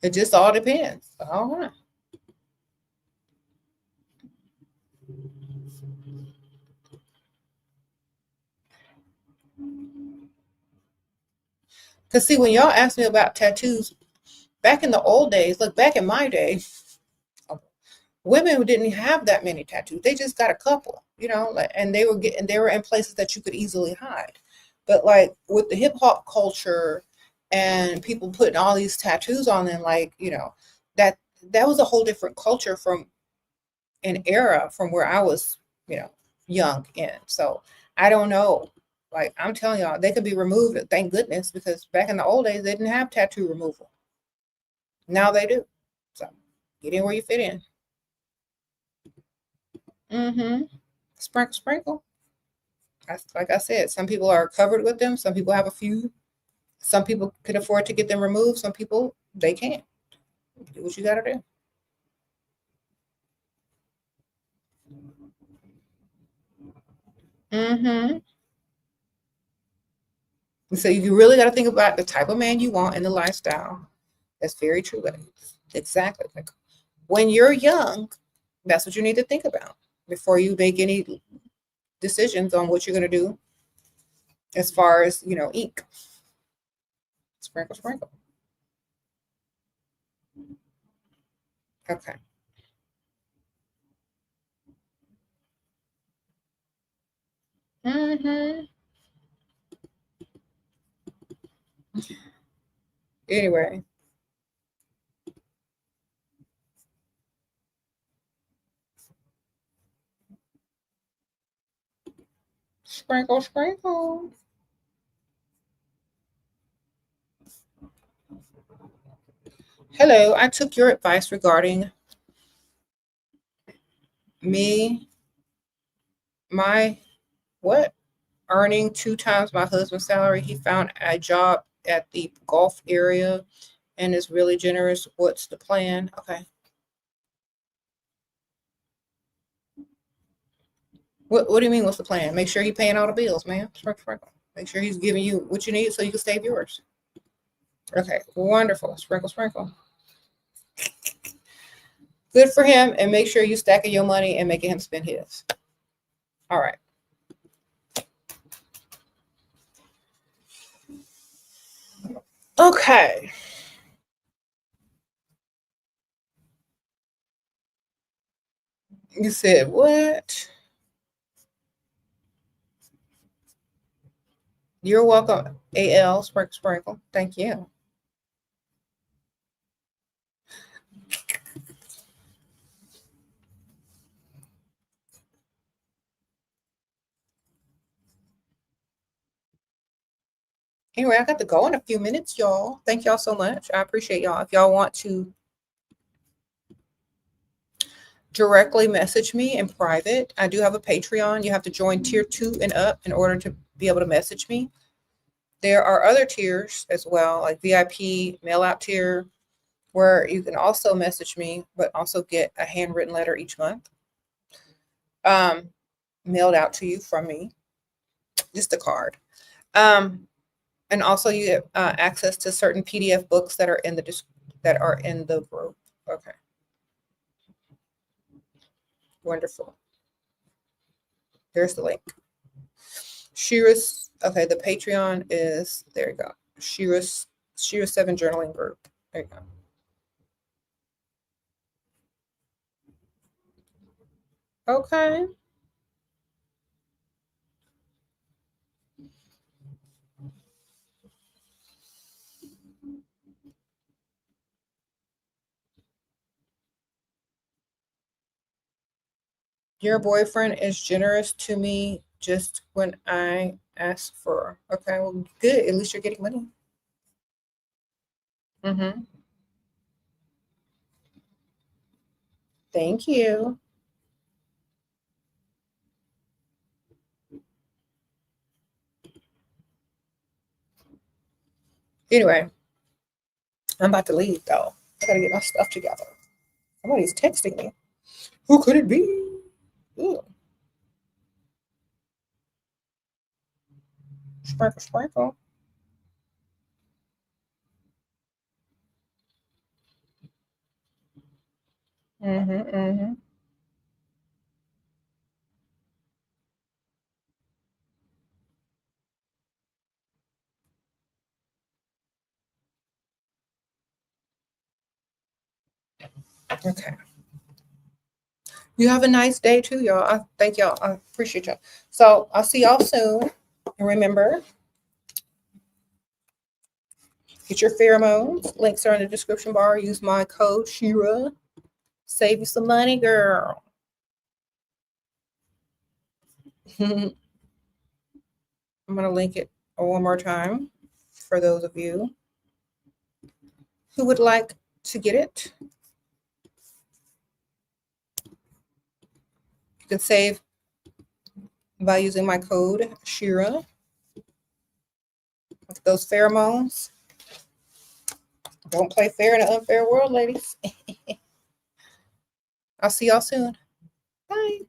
It just all depends. All right. Because see, when y'all ask me about tattoos, back in the old days, look, back in my day, women who didn't have that many tattoos. They just got a couple, and they were in places that you could easily hide. But like with the hip hop culture and people putting all these tattoos on them, like, that that was a whole different culture from an era from where I was, young in. So I don't know. Like I'm telling y'all, they could be removed, thank goodness, because back in the old days they didn't have tattoo removal. Now they do. So get in where you fit in. Mm-hmm. Sprinkle, sprinkle. Like I said, some people are covered with them. Some people have a few. Some people can afford to get them removed. Some people, they can't. Do what you got to do. Mm-hmm. So you really got to think about the type of man you want and the lifestyle. That's very true. Exactly. Like when you're young, that's what you need to think about before you make any decisions on what you're going to do as far as, ink. Sprinkle, sprinkle. Okay. Mm-hmm. Anyway, sprinkle, sprinkle. Hello, I took your advice regarding me, my what? Earning 2 times my husband's salary. He found a job at the Gulf area and is really generous. What's the plan? Okay. What do you mean, what's the plan? Make sure he's paying all the bills, man. Sprinkle, sprinkle. Make sure he's giving you what you need so you can save yours. Okay, wonderful. Sprinkle, sprinkle. Good for him, and make sure you stacking your money and making him spend his. All right. Okay. You said what? You're welcome, AL. Sprinkle, sprinkle. Thank you. Anyway, I got to go in a few minutes, y'all. Thank y'all so much. I appreciate y'all. If y'all want to directly message me in private, I do have a Patreon. You have to join tier 2 and up in order to be able to message me. There are other tiers as well, like VIP, mail out tier, where you can also message me, but also get a handwritten letter each month mailed out to you from me, just a card. And also you get access to certain PDF books that are in the group. Okay. Wonderful. There's the link. Okay, the Patreon is, there you go. SheraSeven journaling group. There you go. Okay. Your boyfriend is generous to me just when I ask for. Okay, well, good. At least you're getting money. Mm-hmm. Thank you. Anyway, I'm about to leave though. I gotta get my stuff together. Somebody's texting me. Who could it be? Ooh. Sprinkle, sprinkle. Mm-hmm, mm-hmm. Okay. You have a nice day too, y'all. I thank y'all. I appreciate y'all. So I'll see y'all soon. And remember, get your pheromones. Links are in the description bar. Use my code Shera. Save you some money, girl. I'm going to link it one more time for those of you who would like to get it. You can save by using my code Shera. Those pheromones. Don't play fair in an unfair world, ladies. I'll see y'all soon. Bye.